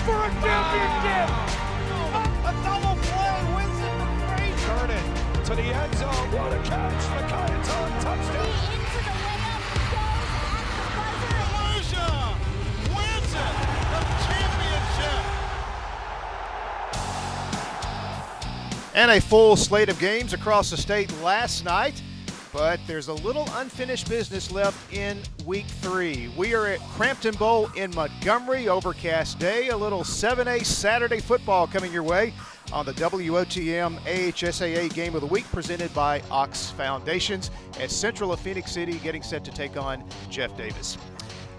for a championship. A double play wins it for Frazier. Turn it to the end zone. What a catch. McKay, it's on. Touchdown. Into the layup goes at the buzzer. Frazier wins it. The championship. And a full slate of games across the state last night, but there's a little unfinished business left in week 3. We are at Crampton Bowl in Montgomery, overcast day, a little 7A Saturday football coming your way on the WOTM AHSAA Game of the Week presented by Ox Foundations at Central-Phenix City getting set to take on Jeff Davis.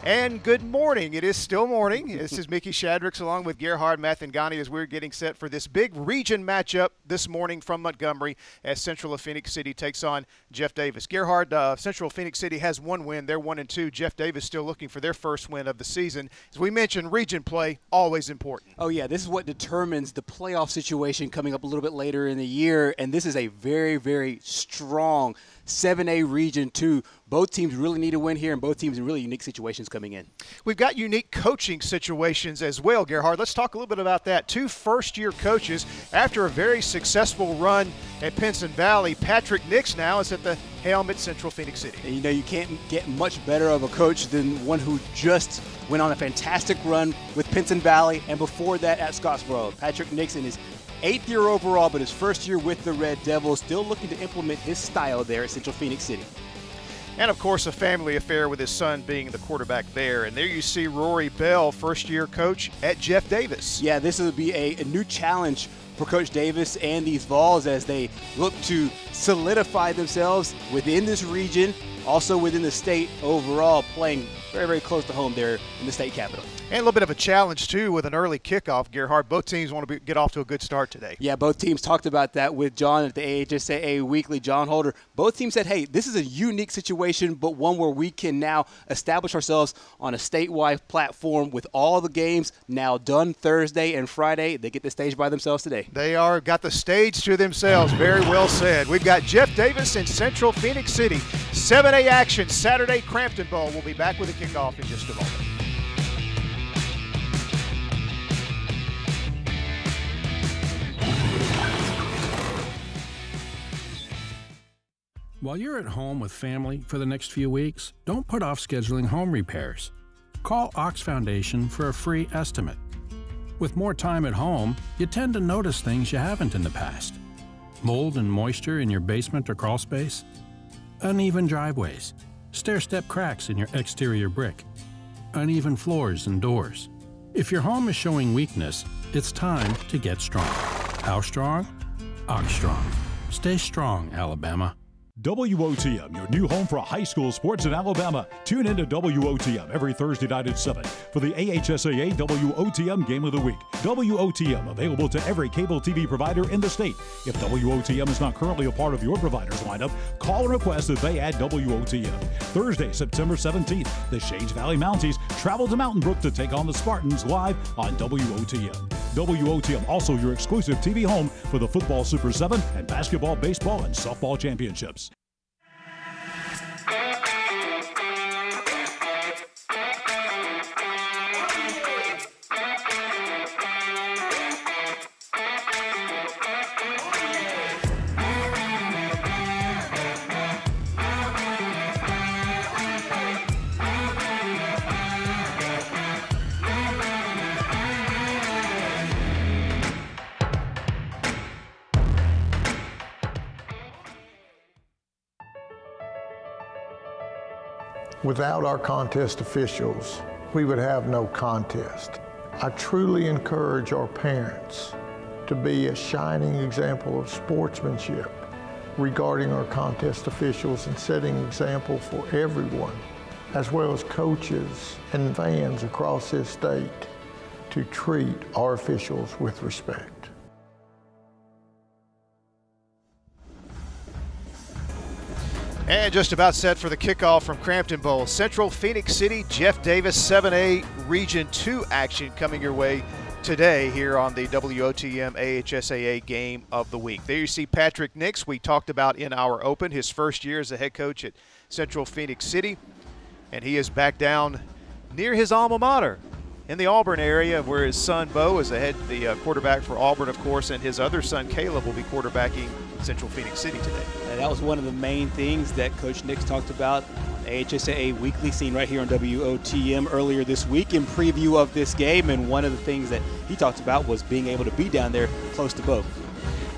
And good morning. It is still morning. This is Mickey Shadricks along with Gerhard Mathangani as we're getting set for this big region matchup this morning from Montgomery as Central-Phenix City takes on Jeff Davis. Gerhard, Central-Phenix City has one win. They're 1-2. Jeff Davis still looking for their first win of the season. As we mentioned, region play, always important. Oh, yeah. This is what determines the playoff situation coming up a little bit later in the year. And this is a very, very strong 7A Region 2. Both teams really need a win here, and both teams in really unique situations coming in. We've got unique coaching situations as well, Gerhard. Let's talk a little bit about that. 2 first-year coaches after a very successful run at Pinson Valley. Patrick Nix now is at the helm at Central-Phenix City. And you know, you can't get much better of a coach than one who just went on a fantastic run with Pinson Valley and before that at Scottsboro. Patrick Nix in his 8th year overall, but his first year with the Red Devils, still looking to implement his style there at Central-Phenix City. And, of course, a family affair with his son being the quarterback there. And there you see Rory Bell, first-year coach at Jeff Davis. Yeah, this will be a new challenge for Coach Davis and these Vols as they look to solidify themselves within this region, also within the state overall, playing very, very close to home there in the state capital. And a little bit of a challenge, too, with an early kickoff, Gerhard. Both teams want to get off to a good start today. Yeah, both teams talked about that with John at the AHSAA Weekly, John Holder. Both teams said, hey, this is a unique situation, but one where we can now establish ourselves on a statewide platform with all the games now done Thursday and Friday. They get the stage by themselves today. They got the stage to themselves. Very well said. We've got Jeff Davis in Central-Phenix City. 7A action, Saturday, Crampton Bowl. We'll be back with a kickoff in just a moment. While you're at home with family for the next few weeks, don't put off scheduling home repairs. Call Ox Foundation for a free estimate. With more time at home, you tend to notice things you haven't in the past. Mold and moisture in your basement or crawl space, uneven driveways, stair-step cracks in your exterior brick, uneven floors and doors. If your home is showing weakness, it's time to get strong. How strong? Ox Strong. Stay strong, Alabama. WOTM, your new home for high school sports in Alabama. Tune in to WOTM every Thursday night at 7 for the AHSAA WOTM Game of the Week. WOTM available to every cable TV provider in the state. If WOTM is not currently a part of your provider's lineup, call and request that they add WOTM. Thursday, September 17th, the Shades Valley Mounties travel to Mountain Brook to take on the Spartans live on WOTM. WOTM also your exclusive TV home for the football Super 7 and basketball, baseball, and softball championships. Without our contest officials, we would have no contest. I truly encourage our parents to be a shining example of sportsmanship regarding our contest officials and setting an example for everyone, as well as coaches and fans across this state, to treat our officials with respect. And just about set for the kickoff from Crampton Bowl. Central-Phenix City, Jeff Davis, 7A Region 2 action coming your way today here on the WOTM AHSAA Game of the Week. There you see Patrick Nix, we talked about in our open, his first year as a head coach at Central-Phenix City. And he is back down near his alma mater, in the Auburn area, where his son Bo is the quarterback for Auburn, of course, and his other son Caleb will be quarterbacking Central-Phenix City today. And that was one of the main things that Coach Nix talked about on AHSAA Weekly, seen right here on WOTM earlier this week in preview of this game. And one of the things that he talked about was being able to be down there close to Bo.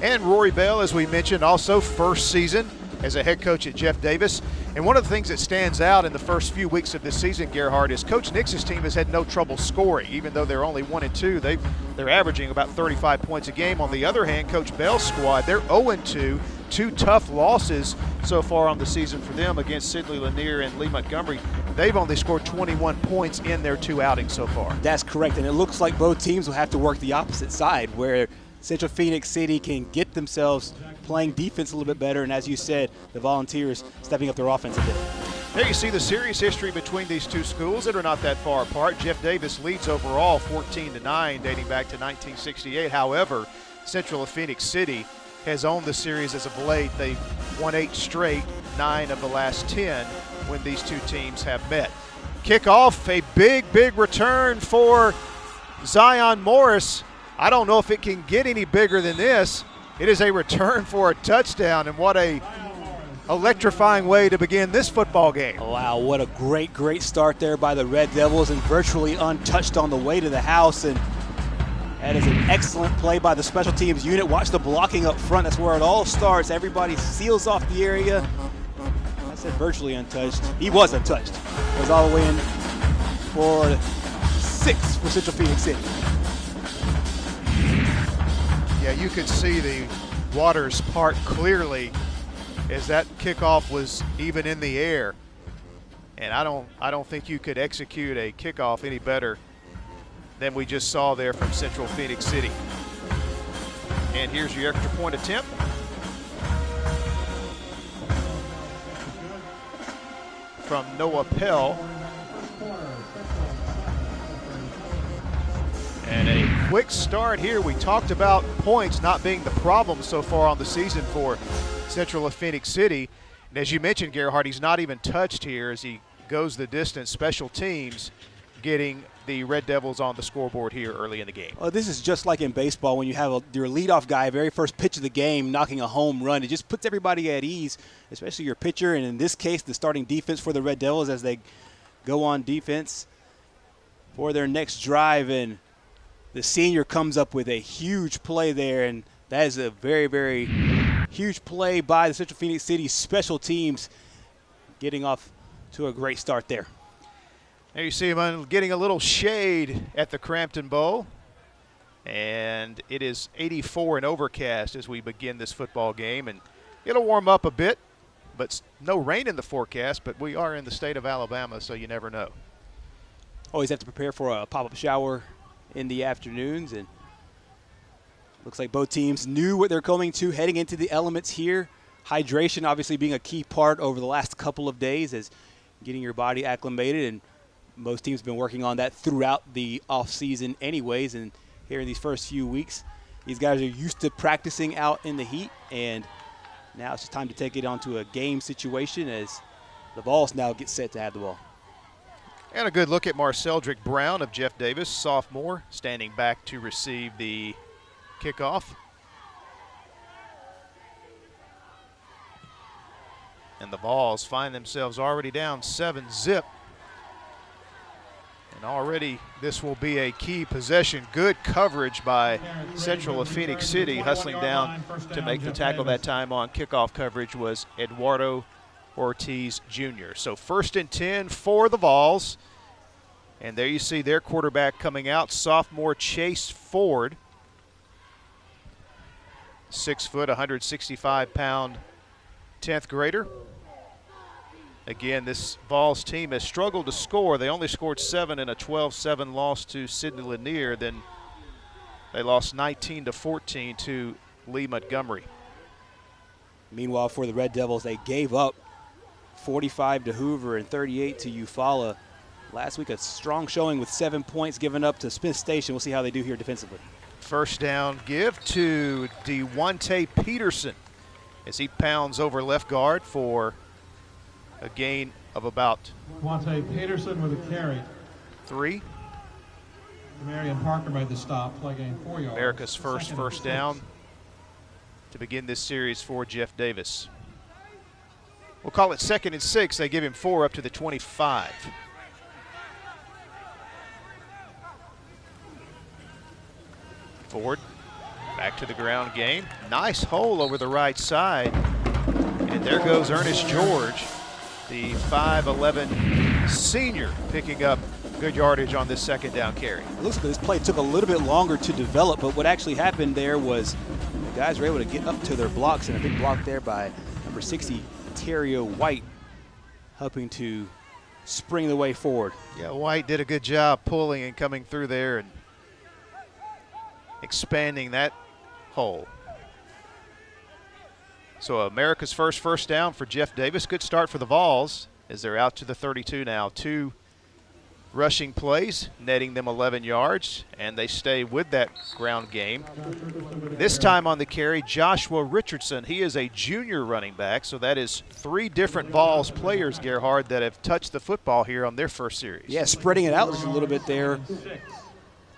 And Rory Bell, as we mentioned, also first season as a head coach at Jeff Davis. And one of the things that stands out in the first few weeks of this season, Gerhard, is Coach Nix's team has had no trouble scoring. Even though they're only 1-2, they're averaging about 35 points a game. On the other hand, Coach Bell's squad, they're 0-2, 2 tough losses so far on the season for them against Sidney Lanier and Lee Montgomery. They've only scored 21 points in their 2 outings so far. That's correct, and it looks like both teams will have to work the opposite side, where Central-Phenix City can get themselves playing defense a little bit better, and as you said, the Volunteers stepping up their offense a bit. There you see the series history between these two schools that are not that far apart. Jeff Davis leads overall 14-9 dating back to 1968. However, Central-Phenix City has owned the series as of late. They've won 8 straight, 9 of the last 10 when these two teams have met. Kickoff, a big return for Zion Morris. I don't know if it can get any bigger than this. It is a return for a touchdown, and what a electrifying way to begin this football game. Wow, what a great start there by the Red Devils, and virtually untouched on the way to the house. And that is an excellent play by the special teams unit. Watch the blocking up front. That's where it all starts. Everybody seals off the area. I said virtually untouched. He was untouched. It was all the way in for 6 for Central-Phenix City. Yeah, you could see the waters part clearly as that kickoff was even in the air. And I don't think you could execute a kickoff any better than we just saw there from Central-Phenix City. And here's your extra point attempt. From Noah Pell. And a quick start here. We talked about points not being the problem so far on the season for Central-Phenix City. And as you mentioned, Gerhard, he's not even touched here as he goes the distance. Special teams getting the Red Devils on the scoreboard here early in the game. Oh, this is just like in baseball when you have your leadoff guy, very first pitch of the game, knocking a home run. It just puts everybody at ease, especially your pitcher, and in this case, the starting defense for the Red Devils as they go on defense for their next drive. And the senior comes up with a huge play there, and that is a very huge play by the Central-Phenix City special teams, getting off to a great start there. There you see him getting a little shade at the Crampton Bowl. And it is 84 and overcast as we begin this football game. And it'll warm up a bit, but no rain in the forecast. But we are in the state of Alabama, so you never know. Always have to prepare for a pop-up shower in the afternoons. And looks like both teams knew what they're going to heading into the elements here. Hydration obviously being a key part over the last couple of days as getting your body acclimated, and most teams have been working on that throughout the offseason anyways. And here in these first few weeks, these guys are used to practicing out in the heat, and now it's just time to take it onto a game situation as the Vols now get set to have the ball. And a good look at Marceldrick Brown of Jeff Davis, sophomore, standing back to receive the kickoff. And the Vols find themselves already down 7-0. And already this will be a key possession. Good coverage by Central-Phenix City. Hustling down to make the tackle that time on kickoff coverage was Eduardo Ortiz Jr. So 1st and 10 for the Vols. And there you see their quarterback coming out, sophomore Chase Ford. 6 foot, 165-pound 10th grader. Again, this Vols team has struggled to score. They only scored 7 in a 12-7 loss to Sidney Lanier. Then they lost 19-14 to Lee Montgomery. Meanwhile, for the Red Devils, they gave up 45 to Hoover and 38 to Eufaula. Last week, a strong showing with 7 points given up to Smith Station. We'll see how they do here defensively. First down give to DeWante Peterson as he pounds over left guard for a gain of about DeWante Peterson with a carry. 3. Marion Parker made the stop, play game 4 yards. America's first down to begin this series for Jeff Davis. We'll call it 2nd and 6. They give him 4 up to the 25. Ford back to the ground game. Nice hole over the right side. And there goes Ernest George, the 5'11 senior, picking up good yardage on this 2nd down carry. It looks like this play took a little bit longer to develop, but what actually happened there was the guys were able to get up to their blocks, and a big block there by number 60, Terrio White, helping to spring the way forward. Yeah, White did a good job pulling and coming through there and expanding that hole. So America's first down for Jeff Davis. Good start for the Vols as they're out to the 32 now. 2 rushing plays, netting them 11 yards, and they stay with that ground game. This time on the carry, Joshua Richardson. He is a junior running back, so that is 3 different Vols players, Gerhard, that have touched the football here on their first series. Yeah, spreading it out just a little bit there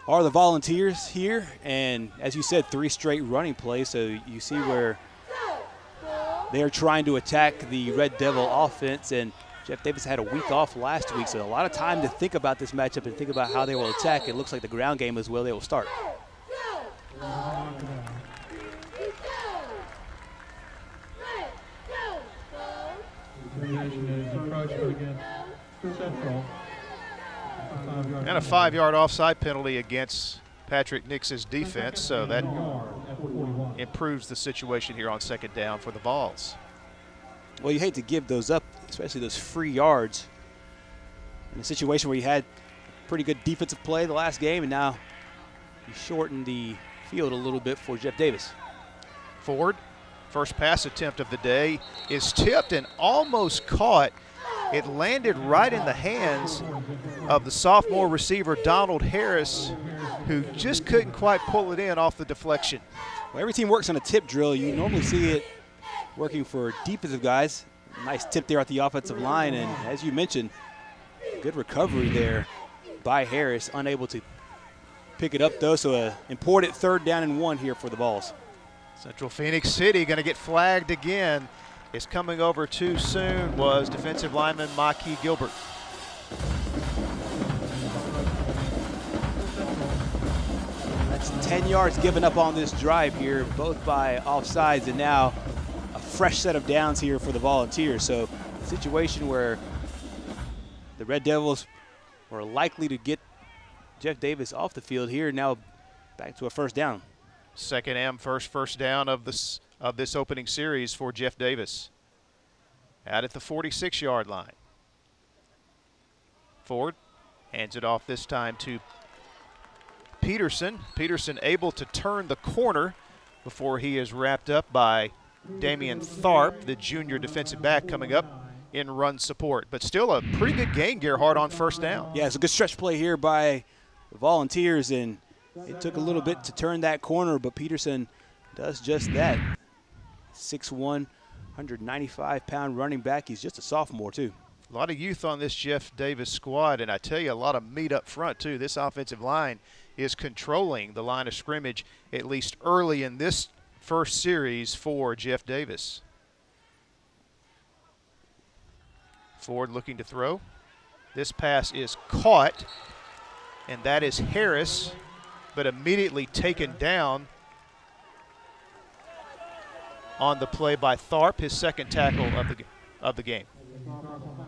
are the Volunteers here, and as you said, 3 straight running plays, so you see where they are trying to attack the Red Devil offense, and Jeff Davis had a week off last week, so a lot of time to think about this matchup and think about how they will attack. It looks like the ground game is where they will start. And a 5-yard offside penalty against Patrick Nix's defense, so that improves the situation here on 2nd down for the Vols. Well, you hate to give those up, especially those free yards, in a situation where you had pretty good defensive play the last game, and now you shorten the field a little bit for Jeff Davis. Ford, first pass attempt of the day, is tipped and almost caught. It landed right in the hands of the sophomore receiver, Donald Harris, who just couldn't quite pull it in off the deflection. Well, every team works on a tip drill. You normally see it working for defensive guys. Nice tip there at the offensive line, and as you mentioned, good recovery there by Harris, unable to pick it up though, so an important 3rd down and 1 here for the Vols. Central-Phenix City going to get flagged again. Is coming over too soon was defensive lineman Maki Gilbert. That's 10 yards given up on this drive here, both by offsides, and now a fresh set of downs here for the Volunteers. So a situation where the Red Devils were likely to get Jeff Davis off the field here, now back to a 1st down. 2nd and first down of this opening series for Jeff Davis. Out at the 46-yard line. Ford hands it off this time to Peterson. Peterson able to turn the corner before he is wrapped up by Damian Tharp, the junior defensive back, coming up in run support. But still a pretty good gain, Gerhard, on 1st down. Yeah, it's a good stretch play here by the Volunteers, and it took a little bit to turn that corner, but Peterson does just that. 6'1", 195-pound running back. He's just a sophomore, too. A lot of youth on this Jeff Davis squad, and I tell you, a lot of meat up front, too. This offensive line is controlling the line of scrimmage, at least early in this first series for Jeff Davis. Ford looking to throw. This pass is caught, and that is Harris, but immediately taken down on the play by Tharp, his 2nd tackle of the game.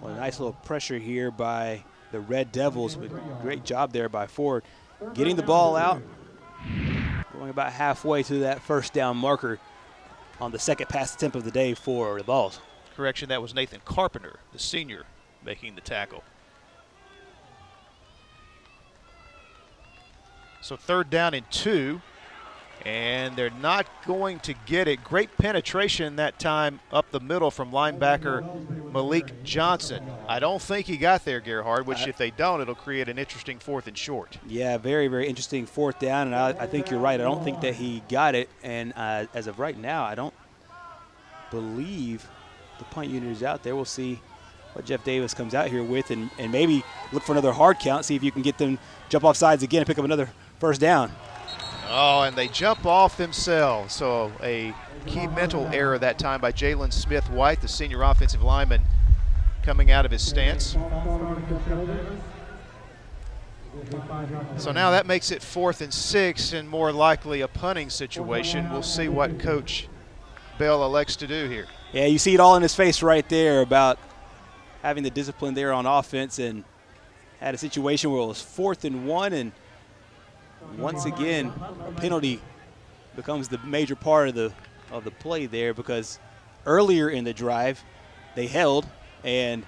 Well, a nice little pressure here by the Red Devils, but great job there by Ford. Getting the ball out, going about halfway to that 1st down marker on the 2nd pass attempt of the day for the Vols. Correction, that was Nathan Carpenter, the senior, making the tackle. So 3rd down and 2. And they're not going to get it. Great penetration that time up the middle from linebacker Malik Johnson. I don't think he got there, Gerhard, which if they don't, it'll create an interesting 4th and short. Yeah, very, very interesting 4th down, and I think you're right. I don't think that he got it, and as of right now, I don't believe the punt unit is out there. We'll see what Jeff Davis comes out here with, and maybe look for another hard count, see if you can get them jump off sides again and pick up another first down. Oh, and they jump off themselves. So a key mental error that time by Jalen Smith-White, the senior offensive lineman, coming out of his stance. So now that makes it 4th and 6 and more likely a punting situation. We'll see what Coach Bell elects to do here. Yeah, you see it all in his face right there about having the discipline there on offense, and had a situation where it was 4th and 1, and once again a penalty becomes the major part of the play there, because earlier in the drive they held and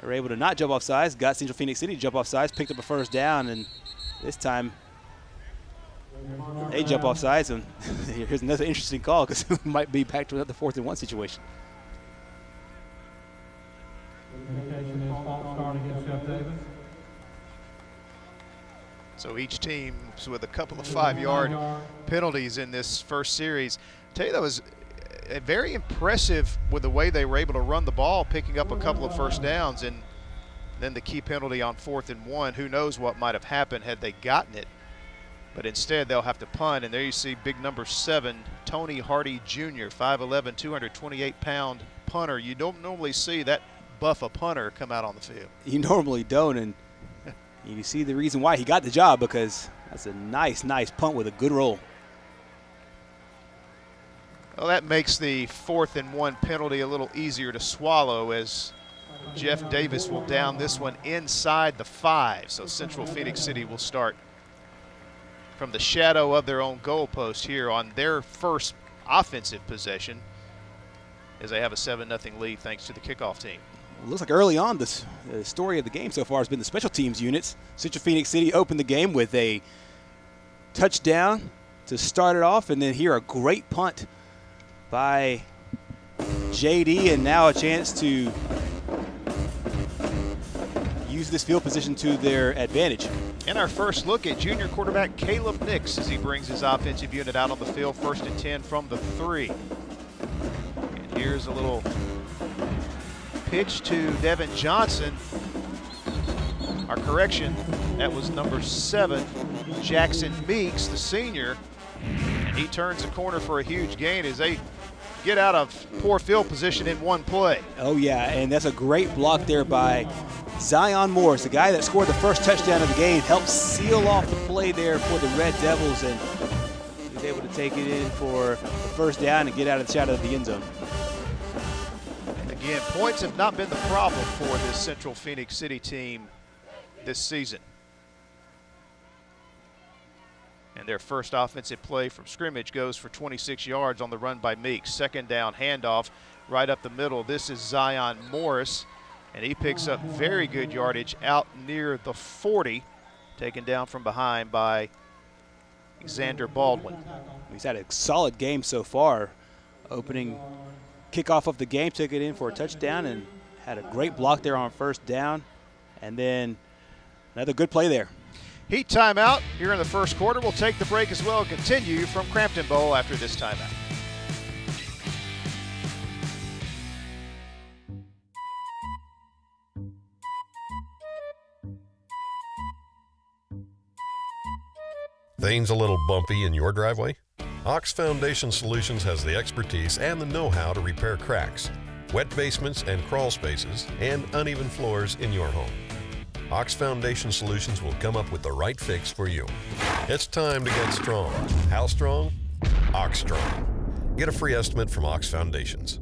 they were able to not jump off sides, got Central-Phenix City to jump off sides, picked up a first down, and this time they jump off sides, and here's another interesting call because it might be back to another 4th and 1 situation. So each team with a couple of 5-yard penalties in this first series. I tell you, that was very impressive with the way they were able to run the ball, picking up a couple of first downs, and then the key penalty on 4th and 1. Who knows what might have happened had they gotten it. But instead, they'll have to punt, and there you see big number 7, Tony Hardy Jr., 5'11", 228-pound punter. You don't normally see that buff a punter come out on the field. You normally don't, and you see the reason why he got the job, because that's a nice punt with a good roll. Well, that makes the 4th and 1 penalty a little easier to swallow, as Jeff Davis will down this one inside the 5. So Central-Phenix City will start from the shadow of their own goalpost here on their first offensive possession, as they have a 7-0 lead thanks to the kickoff team. It looks like early on the story of the game so far has been the special teams units. Central-Phenix City opened the game with a touchdown to start it off, and then here a great punt by JD, and now a chance to use this field position to their advantage. And our first look at junior quarterback Caleb Nix as he brings his offensive unit out on the field, 1st and 10 from the 3. And here's a little pitch to Devin Johnson. Our correction, that was number 7, Jackson Meeks, the senior. And he turns the corner for a huge gain as they get out of poor field position in one play. Oh, yeah, and that's a great block there by Zion Morris, the guy that scored the first touchdown of the game, helped seal off the play there for the Red Devils, and he was able to take it in for the first down and get out of the shadow of the end zone. Again, points have not been the problem for this Central-Phenix City team this season. And their first offensive play from scrimmage goes for 26 yards on the run by Meeks. 2nd down handoff right up the middle. This is Zion Morris, and he picks up very good yardage out near the 40, taken down from behind by Xander Baldwin. He's had a solid game so far. Opening kickoff of the game, took it in for a touchdown and had a great block there on 1st down, and then another good play there. Heat timeout here in the first quarter. We'll take the break as well and continue from Crampton Bowl after this timeout. Things a little bumpy in your driveway? Ox Foundation Solutions has the expertise and the know-how to repair cracks, wet basements and crawl spaces, and uneven floors in your home. Ox Foundation Solutions will come up with the right fix for you. It's time to get strong. How strong? Ox Strong. Get a free estimate from Ox Foundations.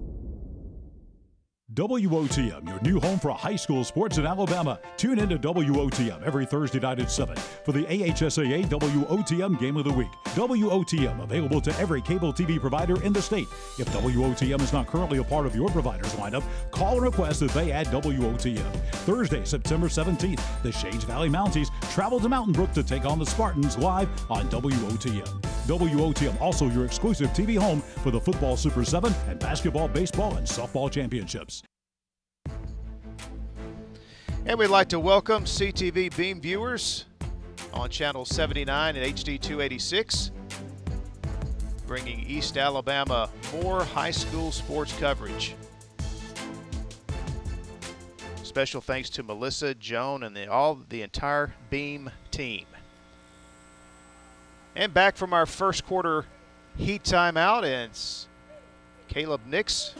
WOTM, your new home for high school sports in Alabama. Tune in to WOTM every Thursday night at 7 for the AHSAA WOTM Game of the Week. WOTM available to every cable TV provider in the state. If WOTM is not currently a part of your provider's lineup, call and request that they add WOTM. Thursday, September 17th, the Shades Valley Mounties travel to Mountain Brook to take on the Spartans live on WOTM. WOTM also your exclusive TV home for the Football Super 7 and basketball, baseball, and softball championships. And we'd like to welcome CTV Beam viewers on Channel 79 and HD 286, bringing East Alabama more high school sports coverage. special thanks to Melissa, Joan, and the entire Beam team. And back from our first quarter heat timeout, and it's Caleb Nix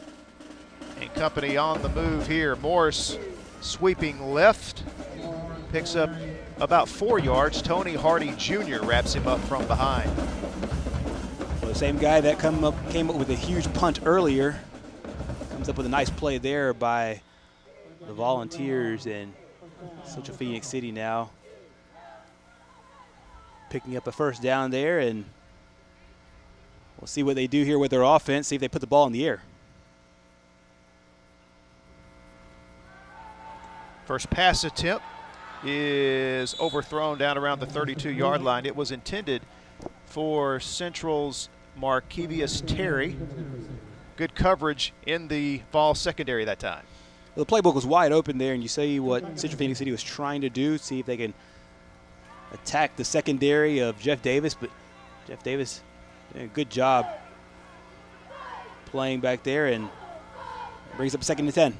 and company on the move here. Morris sweeping left, picks up about 4 yards. Tony Hardy Jr. wraps him up from behind. Well, the same guy that came up with a huge punt earlier comes up with a nice play there by the Volunteers, and Central-Phenix City now picking up a first down there, and we'll see what they do here with their offense, see if they put the ball in the air. First pass attempt is overthrown down around the 32-yard line. It was intended for Central's Markevius Terry. Good coverage in the Vol secondary that time. Well, the playbook was wide open there, and you see what Central-Phenix City was trying to do, see if they can attack the secondary of Jeff Davis, but Jeff Davis did a good job playing back there and brings up 2nd and 10.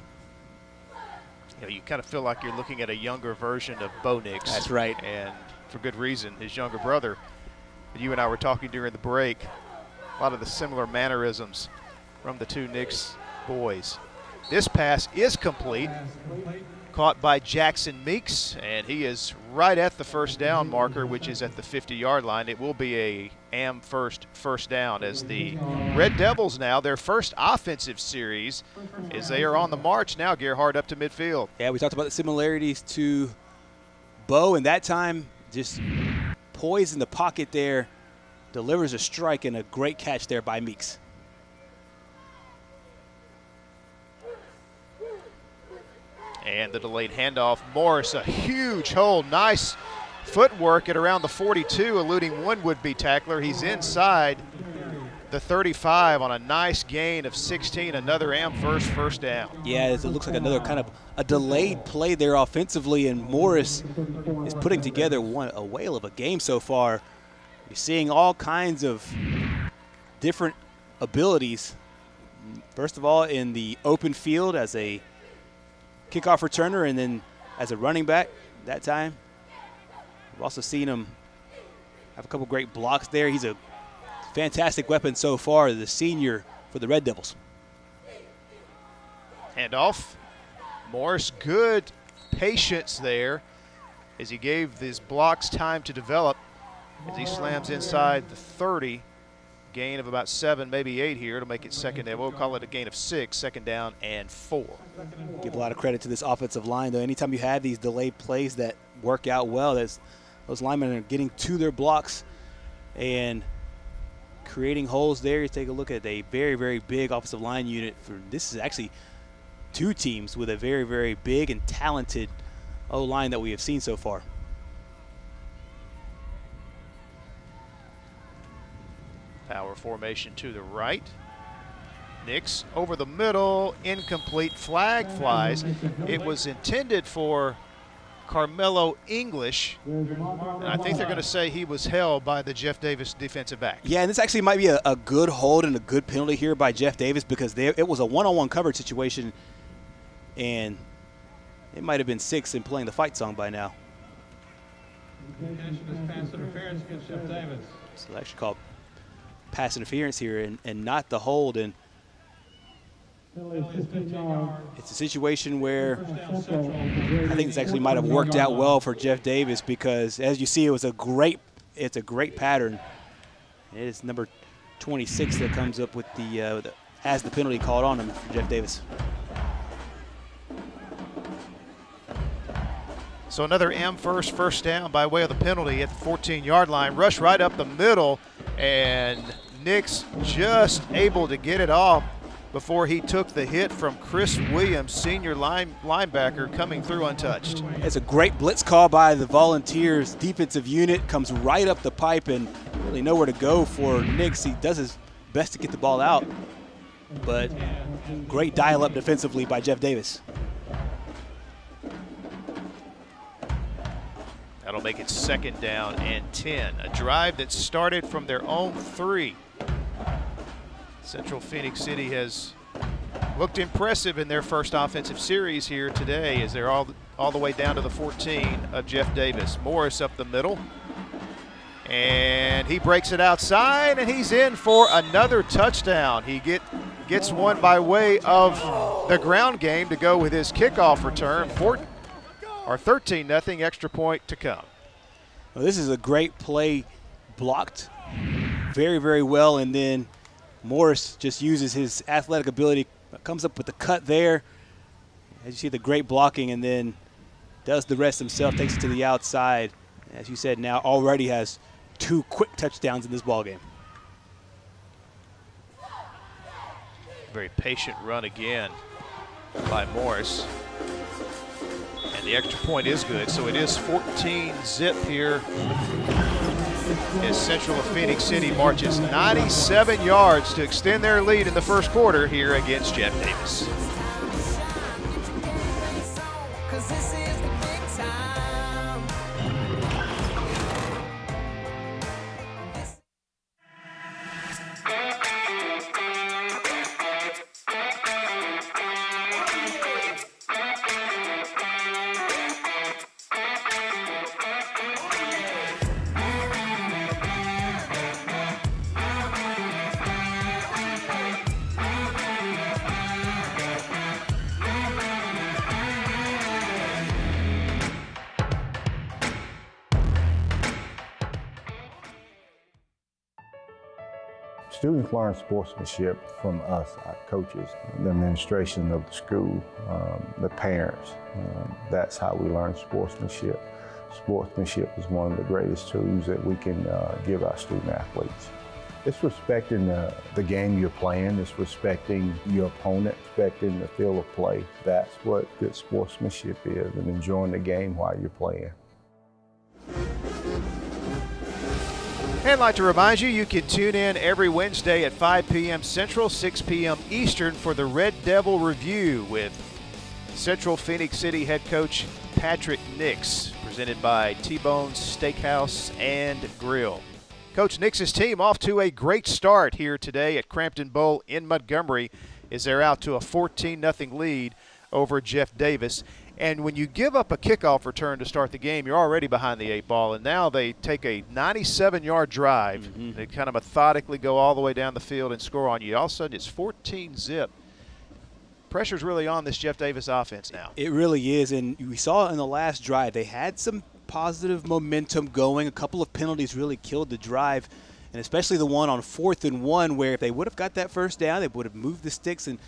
You know, you kind of feel like you're looking at a younger version of Bo Nix. That's right. And for good reason. His younger brother, you and I were talking during the break, a lot of the similar mannerisms from the two Nix boys. This pass is complete, caught by Jackson Meeks, and he is right at the first down marker, which is at the 50-yard line. It will be a first down as the Red Devils now, their first offensive series, as they are on the march now, Gerhard, up to midfield. Yeah, we talked about the similarities to Bo, and that time just poised in the pocket there, delivers a strike and a great catch there by Meeks. And the delayed handoff. Morris, a huge hole. Nice footwork at around the 42, eluding one would-be tackler. He's inside the 35 on a nice gain of 16. Another first down. Yeah, it looks like another kind of a delayed play there offensively, and Morris is putting together a whale of a game so far. You're seeing all kinds of different abilities. First of all, in the open field as a kickoff returner, and then as a running back that time. We've also seen him have a couple great blocks there. He's a fantastic weapon so far, the senior for the Red Devils. Handoff. Morris, good patience there as he gave his blocks time to develop as he slams inside the 30. Gain of about 7, maybe 8 here to make it second down. We'll call it a gain of 6, 2nd down and 4. Give a lot of credit to this offensive line, though. Anytime you have these delayed plays that work out well, those linemen are getting to their blocks and creating holes there. You take a look at a very, very big offensive line unit. This is actually 2 teams with a very, very big and talented O-line that we have seen so far. Power formation to the right. Nix over the middle, incomplete, flag flies. It was intended for Carmelo English, and I think they're going to say he was held by the Jeff Davis defensive back. Yeah, and this actually might be a good hold and a good penalty here by Jeff Davis, because it was a one-on-one coverage situation, and it might have been 6 and playing the fight song by now. Pass interference against Jeff Davis. So they actually called pass interference here and not the hold, and it's a situation where I think this actually might have worked out well for Jeff Davis, because as you see, it's a great pattern. It is number 26 that comes up with has the penalty called on him for Jeff Davis. So another first down by way of the penalty at the 14-yard line. Rush right up the middle, and Nix just able to get it off before he took the hit from Chris Williams, senior linebacker, coming through untouched. It's a great blitz call by the Volunteers defensive unit. Comes right up the pipe and really nowhere to go for Nix. He does his best to get the ball out, but great dial-up defensively by Jeff Davis. That'll make it 2nd down and 10. A drive that started from their own 3. Central-Phenix City has looked impressive in their first offensive series here today as they're all the way down to the 14 of Jeff Davis. Morris up the middle. And he breaks it outside, and he's in for another touchdown. He gets one by way of the ground game to go with his kickoff return. 13-0, extra point to come. Well, this is a great play, blocked very, very well, and then Morris just uses his athletic ability, comes up with the cut there. As you see, the great blocking, and then does the rest himself, takes it to the outside. As you said, now already has 2 quick touchdowns in this ballgame. Very patient run again by Morris. And the extra point is good, so it is 14-zip here as Central-Phenix City marches 97 yards to extend their lead in the first quarter here against Jeff Davis. Students learn sportsmanship from us, our coaches, the administration of the school, the parents. That's how we learn sportsmanship. Sportsmanship is one of the greatest tools that we can give our student athletes. It's respecting the game you're playing. It's respecting your opponent, respecting the field of play. That's what good sportsmanship is, and enjoying the game while you're playing. And I'd like to remind you, you can tune in every Wednesday at 5 p.m. Central, 6 p.m. Eastern for the Red Devil Review with Central-Phenix City head coach Patrick Nix, presented by T-Bone's Steakhouse and Grill. Coach Nix's team off to a great start here today at Crampton Bowl in Montgomery as they're out to a 14-0 lead over Jeff Davis. And when you give up a kickoff return to start the game, you're already behind the 8 ball. And now they take a 97-yard drive. They kind of methodically go all the way down the field and score on you. All of a sudden, it's 14-zip. Pressure's really on this Jeff Davis offense now. It really is. And we saw in the last drive, they had some positive momentum going. A couple of penalties really killed the drive, and especially the one on 4th and 1, where if they would have got that first down, they would have moved the sticks and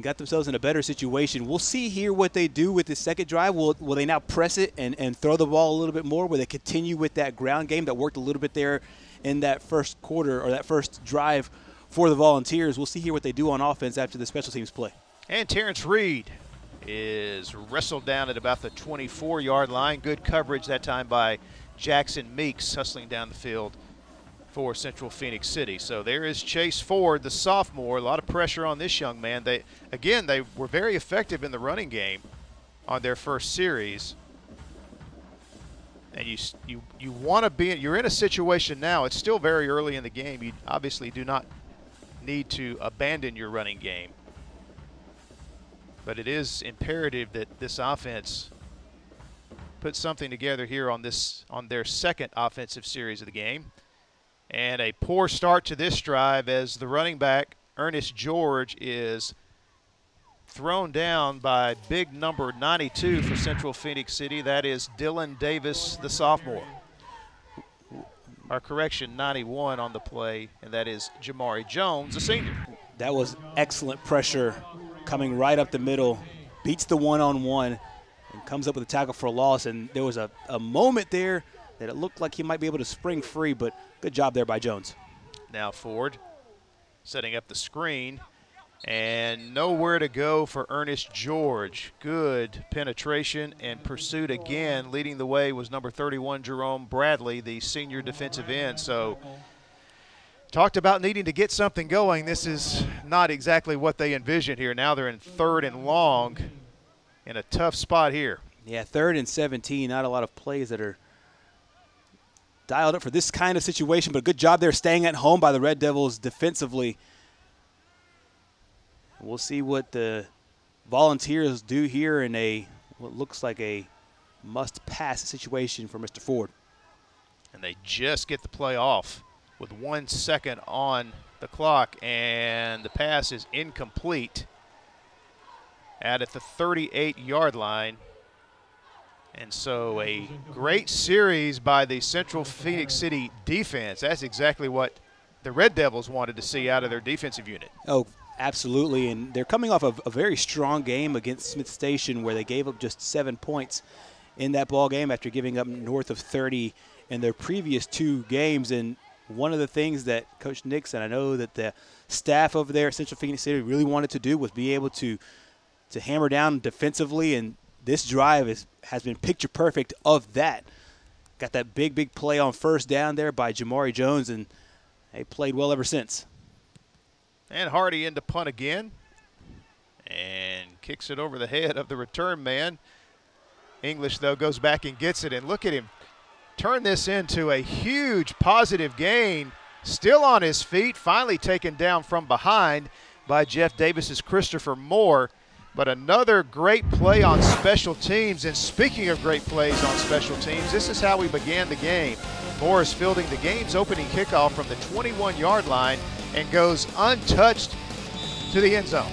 got themselves in a better situation. We'll see here what they do with the second drive. Will they now press it and throw the ball a little bit more? Will they continue with that ground game that worked a little bit there in that first quarter or that first drive for the Volunteers? We'll see here what they do on offense after the special teams play. And Terrence Reed is wrestled down at about the 24-yard line. Good coverage that time by Jackson Meeks, hustling down the field for Central-Phenix City. So there is Chase Ford, the sophomore. A lot of pressure on this young man. They were very effective in the running game on their first series. And you want to be, you're in a situation now, it's still very early in the game. You obviously do not need to abandon your running game. But it is imperative that this offense put something together here on their second offensive series of the game. And a poor start to this drive as the running back, Ernest George, is thrown down by big number 92 for Central-Phenix City. That is Dylan Davis, the sophomore. Our correction, 91 on the play, and that is Jamari Jones, the senior. That was excellent pressure coming right up the middle, beats the one-on-one, and comes up with a tackle for a loss. And there was a moment there that it looked like he might be able to spring free, but good job there by Jones. Now Ford setting up the screen, and nowhere to go for Ernest George. Good penetration and pursuit again. Leading the way was number 31, Jerome Bradley, the senior defensive end. So talked about needing to get something going. This is not exactly what they envisioned here. Now they're in 3rd and long in a tough spot here. Yeah, 3rd and 17, not a lot of plays that are dialed up for this kind of situation, but a good job there staying at home by the Red Devils defensively. We'll see what the Volunteers do here in what looks like a must-pass situation for Mr. Ford. And they just get the play off with 1 second on the clock, and the pass is incomplete at the 38-yard line. And so a great series by the Central-Phenix City defense. That's exactly what the Red Devils wanted to see out of their defensive unit. Oh, absolutely. And they're coming off of a very strong game against Smith Station where they gave up just 7 points in that ball game after giving up north of 30 in their previous 2 games. And one of the things that Coach Nix and I know that the staff over there at Central-Phenix City really wanted to do was be able to hammer down defensively, and this drive has been picture perfect of that. Got that big play on first down there by Jamari Jones, and they played well ever since. And Hardy into punt again and kicks it over the head of the return man. English, though, goes back and gets it, and look at him turn this into a huge positive gain. Still on his feet, finally taken down from behind by Jeff Davis's Christopher Moore. But another great play on special teams. And speaking of great plays on special teams, this is how we began the game. Moore is fielding the game's opening kickoff from the 21-yard line and goes untouched to the end zone.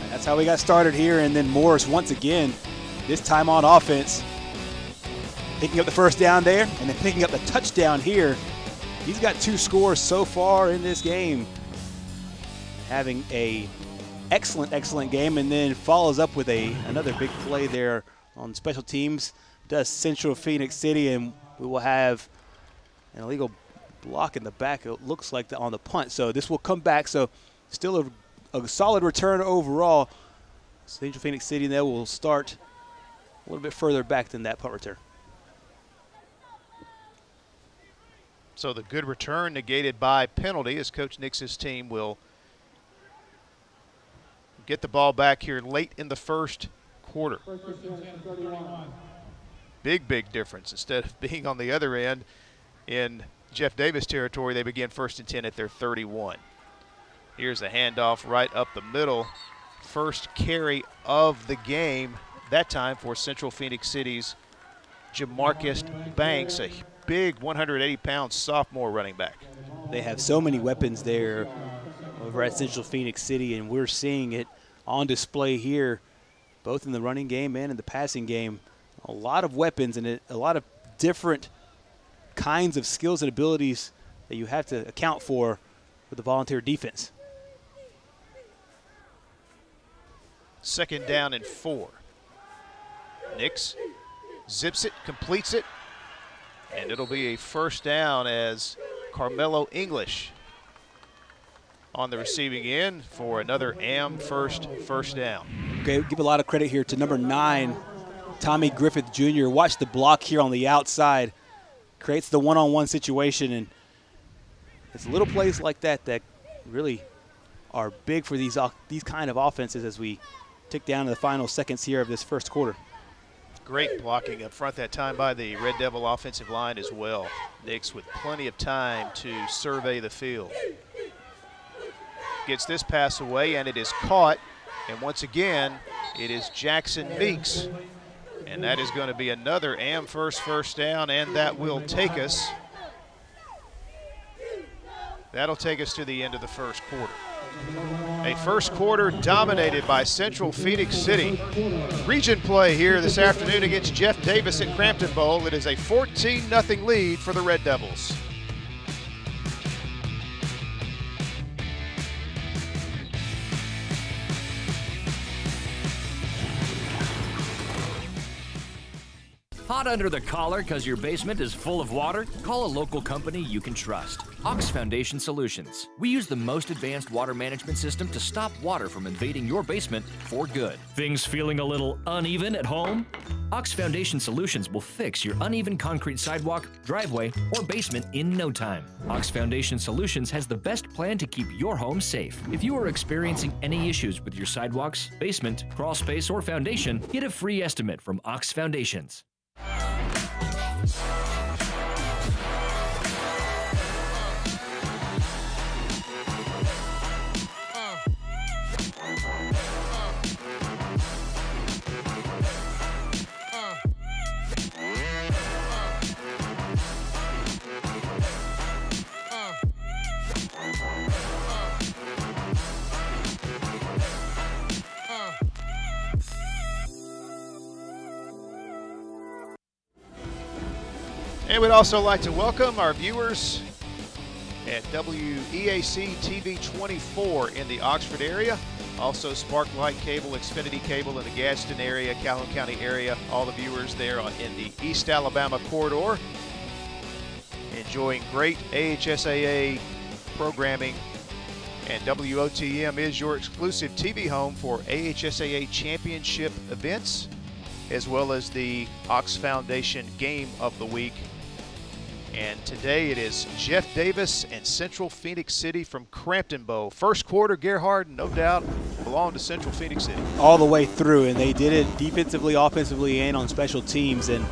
That's how we got started here. And then Morris once again, this time on offense, picking up the first down there and then picking up the touchdown here. He's got 2 scores so far in this game. Having a excellent game, and then follows up with another big play there on special teams. Does Central-Phenix City, and we will have an illegal block in the back, it looks like, on the punt. So this will come back. So still a solid return overall. Central-Phenix City there will start a little bit further back than that punt return. So the good return negated by penalty, as Coach Nix's team will get the ball back here late in the first quarter. Big difference. Instead of being on the other end in Jeff Davis territory, they begin 1st and 10 at their 31. Here's a handoff right up the middle. First carry of the game, that time for Central-Phenix City's Jamarcus Banks, a big 180-pound sophomore running back. They have so many weapons there over at Central-Phenix City, and we're seeing it on display here, both in the running game and in the passing game. A lot of weapons and a lot of different kinds of skills and abilities that you have to account for with the Volunteer defense. 2nd down and 4. Nix zips it, completes it, and it'll be a first down as Carmelo English on the receiving end for another first down. Okay, give a lot of credit here to number 9, Tommy Griffith Jr. Watch the block here on the outside. Creates the one-on-one situation, and it's little plays like that that really are big for these kind of offenses as we tick down to the final seconds here of this first quarter. Great blocking up front that time by the Red Devil offensive line as well. Nix with plenty of time to survey the field. Gets this pass away, and it is caught. And once again, it is Jackson Meeks. And that is going to be another first down, and that will take us. That'll take us to the end of the first quarter. A first quarter dominated by Central-Phenix City. Region play here this afternoon against Jeff Davis at Crampton Bowl. It is a 14-0 lead for the Red Devils. Hot under the collar because your basement is full of water? Call a local company you can trust. Ox Foundation Solutions. We use the most advanced water management system to stop water from invading your basement for good. Things feeling a little uneven at home? Ox Foundation Solutions will fix your uneven concrete sidewalk, driveway, or basement in no time. Ox Foundation Solutions has the best plan to keep your home safe. If you are experiencing any issues with your sidewalks, basement, crawl space, or foundation, get a free estimate from Ox Foundations. And we'd also like to welcome our viewers at WEAC TV 24 in the Oxford area. Also Sparklight Cable, Xfinity Cable in the Gadsden area, Calhoun County area. All the viewers there in the East Alabama corridor. Enjoying great AHSAA programming. And WOTM is your exclusive TV home for AHSAA championship events, as well as the Ox Foundation Game of the Week. And today it is Jeff Davis and Central-Phenix City from Crampton Bowl. First quarter, Gerhard, no doubt, belonged to Central-Phenix City. All the way through, and they did it defensively, offensively, and on special teams. And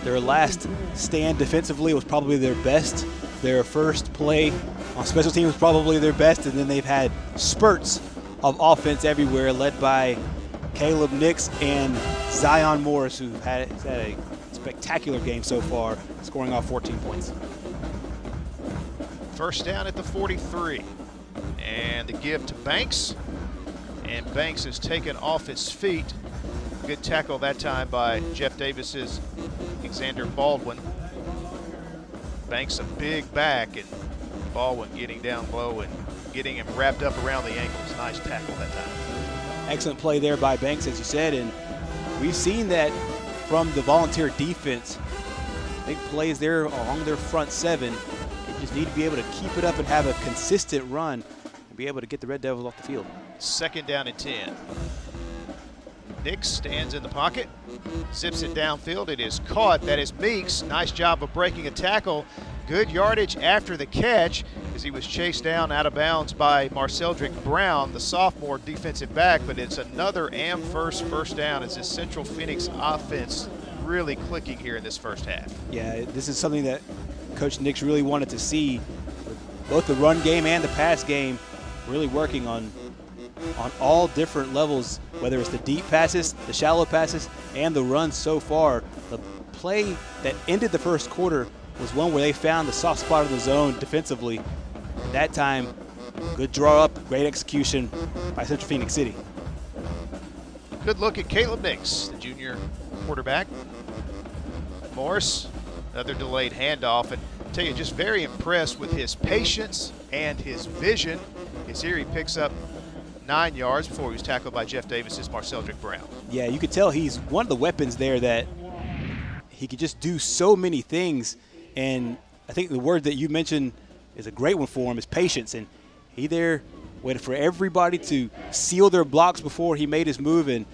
their last stand defensively was probably their best. Their first play on special teams was probably their best, and then they've had spurts of offense everywhere, led by Caleb Nix and Zion Morris, who've had a spectacular game so far, scoring off 14 points. First down at the 43. And the give to Banks. And Banks is taken off his feet. Good tackle that time by Jeff Davis's Xander Baldwin. Banks a big back, and Baldwin getting down low and getting him wrapped up around the ankles. Nice tackle that time. Excellent play there by Banks, as you said, and we've seen that from the Volunteer defense. Big plays there along their front seven. They just need to be able to keep it up and have a consistent run and be able to get the Red Devils off the field. Second down and 10. Nix stands in the pocket, zips it downfield. It is caught. That is Meeks. Nice job of breaking a tackle. Good yardage after the catch as he was chased down out of bounds by Marceldrick Brown, the sophomore defensive back, but it's another first down as this Central-Phenix offense really clicking here in this first half. Yeah, this is something that Coach Nix really wanted to see, with both the run game and the pass game really working on all different levels, whether it's the deep passes, the shallow passes, and the runs so far. The play that ended the first quarter was one where they found the soft spot in the zone defensively. That time, good draw up, great execution by Central-Phenix City. Good look at Caleb Nix, the junior quarterback. Morris, another delayed handoff, and I tell you, just very impressed with his patience and his vision. As here he picks up 9 yards before he was tackled by Jeff Davis's Marceldrick Brown. Yeah, you could tell he's one of the weapons there, that he could just do so many things. And I think the word that you mentioned is a great one for him, is patience. And he there waited for everybody to seal their blocks before he made his move, and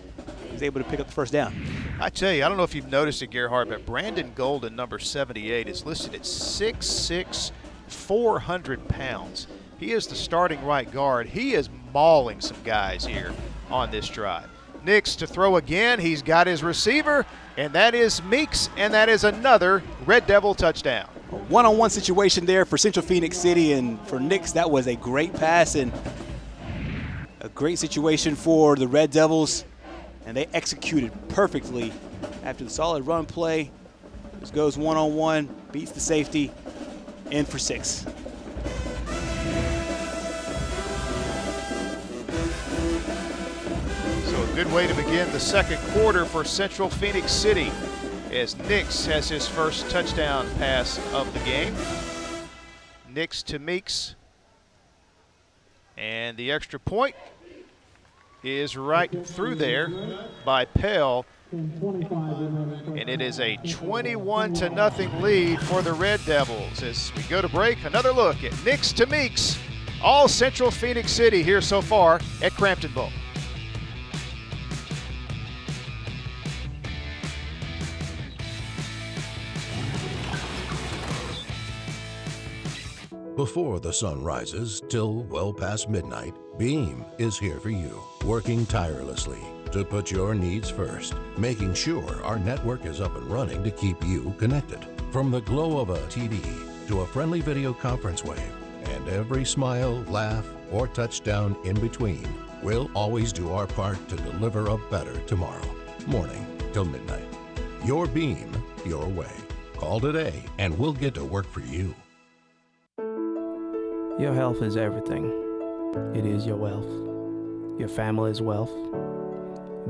he was able to pick up the first down. I tell you, I don't know if you've noticed it, Gerhard, but Brandon Golden, number 78, is listed at 6'6", 400 pounds. He is the starting right guard. He is mauling some guys here on this drive. Nix to throw again. He's got his receiver, and that is Meeks, and that is another Red Devil touchdown. A one-on-one situation there for Central-Phenix City, and for Nix, that was a great pass and a great situation for the Red Devils, and they executed perfectly after the solid run play. This goes one-on-one, beats the safety, in for 6. Good way to begin the second quarter for Central-Phenix City as Nix has his first touchdown pass of the game. Nix to Meeks. And the extra point is right through there by Pell. And it is a 21-0 lead for the Red Devils. As we go to break, another look at Nix to Meeks. All Central-Phenix City here so far at Crampton Bowl. Before the sun rises till well past midnight, Beam is here for you, working tirelessly to put your needs first, making sure our network is up and running to keep you connected. From the glow of a TV to a friendly video conference wave, and every smile, laugh, or touchdown in between, we'll always do our part to deliver a better tomorrow, morning till midnight. Your Beam, your way. Call today and we'll get to work for you. Your health is everything. It is your wealth. Your family's wealth.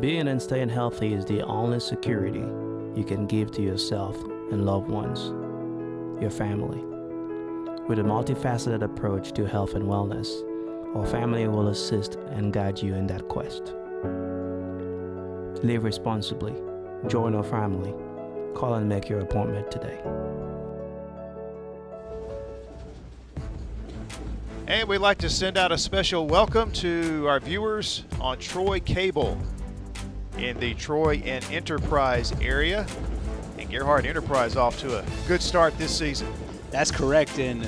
Being and staying healthy is the only security you can give to yourself and loved ones. your family. With a multifaceted approach to health and wellness, our family will assist and guide you in that quest. Live responsibly. Join our family. Call and make your appointment today. And we'd like to send out a special welcome to our viewers on Troy Cable in the Troy and Enterprise area. And Gerhardt Enterprise off to a good start this season. That's correct, and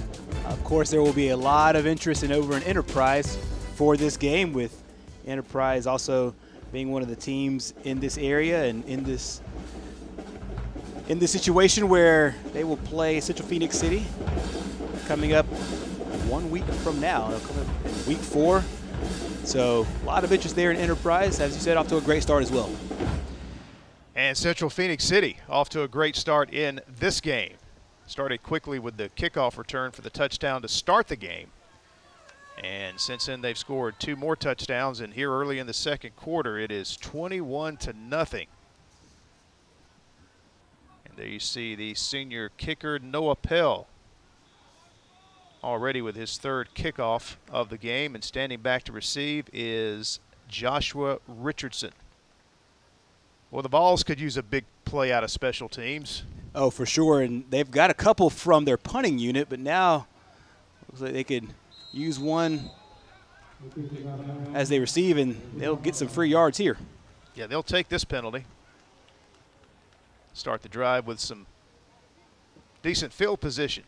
of course there will be a lot of interest over in Enterprise for this game, with Enterprise also being one of the teams in this area and in this situation where they will play Central-Phenix City coming up 1 week from now. They'll come up in week 4. So a lot of interest there in Enterprise, as you said, off to a great start as well. And Central-Phenix City off to a great start in this game. Started quickly with the kickoff return for the touchdown to start the game. And since then they've scored 2 more touchdowns, and here early in the second quarter it is 21-0. And there you see the senior kicker Noah Pell already with his 3rd kickoff of the game, and standing back to receive is Joshua Richardson. Well, the Vols could use a big play out of special teams. Oh, for sure, and they've got a couple from their punting unit, but now looks like they could use one as they receive, and they'll get some free yards here. Yeah, they'll take this penalty. Start the drive with some decent field position.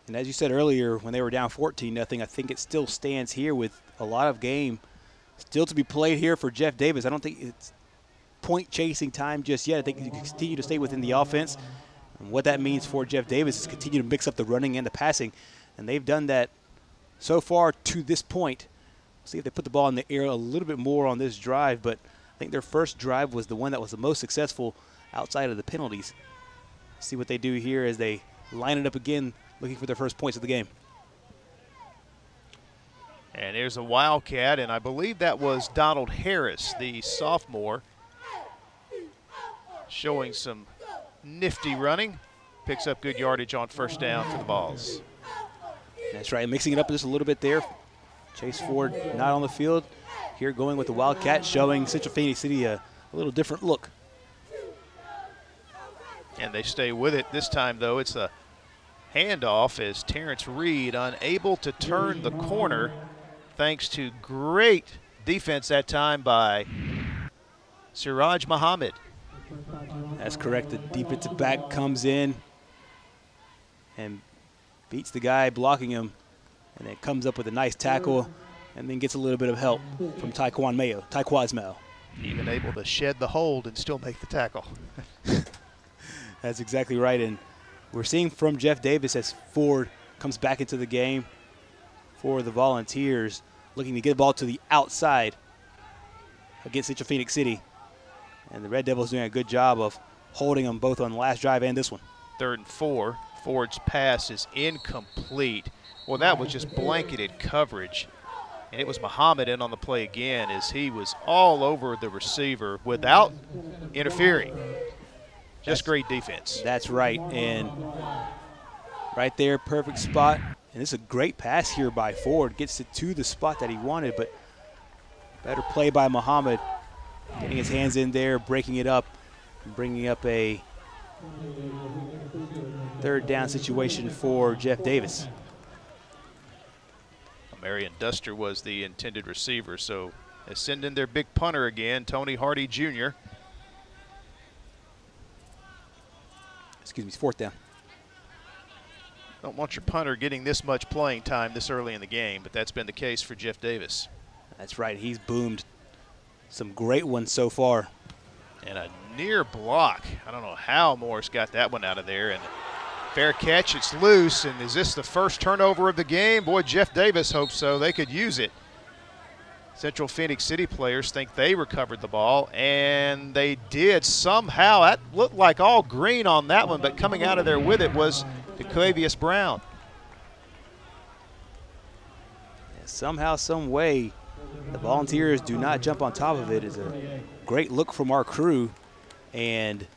And as you said earlier, when they were down 14-0, I think it still stands here with a lot of game still to be played here for Jeff Davis. I don't think it's point chasing time just yet. I think you continue to stay within the offense. And what that means for Jeff Davis is continue to mix up the running and the passing. And they've done that so far to this point. We'll see if they put the ball in the air a little bit more on this drive, but I think their first drive was the one that was the most successful outside of the penalties. See what they do here as they line it up again, looking for their first points of the game. And there's a Wildcat, and I believe that was Donald Harris, the sophomore, showing some nifty running. Picks up good yardage on first down for the Vols. That's right, mixing it up just a little bit there. Chase Ford not on the field. Here going with the Wildcat, showing Central-Phenix City a little different look. And they stay with it. This time, though, it's a handoff as Terrence Reed unable to turn the corner thanks to great defense that time by Siraj Muhammad. That's correct. The defensive back comes in and beats the guy blocking him, and then comes up with a nice tackle and then gets a little bit of help from Taekwon Mayo. Even able to shed the hold and still make the tackle. That's exactly right. And we're seeing from Jeff Davis as Ford comes back into the game for the Volunteers, looking to get the ball to the outside against Central-Phenix City. And the Red Devils doing a good job of holding them both on the last drive and this one. 3rd and 4. Ford's pass is incomplete. Well, that was just blanketed coverage. And it was Muhammad in on the play again as he was all over the receiver without interfering. Just great defense. That's right. And right there, perfect spot. And this is a great pass here by Ford. Gets it to the spot that he wanted, but better play by Muhammad. Getting his hands in there, breaking it up, and bringing up a 3rd down situation for Jeff Davis. Marion Duster was the intended receiver, so they send in their big punter again, Tony Hardy Jr. Excuse me, it's 4th down. Don't want your punter getting this much playing time this early in the game, but that's been the case for Jeff Davis. That's right. He's boomed some great ones so far. And a near block. I don't know how Morris got that one out of there. And fair catch. It's loose. And is this the first turnover of the game? Boy, Jeff Davis hopes so. They could use it. Central-Phenix City players think they recovered the ball, and they did somehow. That looked like all green on that one, but coming out of there with it was DeClavius Brown. Yeah, somehow, some way, the Volunteers do not jump on top of it. It's a great look from our crew, and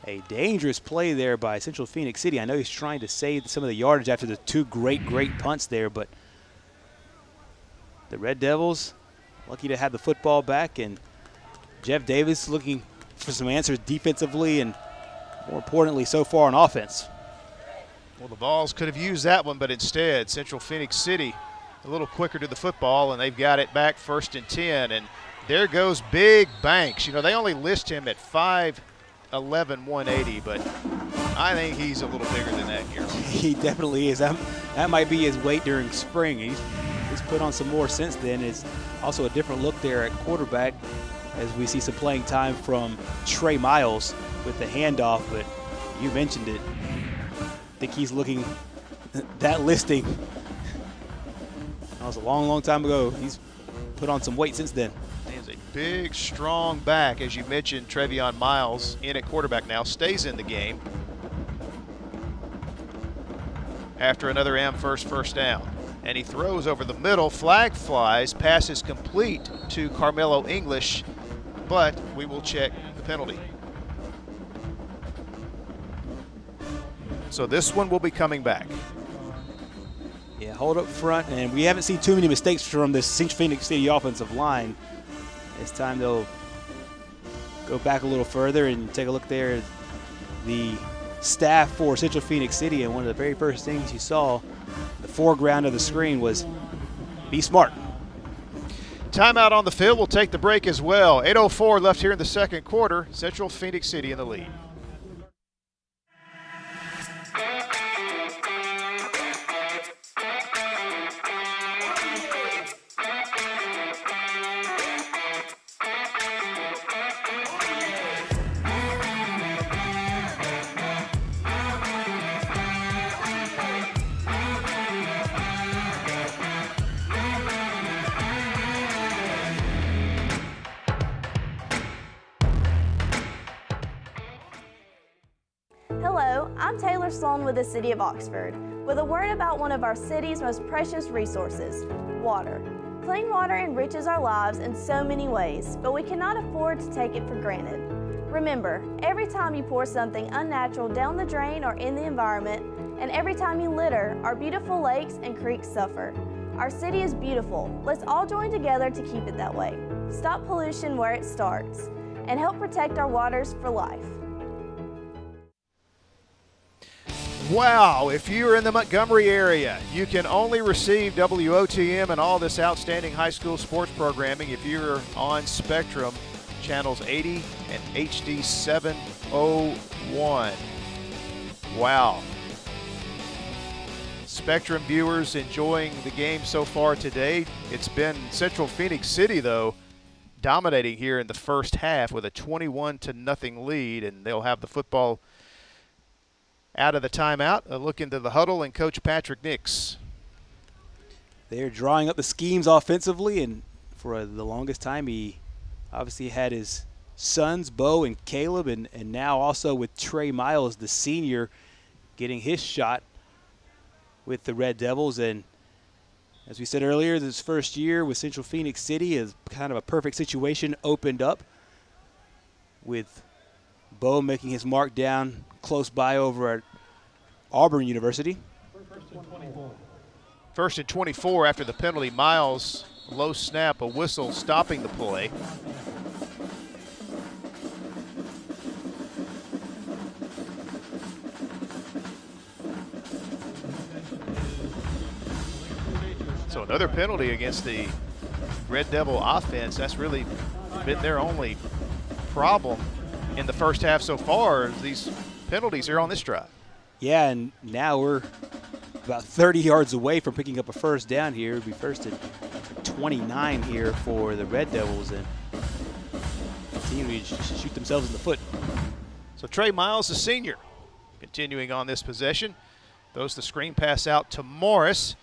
A dangerous play there by Central-Phenix City. I know he's trying to save some of the yardage after the two great punts there, but the Red Devils lucky to have the football back, and Jeff Davis looking for some answers defensively and, more importantly, so far on offense. Well, the Vols could have used that one, but instead Central-Phenix City a little quicker to the football, and they've got it back 1st and 10. And there goes Big Banks. You know, they only list him at 5'11", 180, but I think he's a little bigger than that here. He definitely is. That might be his weight during spring. He's put on some more since then. It's also a different look there at quarterback as we see some playing time from Trey Miles with the handoff, but you mentioned it. I think he's looking that listing. That was a long time ago. He's put on some weight since then. He's a big, strong back. As you mentioned, Trevion Miles in at quarterback now, stays in the game after another Amherst first down. And he throws over the middle, flag flies, pass is complete to Carmelo English, but we will check the penalty. So this one will be coming back. Yeah, hold up front, and we haven't seen too many mistakes from this Central-Phenix City offensive line. It's time they'll go back a little further and take a look there at the staff for Central-Phenix City, and one of the very first things you saw in the foreground of the screen was be smart. Timeout on the field. We'll take the break as well. 8:04 left here in the second quarter. Central-Phenix City in the lead. Sloan with the City of Oxford, with a word about one of our city's most precious resources, water. Clean water enriches our lives in so many ways, but we cannot afford to take it for granted. Remember, every time you pour something unnatural down the drain or in the environment, and every time you litter, our beautiful lakes and creeks suffer. Our city is beautiful. Let's all join together to keep it that way. Stop pollution where it starts, and help protect our waters for life. Wow, if you're in the Montgomery area, you can only receive WOTM and all this outstanding high school sports programming if you're on Spectrum, channels 80 and HD 701. Wow. Spectrum viewers enjoying the game so far today. It's been Central-Phenix City, though, dominating here in the first half with a 21-0 lead, and they'll have the football out of the timeout. A look into the huddle and Coach Patrick Nix. They're drawing up the schemes offensively, and for the longest time he obviously had his sons, Bo and Caleb, and now also with Trey Miles, the senior, getting his shot with the Red Devils. And as we said earlier, this first year with Central-Phenix City is kind of a perfect situation opened up with Bo making his mark down close by over at Auburn University. First and 24 after the penalty. Miles, low snap, a whistle stopping the play. So another penalty against the Red Devil offense. That's really been their only problem in the first half so far. These penalties are on this drive. Yeah, and now we're about 30 yards away from picking up a first down here. It'll be first and 29 here for the Red Devils, and continue to shoot themselves in the foot. So Trey Miles, the senior, continuing on this possession. Throws the screen pass out to Morris,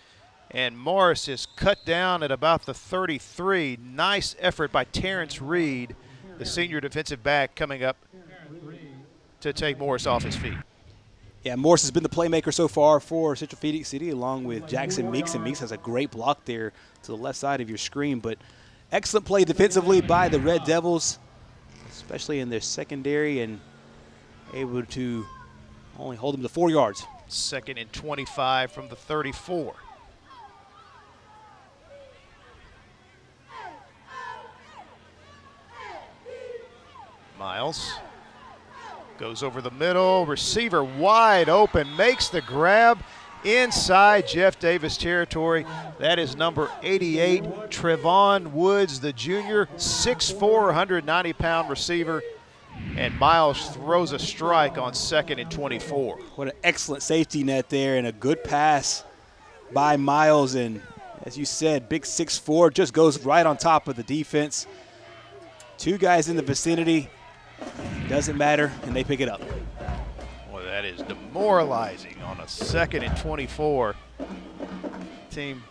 and Morris is cut down at about the 33. Nice effort by Terrence Reed, the senior defensive back, coming up to take Morris off his feet. Yeah, Morris has been the playmaker so far for Central-Phenix City, along with Jackson Meeks, and Meeks has a great block there to the left side of your screen. But excellent play defensively by the Red Devils, especially in their secondary, and able to only hold him to 4 yards. 2nd and 25 from the 34. Miles goes over the middle, receiver wide open, makes the grab inside Jeff Davis territory. That is number 88, Trevon Woods, the junior, 6'4", 190-pound receiver. And Miles throws a strike on 2nd and 24. What an excellent safety net there and a good pass by Miles. And as you said, big 6'4", just goes right on top of the defense. 2 guys in the vicinity, doesn't matter, and they pick it up. Boy, that is demoralizing on a 2nd and 24. Team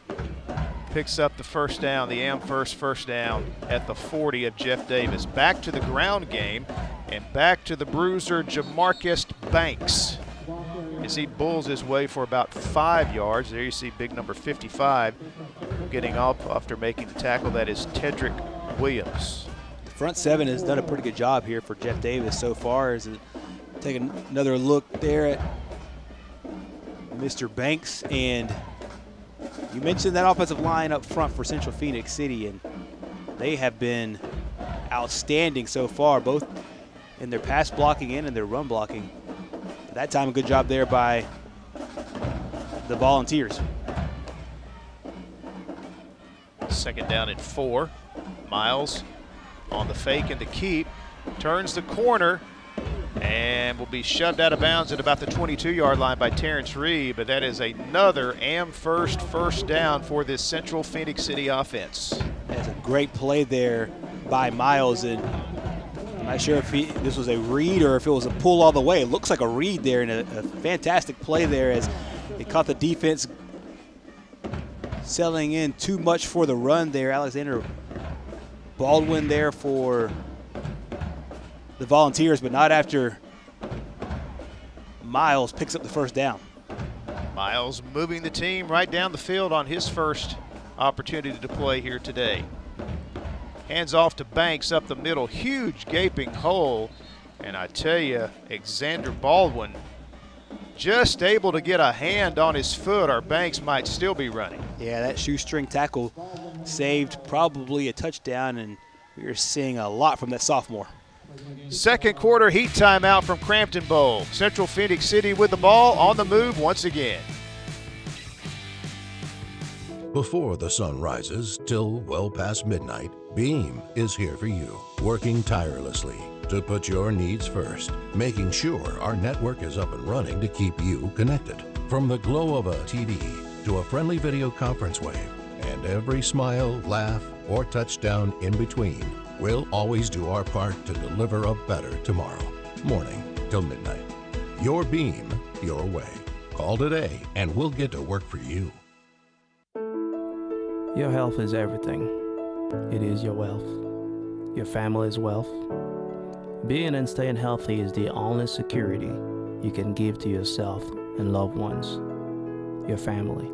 picks up the first down, the Amherst first down at the 40 of Jeff Davis. Back to the ground game and back to the bruiser Jamarcus Banks as he bulls his way for about 5 yards. There you see big number 55 getting up after making the tackle. That is Tedrick Williams. The front 7 has done a pretty good job here for Jeff Davis so far. As take another look there at Mr. Banks, and you mentioned that offensive line up front for Central-Phenix City, and they have been outstanding so far, both in their pass blocking and in their run blocking. But that time, a good job there by the Volunteers. 2nd down and 4. Miles on the fake and the keep, turns the corner, and will be shoved out of bounds at about the 22-yard line by Terrence Reed, but that is another Amherst first down for this Central-Phenix City offense. That's a great play there by Miles, and I'm not sure if this was a read or if it was a pull all the way. It looks like a read there, and a fantastic play there as he caught the defense selling in too much for the run there. Alexander Baldwin there for the Volunteers, but not after Miles picks up the first down. Miles moving the team right down the field on his first opportunity to play here today. Hands off to Banks up the middle, huge gaping hole. And I tell you, Alexander Baldwin just able to get a hand on his foot, or Banks might still be running. Yeah, that shoestring tackle saved probably a touchdown, and we are seeing a lot from that sophomore. 2nd quarter heat timeout from Crampton Bowl. Central-Phenix City with the ball on the move once again. Before the sun rises till well past midnight, Beam is here for you, working tirelessly to put your needs first, making sure our network is up and running to keep you connected. From the glow of a TV to a friendly video conference wave, and every smile, laugh, or touchdown in between, we'll always do our part to deliver a better tomorrow, morning till midnight. Your Beam, your way. Call today and we'll get to work for you. Your health is everything. It is your wealth. Your family's wealth. Being and staying healthy is the only security you can give to yourself and loved ones, your family.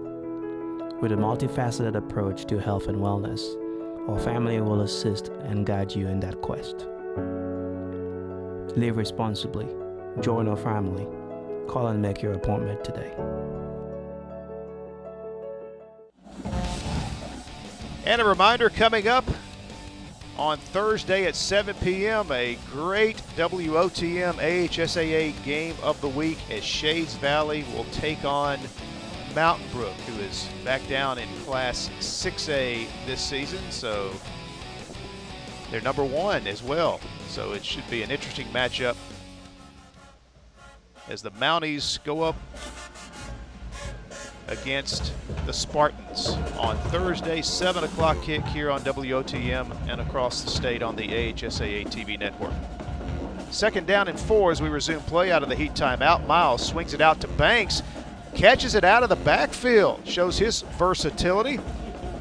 With a multifaceted approach to health and wellness, our family will assist and guide you in that quest. Live responsibly. Join our family. Call and make your appointment today. And a reminder coming up on Thursday at 7 p.m., a great WOTM AHSAA game of the week as Shades Valley will take on Mountain Brook, who is back down in Class 6A this season. So they're number 1 as well. So it should be an interesting matchup as the Mounties go up against the Spartans on Thursday, 7 o'clock kick here on WOTM and across the state on the AHSAA TV network. 2nd down and 4 as we resume play out of the heat timeout. Miles swings it out to Banks, catches it out of the backfield, shows his versatility.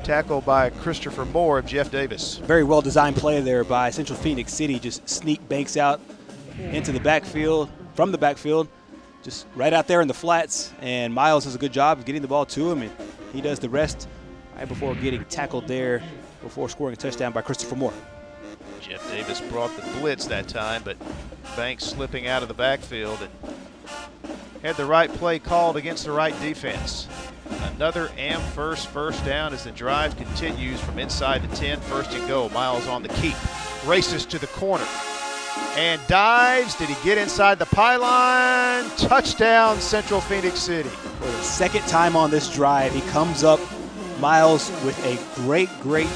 Tackled by Christopher Moore of Jeff Davis. Very well designed play there by Central-Phenix City. Just sneak Banks out into the backfield, from the backfield, just right out there in the flats, and Miles does a good job of getting the ball to him, and he does the rest right before getting tackled there before scoring a touchdown by Christopher Moore. Jeff Davis brought the blitz that time, but Banks slipping out of the backfield and had the right play called against the right defense. Another Amherst first down as the drive continues from inside the 10, 1st and goal. Miles on the keep, races to the corner and dives. Did he get inside the pylon? Touchdown, Central-Phenix City. For the second time on this drive, he comes up, Miles, with a great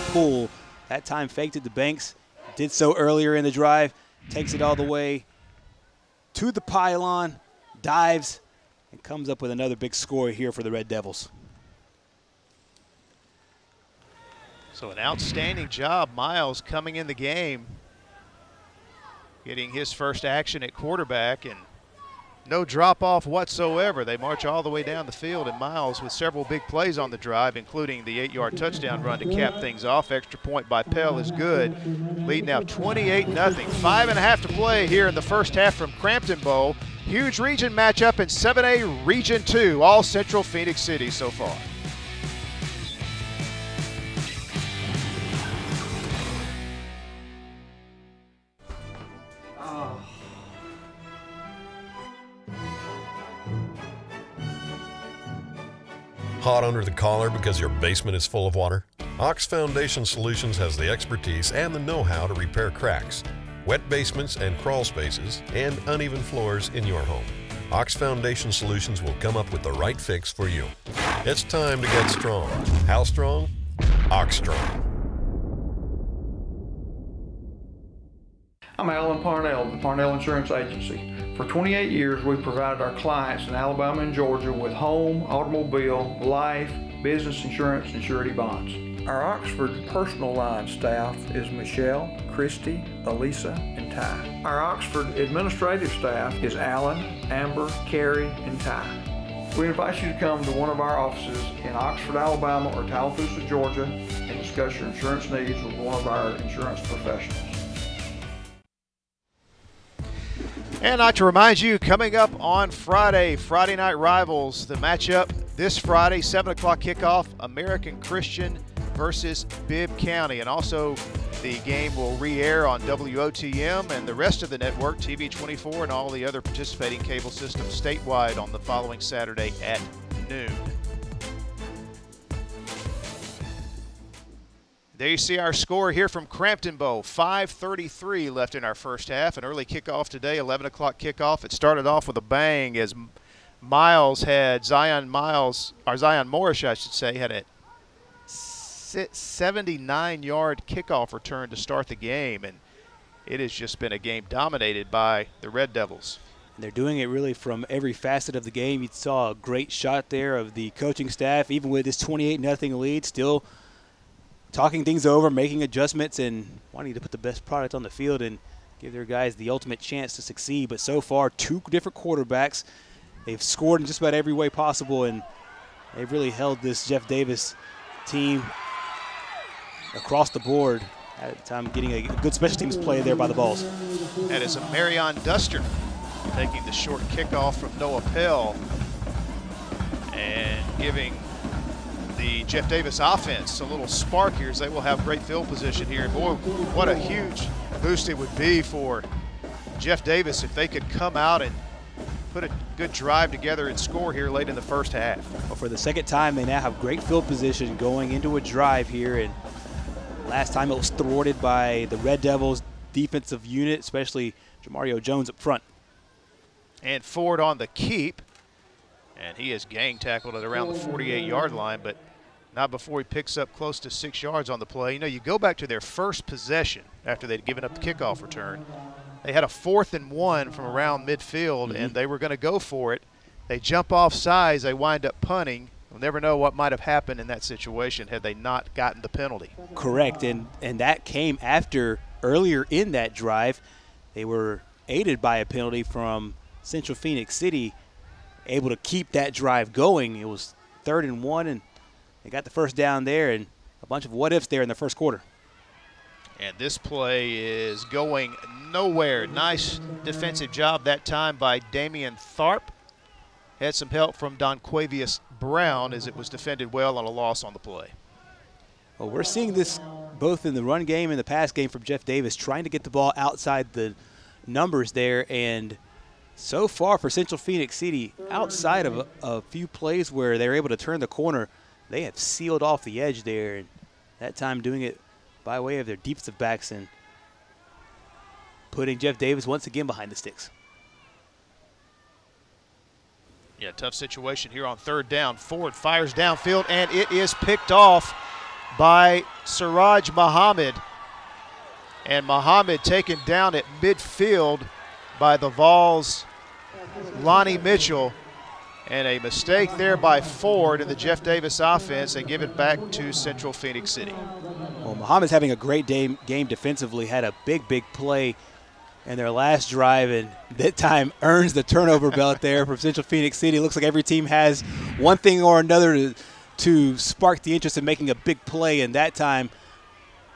pull. That time faked it to Banks. Did so earlier in the drive. Takes it all the way to the pylon, dives, and comes up with another big score here for the Red Devils. So an outstanding job, Miles, coming in the game, getting his first action at quarterback, and no drop-off whatsoever. They march all the way down the field, and Miles with several big plays on the drive, including the 8-yard touchdown run to cap things off. Extra point by Pell is good. Lead now 28-0. 5.5 to play here in the first half from Crampton Bowl. Huge region matchup in 7A Region 2, all Central-Phenix City so far. Hot under the collar because your basement is full of water? Ox Foundation Solutions has the expertise and the know-how to repair cracks, wet basements and crawl spaces, and uneven floors in your home. Ox Foundation Solutions will come up with the right fix for you. It's time to get strong. How strong? Ox Strong. I'm Alan Parnell of the Parnell Insurance Agency. For 28 years, we've provided our clients in Alabama and Georgia with home, automobile, life, business insurance, and surety bonds. Our Oxford personal line staff is Michelle, Christy, Elisa, and Ty. Our Oxford administrative staff is Alan, Amber, Carrie, and Ty. We invite you to come to one of our offices in Oxford, Alabama or Tallapoosa, Georgia, and discuss your insurance needs with one of our insurance professionals. And I'd like to remind you, coming up on Friday, Friday Night Rivals, the matchup this Friday, 7 o'clock kickoff, American Christian versus Bibb County. And also the game will re-air on WOTM and the rest of the network, TV24 and all the other participating cable systems statewide on the following Saturday at noon. There you see our score here from Crampton Bowl. 5:33 left in our first half. An early kickoff today, 11 o'clock kickoff. It started off with a bang as Miles had Zion Morris, I should say, had a 79-yard kickoff return to start the game. And it has just been a game dominated by the Red Devils. And they're doing it really from every facet of the game. You saw a great shot there of the coaching staff, even with this 28-0 lead, still talking things over, making adjustments, and wanting to put the best product on the field and give their guys the ultimate chance to succeed. But so far, two different quarterbacks. They've scored in just about every way possible, and they've really held this Jeff Davis team across the board at the time, getting a good special teams play there by the balls. That is a Marion Duster taking the short kickoff from Noah Pell and giving the Jeff Davis offense a little spark here as they will have great field position here. And boy, what a huge boost it would be for Jeff Davis if they could come out and put a good drive together and score here late in the first half. Well, for the second time, they now have great field position going into a drive here. And last time it was thwarted by the Red Devils defensive unit, especially Jamario Jones up front. And Ford on the keep. And he is gang tackled at around the 48-yard line, but not before he picks up close to 6 yards on the play. You know, you go back to their first possession after they'd given up the kickoff return. They had a 4th and 1 from around midfield, and they were going to go for it. They jump off sides. They wind up punting. We'll never know what might have happened in that situation had they not gotten the penalty. Correct, and that came after earlier in that drive. They were aided by a penalty from Central-Phenix City, able to keep that drive going. It was 3rd and 1, and they got the first down there and a bunch of what-ifs there in the first quarter. And this play is going nowhere. Nice defensive job that time by Damian Tharp. Had some help from Donquavius Brown as it was defended well on a loss on the play. Well, we're seeing this both in the run game and the pass game from Jeff Davis, trying to get the ball outside the numbers there. And so far for Central-Phenix City, outside of a few plays where they're able to turn the corner, they have sealed off the edge there, and that time doing it by way of their defensive backs and putting Jeff Davis once again behind the sticks. Yeah, tough situation here on third down. Ford fires downfield, and it is picked off by Siraj Muhammad. And Muhammad taken down at midfield by the Vols' Lonnie Mitchell. And a mistake there by Ford in the Jeff Davis offense, and give it back to Central-Phenix City. Well, Muhammad's having a great game defensively, had a big play in their last drive, and that time earns the turnover belt there from Central-Phenix City. It looks like every team has one thing or another to spark the interest in making a big play, and that time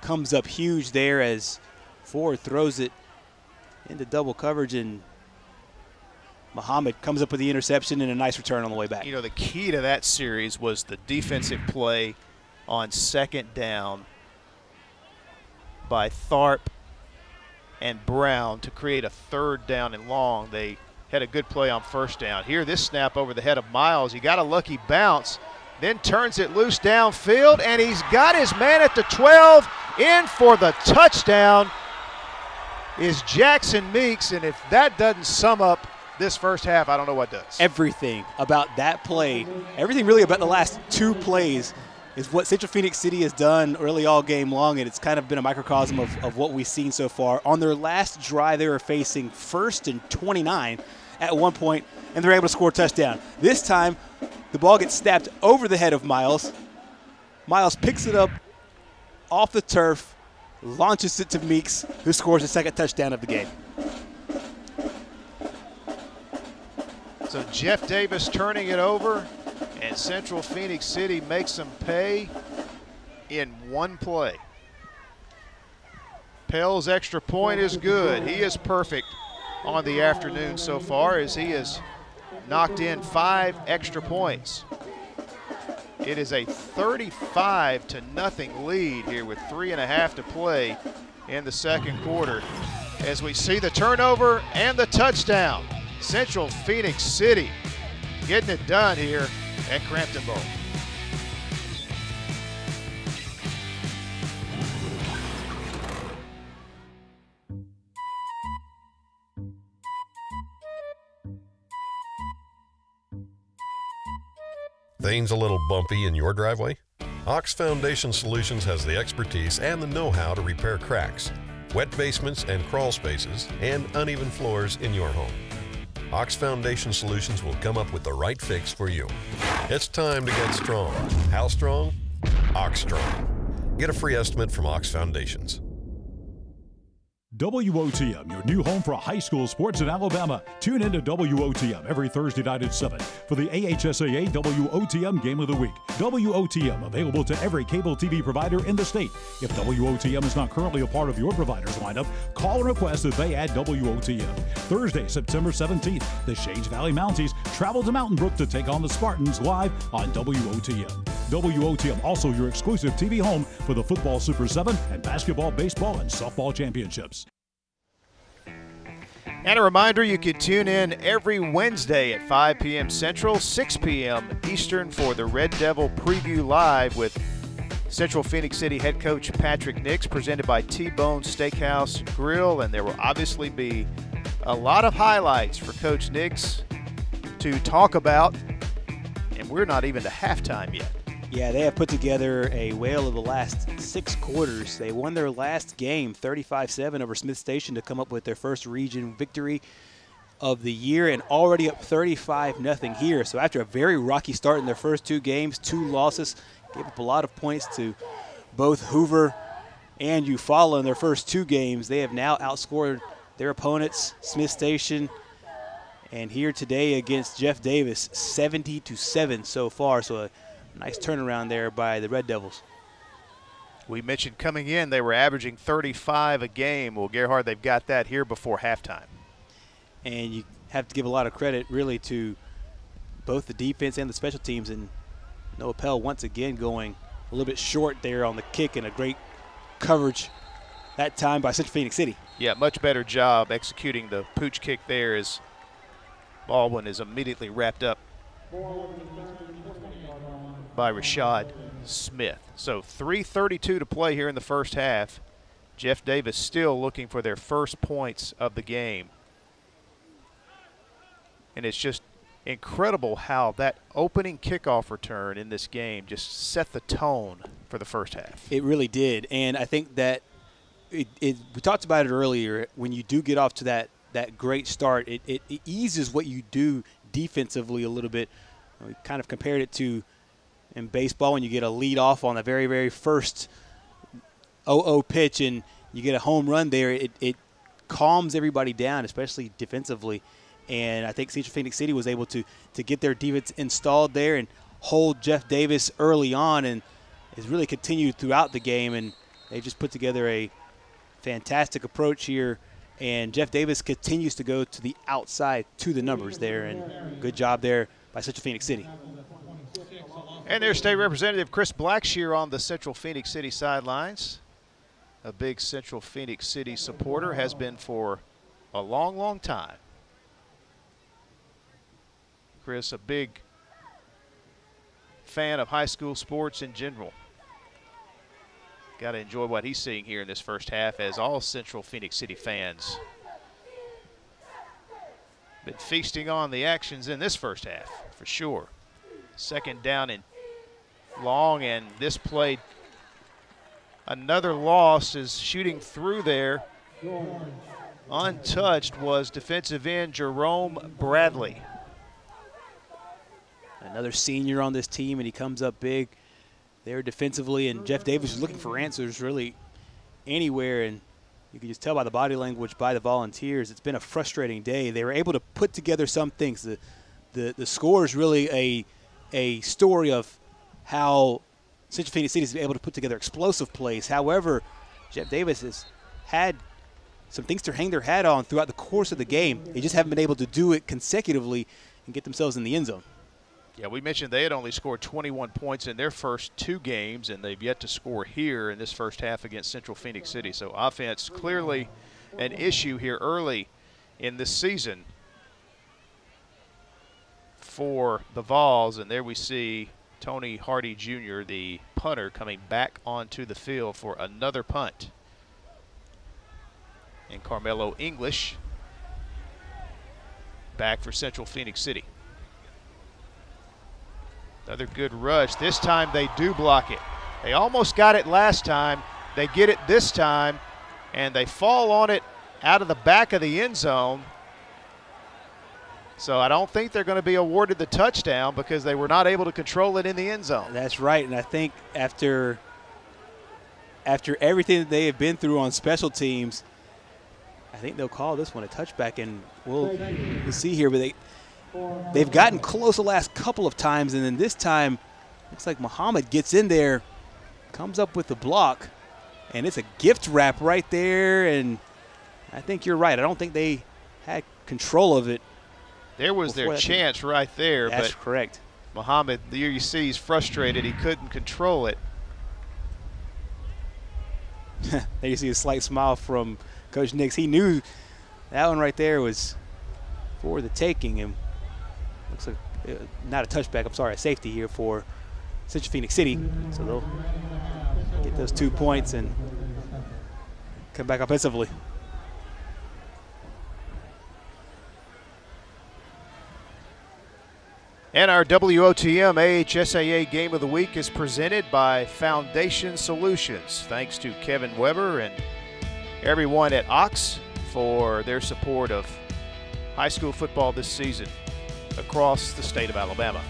comes up huge there as Ford throws it into double coverage, and Muhammad comes up with the interception and a nice return on the way back. You know, the key to that series was the defensive play on second down by Tharp and Brown to create a third down and long. They had a good play on first down. Here, this snap over the head of Miles. He got a lucky bounce, then turns it loose downfield, and he's got his man at the 12. In for the touchdown is Jackson Meeks, and if that doesn't sum up this first half, I don't know what does. Everything about that play, everything really about the last two plays is what Central-Phenix City has done really all game long, and it's kind of been a microcosm of what we've seen so far. On their last drive, they were facing 1st and 29 at one point, and they're able to score a touchdown. This time, the ball gets snapped over the head of Miles. Miles picks it up off the turf, launches it to Meeks, who scores the second touchdown of the game. So Jeff Davis turning it over, and Central-Phenix City makes them pay in one play. Pell's extra point is good. He is perfect on the afternoon so far, as he has knocked in 5 extra points. It is a 35-0 lead here with 3.5 to play in the second quarter, as we see the turnover and the touchdown. Central-Phenix City getting it done here at Crampton Bowl. Things a little bumpy in your driveway? Ox Foundation Solutions has the expertise and the know-how to repair cracks, wet basements and crawl spaces, and uneven floors in your home. Ox Foundation Solutions will come up with the right fix for you. It's time to get strong. How strong? Ox Strong. Get a free estimate from Ox Foundations. WOTM, your new home for high school sports in Alabama. Tune in to WOTM every Thursday night at 7 for the AHSAA WOTM Game of the Week. WOTM available to every cable TV provider in the state. If WOTM is not currently a part of your provider's lineup, call and request that they add WOTM. Thursday, September 17th, the Shades Valley Mounties travel to Mountain Brook to take on the Spartans live on WOTM. WOTM also your exclusive TV home for the Football Super 7 and Basketball, Baseball, and Softball Championships. And a reminder, you can tune in every Wednesday at 5 p.m. Central, 6 p.m. Eastern for the Red Devil Preview Live with Central-Phenix City head coach Patrick Nix, presented by T-Bone Steakhouse Grill. And there will obviously be a lot of highlights for Coach Nix to talk about, and we're not even to halftime yet. Yeah, they have put together a whale of the last 6 quarters. They won their last game 35-7 over Smith Station to come up with their first region victory of the year, and already up 35-0 here. So after a very rocky start in their first 2 games, 2 losses, gave up a lot of points to both Hoover and Eufaula in their first 2 games. They have now outscored their opponents, Smith Station, and here today against Jeff Davis, 70-7 so far. So a nice turnaround there by the Red Devils. We mentioned coming in, they were averaging 35 a game. Well, Gerhard, they've got that here before halftime. And you have to give a lot of credit, really, to both the defense and the special teams. And Noah Pell once again going a little bit short there on the kick, and a great coverage. that time by Central-Phenix City. Yeah, much better job executing the pooch kick there as Baldwin is immediately wrapped up by Rashad Smith. So 3:32 to play here in the first half. Jeff Davis still looking for their first points of the game. And it's just incredible how that opening kickoff return in this game just set the tone for the first half. It really did. And I think that we talked about it earlier. When you do get off to that great start, it eases what you do defensively a little bit. We kind of compared it to in baseball when you get a lead off on the very, very first 0-0 pitch and you get a home run there. It calms everybody down, especially defensively. And I think Central-Phenix City was able to get their defense installed there and hold Jeff Davis early on, and has really continued throughout the game. And they just put together a fantastic approach here. And Jeff Davis continues to go to the outside to the numbers there, and good job there by Central-Phenix City. And there's State Representative Chris Blackshear on the Central-Phenix City sidelines. A big Central-Phenix City supporter, has been for a long, long time. Chris, a big fan of high school sports in general. Got to enjoy what he's seeing here in this first half, as all Central-Phenix City fans been feasting on the actions in this first half, for sure. Second down and long, and this play, another loss, is shooting through there. Untouched was defensive end Jerome Bradley. Another senior on this team, and he comes up big there defensively, and Jeff Davis is looking for answers really anywhere, and you can just tell by the body language by the Volunteers. It's been a frustrating day. They were able to put together some things. The score is really a story of how Central-Phenix City is able to put together explosive plays. However, Jeff Davis has had some things to hang their hat on throughout the course of the game. They just haven't been able to do it consecutively and get themselves in the end zone. Yeah, we mentioned they had only scored 21 points in their first two games, and they've yet to score here in this first half against Central-Phenix City. So offense clearly an issue here early in this season for the Vols. And there we see Tony Hardy Jr., the punter, coming back onto the field for another punt. And Carmelo English back for Central-Phenix City. Another good rush. This time they do block it. They almost got it last time. They get it this time, and they fall on it out of the back of the end zone. So I don't think they're going to be awarded the touchdown because they were not able to control it in the end zone. That's right, and I think after everything that they have been through on special teams, I think they'll call this one a touchback, and we'll see here. But they've gotten close the last couple of times, and then this time looks like Muhammad gets in there, comes up with the block, and it's a gift wrap right there. And I think you're right. I don't think they had control of it. There was their chance right there. That's but correct. Muhammad, there you see he's frustrated. He couldn't control it. There you see a slight smile from Coach Nix. He knew that one right there was for the taking, and looks like not a touchback, I'm sorry, a safety here for Central-Phenix City. So they'll get those 2 points and come back offensively. And our WOTM AHSAA Game of the Week is presented by Foundation Solutions. Thanks to Kevin Weber and everyone at Ox for their support of high school football this season across the state of Alabama.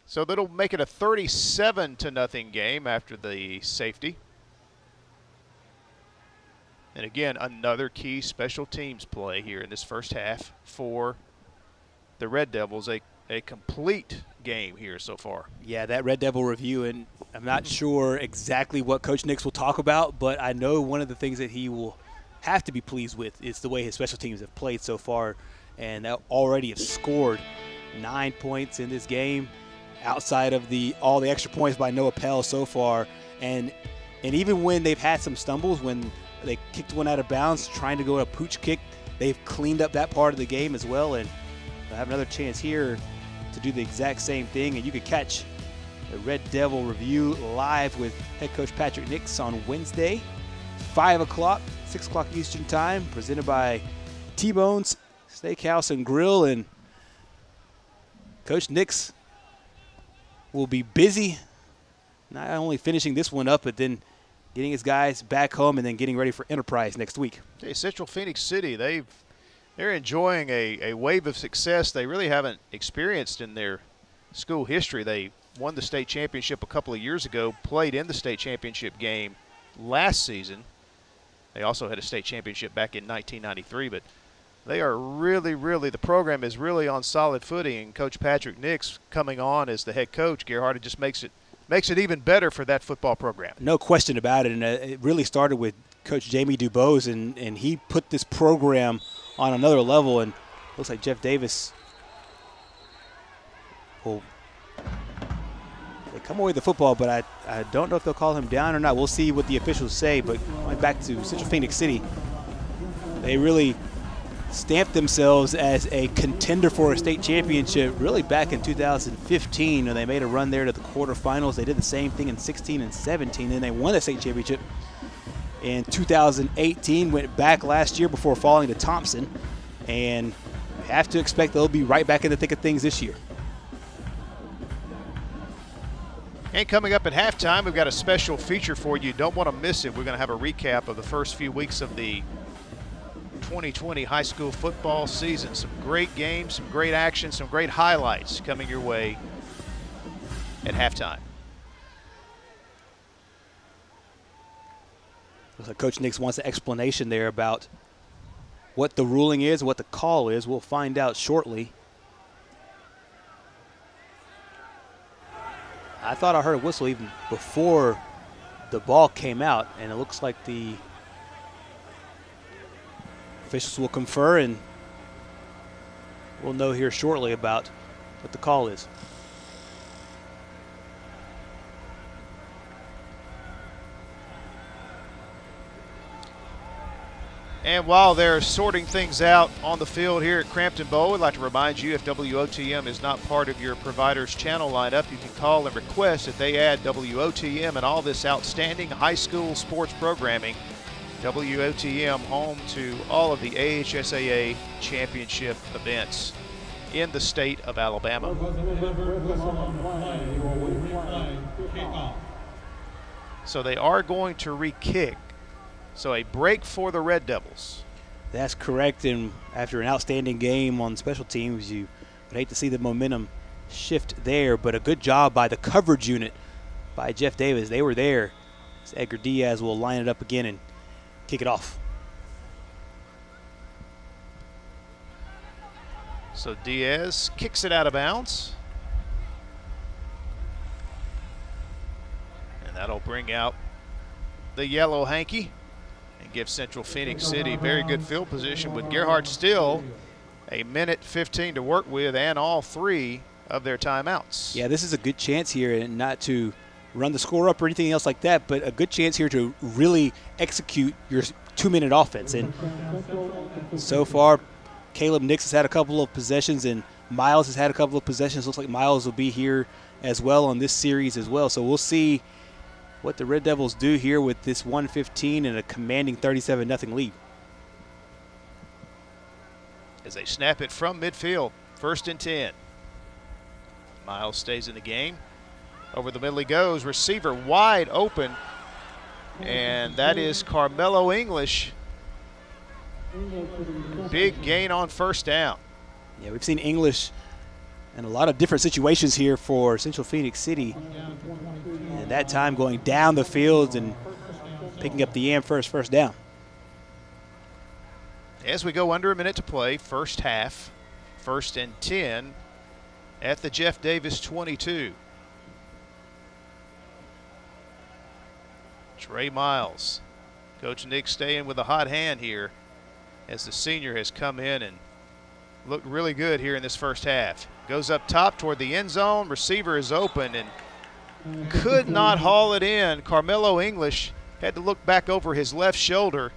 So that'll make it a 37-0 game after the safety. And again, another key special teams play here in this first half for the Red Devils. A complete game here so far. Yeah, that Red Devil review, and I'm not sure exactly what Coach Nix will talk about, but I know one of the things that he will have to be pleased with is the way his special teams have played so far, and they already have scored 9 points in this game. outside of all the extra points by Noah Pell so far. And even when they've had some stumbles, when they kicked one out of bounds trying to go a pooch kick, they've cleaned up that part of the game as well. And they'll have another chance here to do the exact same thing. And you can catch the Red Devil Review live with head coach Patrick Nix on Wednesday, 5 o'clock, 6 o'clock Eastern time, presented by T-Bones Steakhouse and Grill. And Coach Nix will be busy, not only finishing this one up, but then getting his guys back home and then getting ready for Enterprise next week. Hey, Central-Phenix City, they're enjoying a wave of success they really haven't experienced in their school history. They won the state championship a couple of years ago, played in the state championship game last season. They also had a state championship back in 1993, but they are really, the program is really on solid footing, and Coach Patrick Nix coming on as the head coach, Gerhard, it just makes it even better for that football program. No question about it, and it really started with Coach Jamie Dubose, and he put this program on another level, and looks like Jeff Davis will come away with the football, but I don't know if they'll call him down or not. We'll see what the officials say, but going back to Central-Phenix City, they really stamped themselves as a contender for a state championship really back in 2015 when they made a run there to the quarterfinals. They did the same thing in 16 and 17, and they won the state championship in 2018, went back last year before falling to Thompson, and we have to expect they'll be right back in the thick of things this year. And coming up at halftime, we've got a special feature for you. Don't want to miss it. We're going to have a recap of the first few weeks of the 2020 high school football season. Some great games, some great action, some great highlights coming your way at halftime. Looks like Coach Nix wants an explanation there about what the ruling is, what the call is. We'll find out shortly. I thought I heard a whistle even before the ball came out, and it looks like the officials will confer, and we'll know here shortly about what the call is. And while they're sorting things out on the field here at Crampton Bowl, we'd like to remind you if WOTM is not part of your provider's channel lineup, you can call and request that they add WOTM and all this outstanding high school sports programming. WOTM home to all of the AHSAA championship events in the state of Alabama. So they are going to re-kick. So a break for the Red Devils. That's correct, and after an outstanding game on special teams, you would hate to see the momentum shift there, but a good job by the coverage unit by Jeff Davis. They were there. So Edgar Diaz will line it up again and kick it off. So Diaz kicks it out of bounds. And that'll bring out the yellow hanky and give Central-Phenix City very good field position with Gerhard still a minute 15 to work with and all 3 of their timeouts. Yeah, this is a good chance here, and not to run the score up or anything else like that, but a good chance here to really execute your 2-minute offense. And so far, Caleb Nix has had a couple of possessions, and Miles has had a couple of possessions. Looks like Miles will be here as well on this series as well. So we'll see what the Red Devils do here with this 1:15 and a commanding 37-0 lead. As they snap it from midfield, 1st and 10. Miles stays in the game. Over the middle he goes, receiver wide open, and that is Carmelo English. Big gain on 1st down. Yeah, we've seen English in a lot of different situations here for Central-Phenix City. And that time going down the field and picking up the first down. As we go under a minute to play, first half, 1st and 10 at the Jeff Davis 22. Trey Miles. Coach Nick staying with a hot hand here as the senior has come in and looked really good here in this first half. Goes up top toward the end zone. Receiver is open and could not haul it in. Carmelo English had to look back over his left shoulder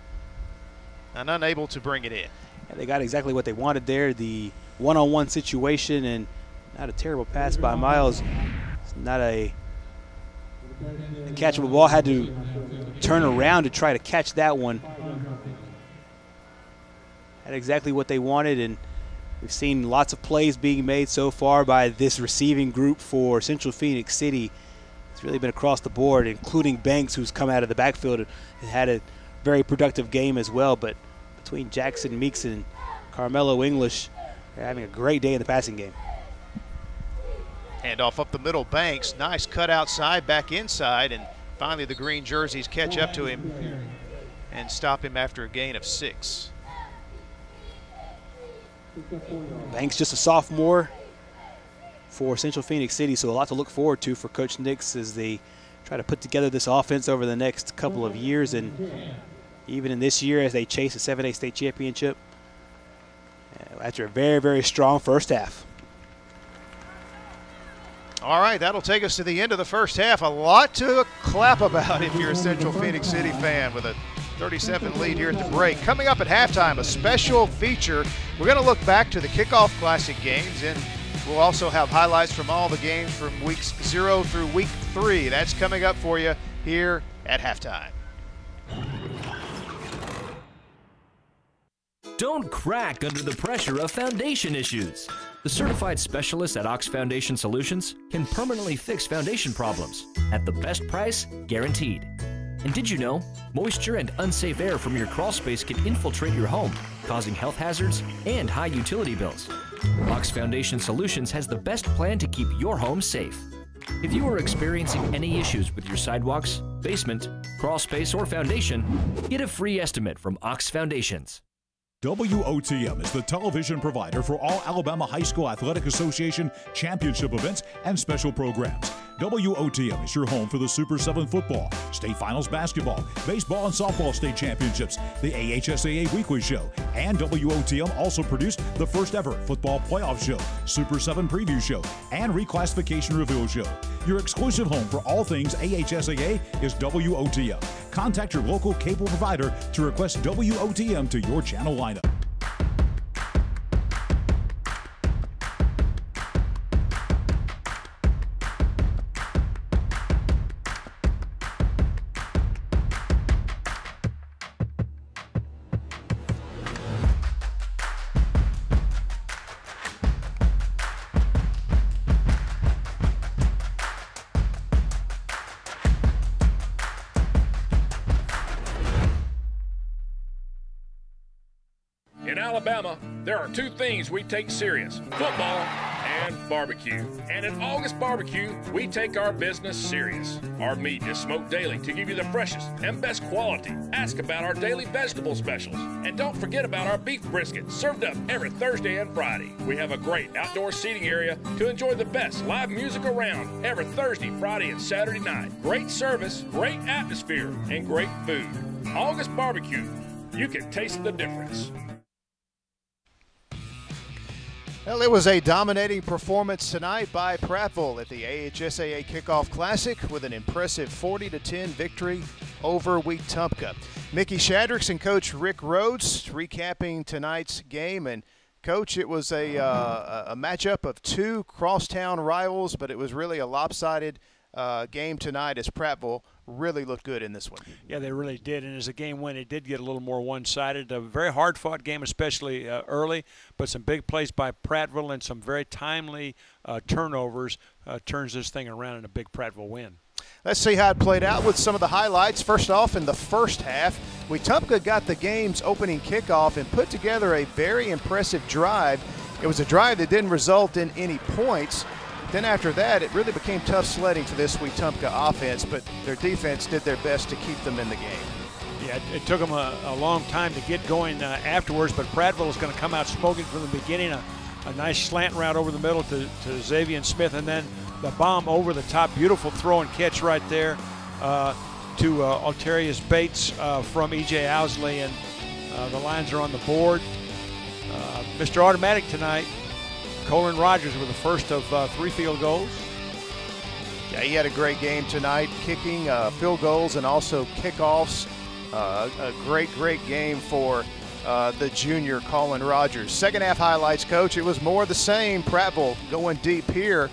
and unable to bring it in. And they got exactly what they wanted there, the one-on-one situation, and not a terrible pass by Miles. It's not a catchable ball. Had to turn around to try to catch that one. Had exactly what they wanted, and we've seen lots of plays being made so far by this receiving group for Central-Phenix City. It's really been across the board, including Banks, who's come out of the backfield and had a very productive game as well. But between Jackson Meeks and Carmelo English, they're having a great day in the passing game. Handoff up the middle, Banks. Nice cut outside, back inside, and finally the green jerseys catch up to him and stop him after a gain of 6. Banks just a sophomore for Central-Phenix City, so a lot to look forward to for Coach Nix as they try to put together this offense over the next couple of years, and even in this year as they chase a 7A state championship after a very, very strong first half. All right, that'll take us to the end of the first half. A lot to clap about if you're a Central-Phenix City fan, with a 37 lead here at the break. Coming up at halftime, a special feature. We're going to look back to the Kickoff Classic games, and we'll also have highlights from all the games from weeks 0 through week 3. That's coming up for you here at halftime. Don't crack under the pressure of foundation issues. The certified specialists at Ox Foundation Solutions can permanently fix foundation problems at the best price guaranteed. And did you know, moisture and unsafe air from your crawl space can infiltrate your home, causing health hazards and high utility bills. Ox Foundation Solutions has the best plan to keep your home safe. If you are experiencing any issues with your sidewalks, basement, crawl space, or foundation, get a free estimate from Ox Foundations. WOTM is the television provider for all Alabama High School Athletic Association championship events and special programs. WOTM is your home for the Super 7 football, state finals basketball, baseball and softball state championships, the AHSAA weekly show, and WOTM also produced the first ever football playoff show, Super 7 preview show, and reclassification reveal show. Your exclusive home for all things AHSAA is WOTM. Contact your local cable provider to request WOTM to your channel lineup. In Alabama, there are two things we take serious: football and barbecue. And at August Barbecue, we take our business serious. Our meat is smoked daily to give you the freshest and best quality. Ask about our daily vegetable specials. And don't forget about our beef brisket, served up every Thursday and Friday. We have a great outdoor seating area to enjoy the best live music around every Thursday, Friday, and Saturday night. Great service, great atmosphere, and great food. August Barbecue. You can taste the difference. Well, it was a dominating performance tonight by Prattville at the AHSAA Kickoff Classic with an impressive 40-10 victory over Wetumpka. Mickey Shadricks and Coach Rick Rhodes recapping tonight's game. And Coach, it was a matchup of two crosstown rivals, but it was really a lopsided game tonight as Prattville really looked good in this one. Yeah, they really did. And as the game went, it did get a little more one-sided. A very hard-fought game, especially early, but some big plays by Prattville and some very timely turnovers turns this thing around in a big Prattville win. Let's see how it played out with some of the highlights. First off, in the first half, Wetumpka got the game's opening kickoff and put together a very impressive drive. It was a drive that didn't result in any points. Then after that, it really became tough sledding for this Wetumpka offense, but their defense did their best to keep them in the game. Yeah, it took them a long time to get going afterwards, but Prattville is going to come out smoking from the beginning. A nice slant route over the middle to Xavier Smith, and then the bomb over the top. Beautiful throw and catch right there to Altarius Bates from E.J. Owsley, and the Lions are on the board. Mr. Automatic tonight, Colin Rogers with the first of 3 field goals. Yeah, he had a great game tonight, kicking field goals and also kickoffs. A great game for the junior Colin Rogers. Second half highlights, Coach. It was more of the same. Prattville going deep here.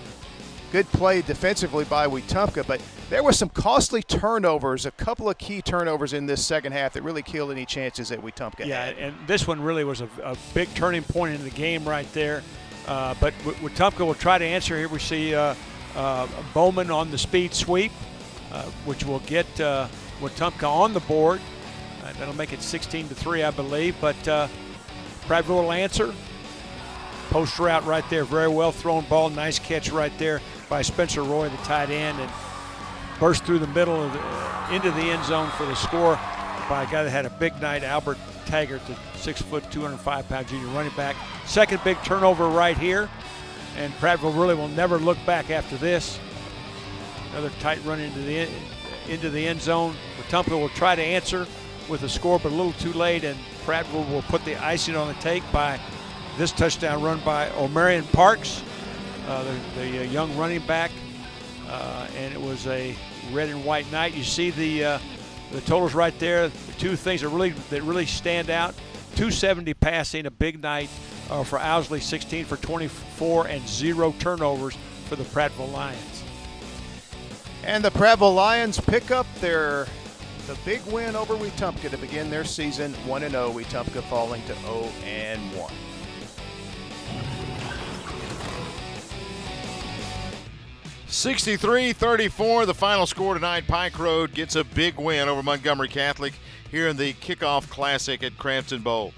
Good play defensively by Wetumpka, but there were some costly turnovers, a couple of key turnovers in this second half that really killed any chances that Wetumpka had. And this one really was a big turning point in the game right there. But Wetumpka will try to answer here. We see Bowman on the speed sweep, which will get Wetumpka on the board. That'll make it 16-3, I believe. But Prattville will answer. Post route right there, very well thrown ball. Nice catch right there by Spencer Roy, the tight end, and burst through the middle into the end zone for the score by a guy that had a big night, Albert Taggart, the 6 foot, 205-pound junior running back. Second big turnover right here, and Prattville really will never look back after this. Another tight run into the end zone. Wetumpka will try to answer with a score, but a little too late, and Prattville will put the icing on the cake by this touchdown run by O'Marion Parks, the young running back, and it was a red and white night. You see the totals right there. The two things that really stand out: 270 passing, a big night for Owsley, 16 for 24, and 0 turnovers for the Prattville Lions. And the Prattville Lions pick up the big win over Wetumpka to begin their season 1-0. Wetumpka falling to 0-1. (63-34), the final score tonight. Pike Road gets a big win over Montgomery Catholic here in the Kickoff Classic at Crampton Bowl.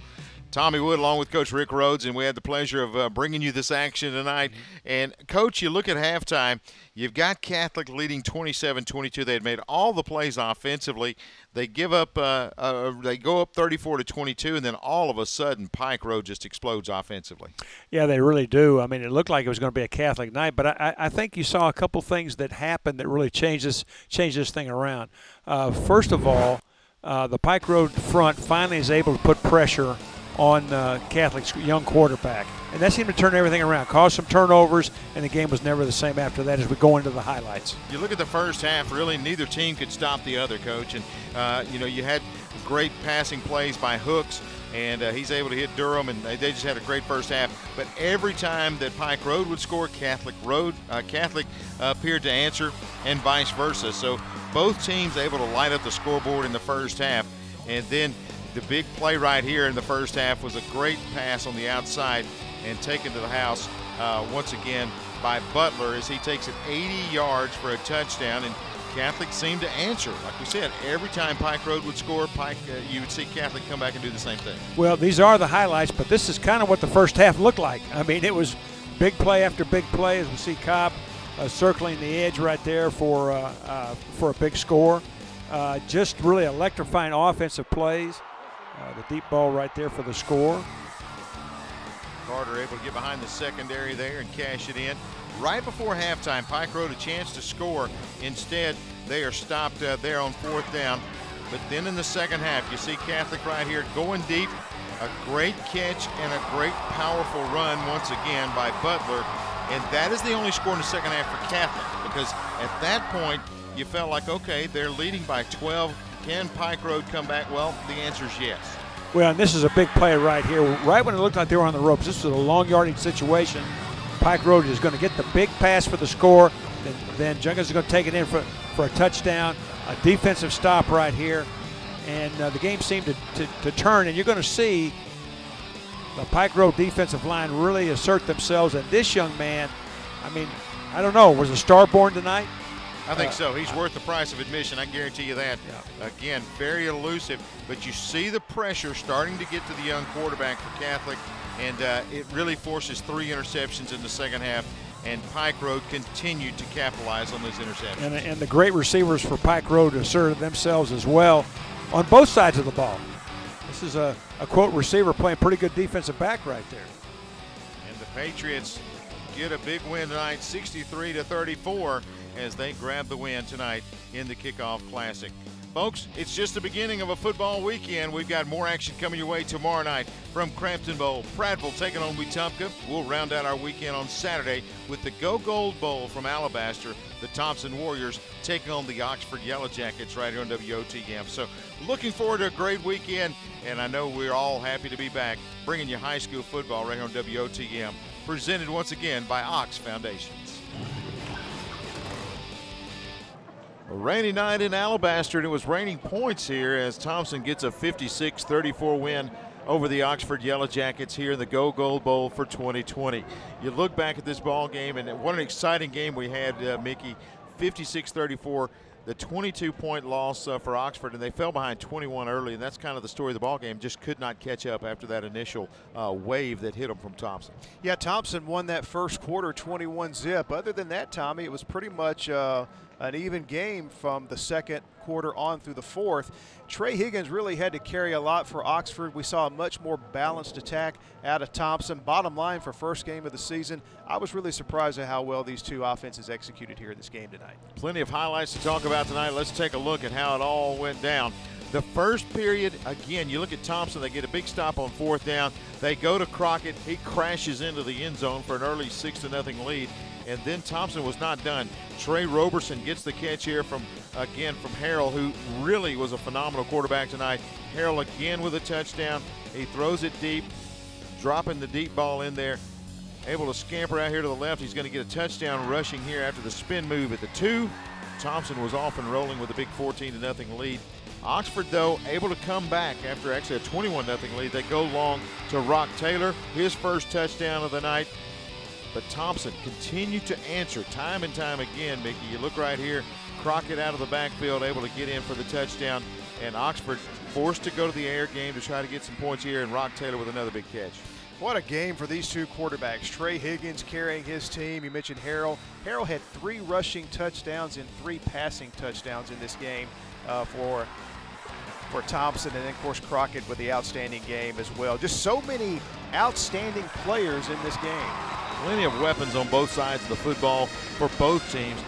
Tommy Wood along with Coach Rick Rhodes, and we had the pleasure of bringing you this action tonight. And, Coach, you look at halftime, you've got Catholic leading 27-22. They had made all the plays offensively. They give up, they go up 34-22, and then all of a sudden Pike Road just explodes offensively. Yeah, they really do. I mean, it looked like it was going to be a Catholic night, but I think you saw a couple things that happened that really changed this thing around. First of all, the Pike Road front finally is able to put pressure on Catholic's young quarterback. And that seemed to turn everything around, caused some turnovers, and the game was never the same after that as we go into the highlights. You look at the first half, really neither team could stop the other, Coach. And, you had great passing plays by Hooks, and he's able to hit Durham, and they just had a great first half. But every time that Pike Road would score, Catholic appeared to answer, and vice versa. So both teams able to light up the scoreboard in the first half. And then the big play right here in the first half was a great pass on the outside and taken to the house once again by Butler as he takes it 80 yards for a touchdown. And Catholic seemed to answer. Like we said, every time Pike Road would score, you would see Catholic come back and do the same thing. Well, these are the highlights, but this is kind of what the first half looked like. I mean, it was big play after big play as we see Cobb circling the edge right there for a big score. Just really electrifying offensive plays. The deep ball right there for the score. Carter able to get behind the secondary there and cash it in. Right before halftime, Pike Road a chance to score. Instead, they are stopped there on 4th down. But then in the second half, you see Catholic right here going deep. A great catch and a great powerful run once again by Butler. And that is the only score in the second half for Catholic, because at that point, you felt like, okay, they're leading by 12. Can Pike Road come back? Well, the answer is yes. Well, and this is a big play right here. Right when it looked like they were on the ropes, this was a long yardage situation. Pike Road is going to get the big pass for the score. Then Junkins is going to take it in for a touchdown. A defensive stop right here. And the game seemed to turn. And you're going to see the Pike Road defensive line really assert themselves. And this young man, I mean, I don't know, was a star born tonight? I think so. He's worth the price of admission. I guarantee you that. Yeah. Again, very elusive, but you see the pressure starting to get to the young quarterback for Catholic, and it really forces 3 interceptions in the second half, and Pike Road continued to capitalize on those interceptions. And the great receivers for Pike Road asserted themselves as well on both sides of the ball. This is a quote receiver playing pretty good defensive back right there. And the Patriots get a big win tonight, 63-34, as they grab the win tonight in the Kickoff Classic. Folks, it's just the beginning of a football weekend. We've got more action coming your way tomorrow night from Crampton Bowl. Prattville taking on Wetumpka. We'll round out our weekend on Saturday with the Go Gold Bowl from Alabaster. The Thompson Warriors taking on the Oxford Yellow Jackets right here on WOTM. So looking forward to a great weekend, and I know we're all happy to be back bringing you high school football right here on WOTM, presented once again by Ox Foundations. A rainy night in Alabaster, and it was raining points here as Thompson gets a 56-34 win over the Oxford Yellow Jackets here in the Go Gold Bowl for 2020. You look back at this ball game, and what an exciting game we had, Mickey. 56-34, the 22-point loss for Oxford, and they fell behind 21 early, and that's kind of the story of the ball game. Just could not catch up after that initial wave that hit them from Thompson. Yeah, Thompson won that first quarter 21-zip. Other than that, Tommy, it was pretty much an even game from the second quarter on through the fourth. Trey Higgins really had to carry a lot for Oxford. We saw a much more balanced attack out of Thompson. Bottom line, for first game of the season, I was really surprised at how well these two offenses executed here in this game tonight. Plenty of highlights to talk about tonight. Let's take a look at how it all went down. The first period, again, you look at Thompson, they get a big stop on fourth down. They go to Crockett. He crashes into the end zone for an early 6-0 lead. And then Thompson was not done. Trey Roberson gets the catch here from Harrell, who really was a phenomenal quarterback tonight. Harrell again with a touchdown. He throws it deep, dropping the deep ball in there. Able to scamper out here to the left. He's going to get a touchdown rushing here after the spin move at the 2. Thompson was off and rolling with a big 14-0 lead. Oxford, though, able to come back after actually a 21-0 lead. They go long to Rock Taylor, his first touchdown of the night. But Thompson continued to answer time and time again, Mickey. You look right here, Crockett out of the backfield, able to get in for the touchdown. And Oxford forced to go to the air game to try to get some points here, and Rock Taylor with another big catch. What a game for these two quarterbacks. Trey Higgins carrying his team. You mentioned Harrell. Harrell had 3 rushing touchdowns and 3 passing touchdowns in this game for Thompson, and then, of course, Crockett with the outstanding game as well. Just so many outstanding players in this game. Plenty of weapons on both sides of the football for both teams.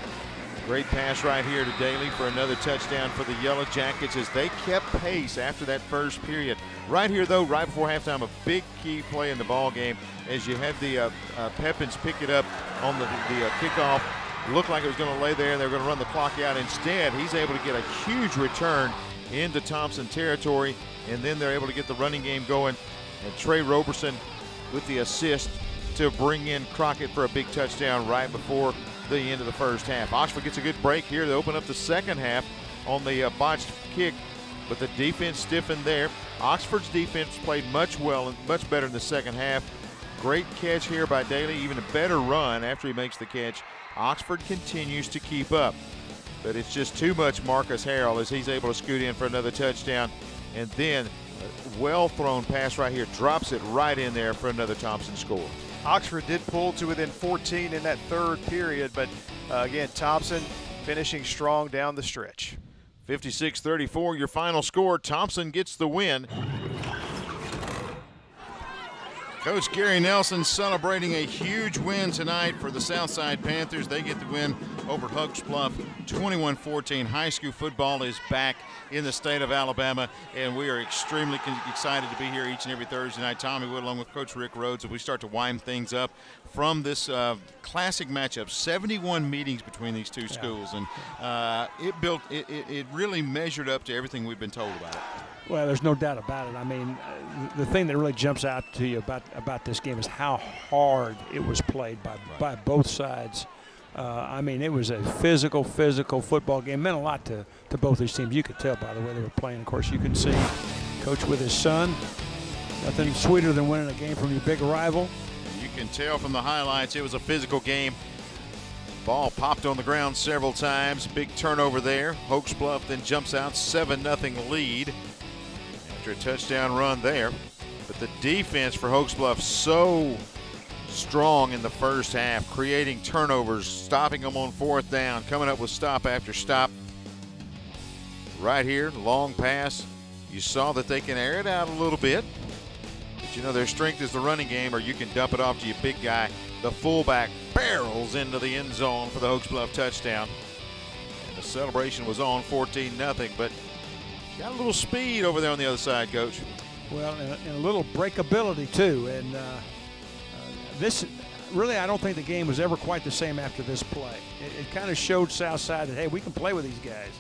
Great pass right here to Daly for another touchdown for the Yellow Jackets as they kept pace after that first period. Right here, though, right before halftime, a big key play in the ball game as you had the Pepins pick it up on the kickoff. Looked like it was going to lay there, and they were going to run the clock out. Instead, he's able to get a huge return into Thompson territory, and then they're able to get the running game going. And Trey Roberson with the assist to bring in Crockett for a big touchdown right before the end of the first half. Oxford gets a good break here to open up the second half on the botched kick, but the defense stiffened there. Oxford's defense played much better in the second half. Great catch here by Daly, even a better run after he makes the catch. Oxford continues to keep up, but it's just too much Marcus Harrell as he's able to scoot in for another touchdown, and then a well-thrown pass right here, drops it right in there for another Thompson score. Oxford did pull to within 14 in that third period, but again, Thompson finishing strong down the stretch. 56-34, your final score. Thompson gets the win. Coach Gary Nelson celebrating a huge win tonight for the Southside Panthers. They get the win over Hooks Bluff, 21-14. High school football is back in the state of Alabama, and we are extremely excited to be here each and every Thursday night. Tommy Wood along with Coach Rick Rhodes as we start to wind things up from this classic matchup. 71 meetings between these two schools, and it really measured up to everything we've been told about it. Well, there's no doubt about it. I mean, the thing that really jumps out to you about this game is how hard it was played by both sides. I mean, it was a physical football game. It meant a lot to both these teams. You could tell by the way they were playing. Of course, you can see Coach with his son. Nothing sweeter than winning a game from your big rival. You can tell from the highlights it was a physical game. Ball popped on the ground several times. Big turnover there. Hooks Bluff then jumps out, 7-0 lead after a touchdown run there. But the defense for Hooks Bluff so strong in the first half, creating turnovers, stopping them on fourth down, coming up with stop after stop. Right here, long pass. You saw that they can air it out a little bit, but you know their strength is the running game, or you can dump it off to your big guy. The fullback barrels into the end zone for the Hooks Bluff touchdown. And the celebration was on 14-0, but Got a little speed over there on the other side, Coach. Well, and a little breakability too. And this really, I don't think the game was ever quite the same after this play. It kind of showed Southside that, hey, we can play with these guys.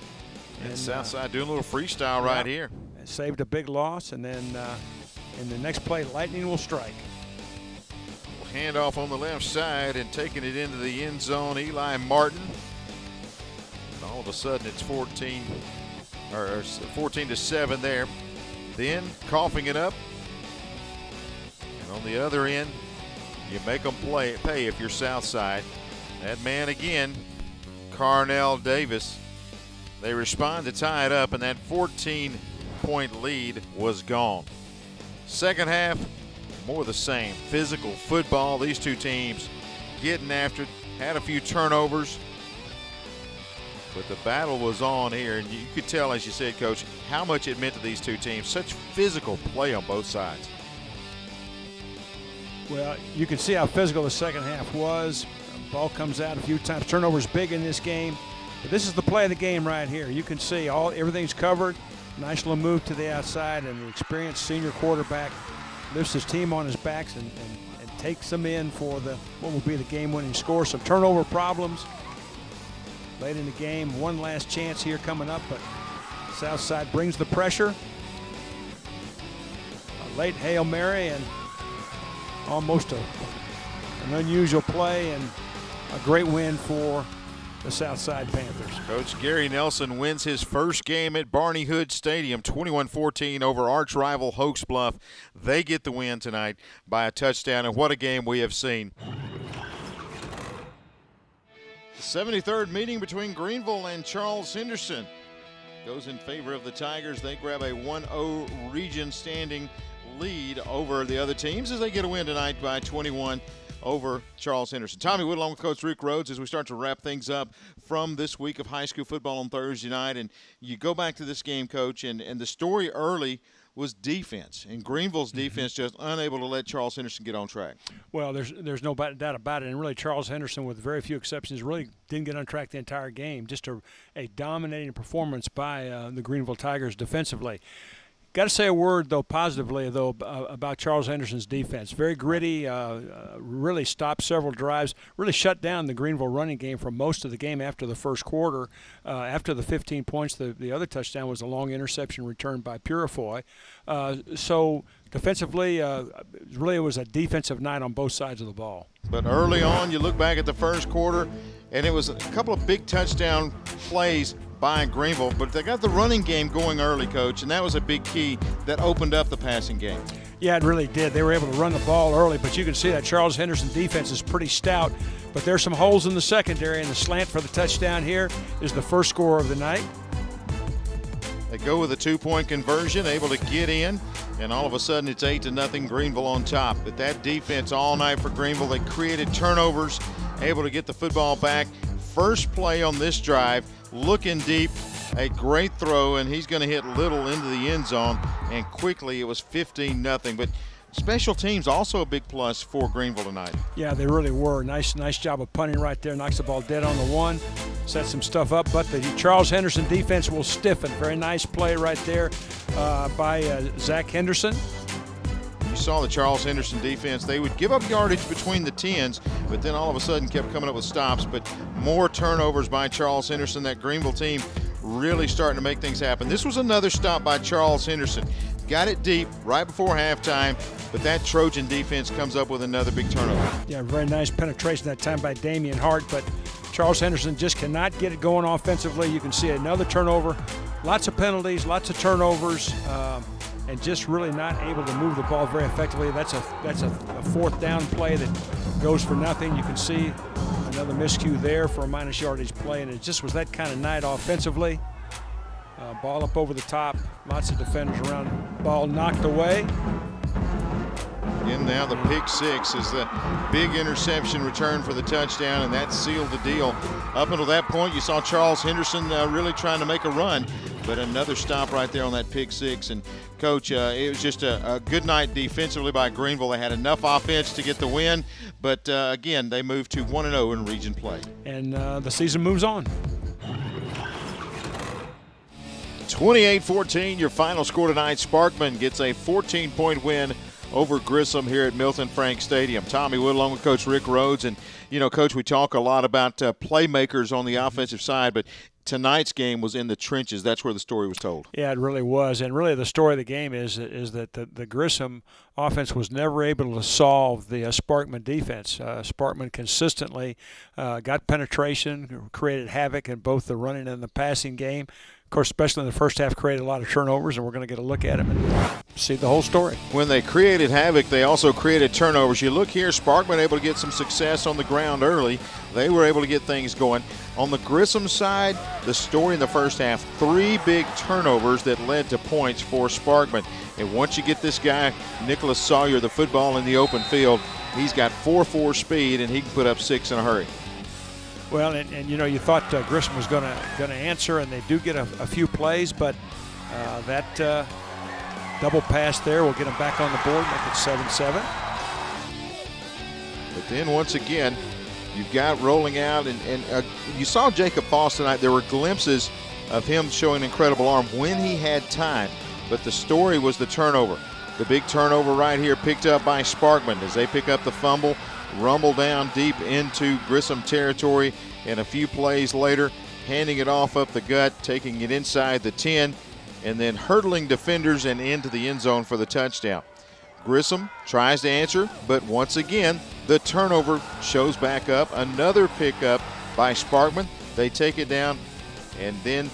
And Southside doing a little freestyle right here. Saved a big loss, and then in the next play, lightning will strike. Handoff on the left side and taking it into the end zone, Eli Martin. And all of a sudden it's 14 to 7 there. Then coughing it up. And on the other end, you make them pay if you're Southside. That man again, Carnell Davis. They respond to tie it up, and that 14-point lead was gone. Second half, more of the same. Physical football, these two teams getting after it, had a few turnovers, but the battle was on here, and you could tell, as you said, Coach, how much it meant to these two teams. Such physical play on both sides. Well, you can see how physical the second half was. Ball comes out a few times. Turnovers big in this game. But this is the play of the game right here. You can see everything's covered. Nice little move to the outside, and the experienced senior quarterback lifts his team on his backs and takes them in for what will be the game-winning score. Some turnover problems late in the game. One last chance here coming up, but Southside brings the pressure. A late Hail Mary and almost an unusual play, and a great win for the Southside Panthers. Coach Gary Nelson wins his first game at Barney Hood Stadium, 21-14 over arch rival Hoax Bluff. They get the win tonight by a touchdown, and what a game we have seen. The 73rd meeting between Greenville and Charles Henderson goes in favor of the Tigers. They grab a 1-0 region standing lead over the other teams as they get a win tonight by 21 over Charles Henderson. Tommy Wood along with Coach Rick Rhodes as we start to wrap things up from this week of high school football on Thursday night. And you go back to this game, Coach, and the story early was defense, and Greenville's defense just unable to let Charles Henderson get on track. Well, there's no doubt about it, and really Charles Henderson, with very few exceptions, really didn't get on track the entire game. Just a dominating performance by the Greenville Tigers defensively. Got to say a word, though, positively, though, about Charles Henderson's defense. Very gritty, really stopped several drives, really shut down the Greenville running game for most of the game after the first quarter. After the 15 points, the other touchdown was a long interception returned by Purifoy. So defensively, really it was a defensive night on both sides of the ball. But early on, you look back at the first quarter, and it was a couple of big touchdown plays by Greenville, but they got the running game going early, Coach, and that was a big key that opened up the passing game. Yeah, it really did. They were able to run the ball early, but you can see that Charles Henderson defense is pretty stout. But there's some holes in the secondary, and the slant for the touchdown here is the first score of the night. They go with a 2-point conversion, able to get in, and all of a sudden it's 8-0 Greenville on top. But that defense all night for Greenville, they created turnovers, able to get the football back. First play on this drive, looking deep, a great throw, and he's going to hit Little into the end zone, and quickly it was 15-0. But special teams also a big plus for Greenville tonight. Yeah, they really were. Nice job of punting right there. Knocks the ball dead on the one. Set some stuff up, but the Charles Henderson defense will stiffen. Very nice play right there by Zach Henderson. You saw the Charles Henderson defense. They would give up yardage between the 10s, but then all of a sudden kept coming up with stops. But more turnovers by Charles Henderson. That Greenville team really starting to make things happen. This was another stop by Charles Henderson. Got it deep right before halftime, but that Trojan defense comes up with another big turnover. Yeah, very nice penetration that time by Damian Hart, but Charles Henderson just cannot get it going offensively. You can see another turnover. Lots of penalties, lots of turnovers. And just really not able to move the ball very effectively. That's a fourth down play that goes for nothing. You can see another miscue there for a minus yardage play, and it just was that kind of night offensively. Ball up over the top, lots of defenders around, ball knocked away. And now the pick six is the big interception return for the touchdown, and that sealed the deal. Up until that point, you saw Charles Henderson really trying to make a run, but another stop right there on that pick six. And Coach, it was just a good night defensively by Greenville. They had enough offense to get the win, but again, they moved to 1-0 in region play. And the season moves on. 28-14, your final score tonight. Sparkman gets a 14-point win over Grissom here at Milton Frank Stadium. Tommy Wood along with Coach Rick Rhodes. And, you know, Coach, we talk a lot about playmakers on the offensive side, but tonight's game was in the trenches. That's where the story was told. Yeah, it really was. And really the story of the game is that the Grissom offense was never able to solve the Sparkman defense. Sparkman consistently got penetration, created havoc in both the running and the passing game. Of course, especially in the first half, created a lot of turnovers, and we're going to get a look at them and see the whole story. When they created havoc, they also created turnovers. You look here, Sparkman able to get some success on the ground early. They were able to get things going. On the Grissom side, the story in the first half, 3 big turnovers that led to points for Sparkman. And once you get this guy, Nicholas Sawyer, the football in the open field, he's got 4.4 speed, and he can put up 6 in a hurry. Well, and you know, you thought Grissom was going to answer, and they do get a few plays, but that double pass there will get them back on the board, make it 7-7. But then once again, you've got rolling out, and you saw Jacob Foss tonight. There were glimpses of him showing incredible arm when he had time, but the story was the turnover. The big turnover right here picked up by Sparkman as they pick up the fumble, rumble down deep into Grissom territory, and a few plays later, handing it off up the gut, taking it inside the 10, and then hurdling defenders and into the end zone for the touchdown. Grissom tries to answer, but once again, the turnover shows back up. Another pickup by Sparkman. They take it down, and then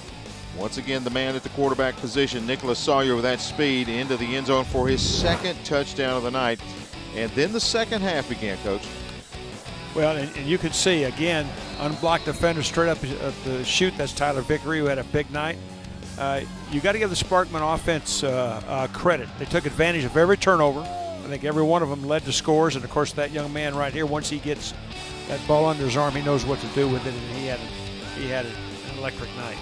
once again, the man at the quarterback position, Nicholas Sawyer, with that speed into the end zone for his 2nd touchdown of the night. And then the second half began, Coach. Well, and you can see, again, unblocked defender straight up the chute. That's Tyler Vickery, who had a big night. You got to give the Sparkman offense credit. They took advantage of every turnover. I think every one of them led to scores. And, of course, that young man right here, once he gets that ball under his arm, he knows what to do with it, and he had an electric night.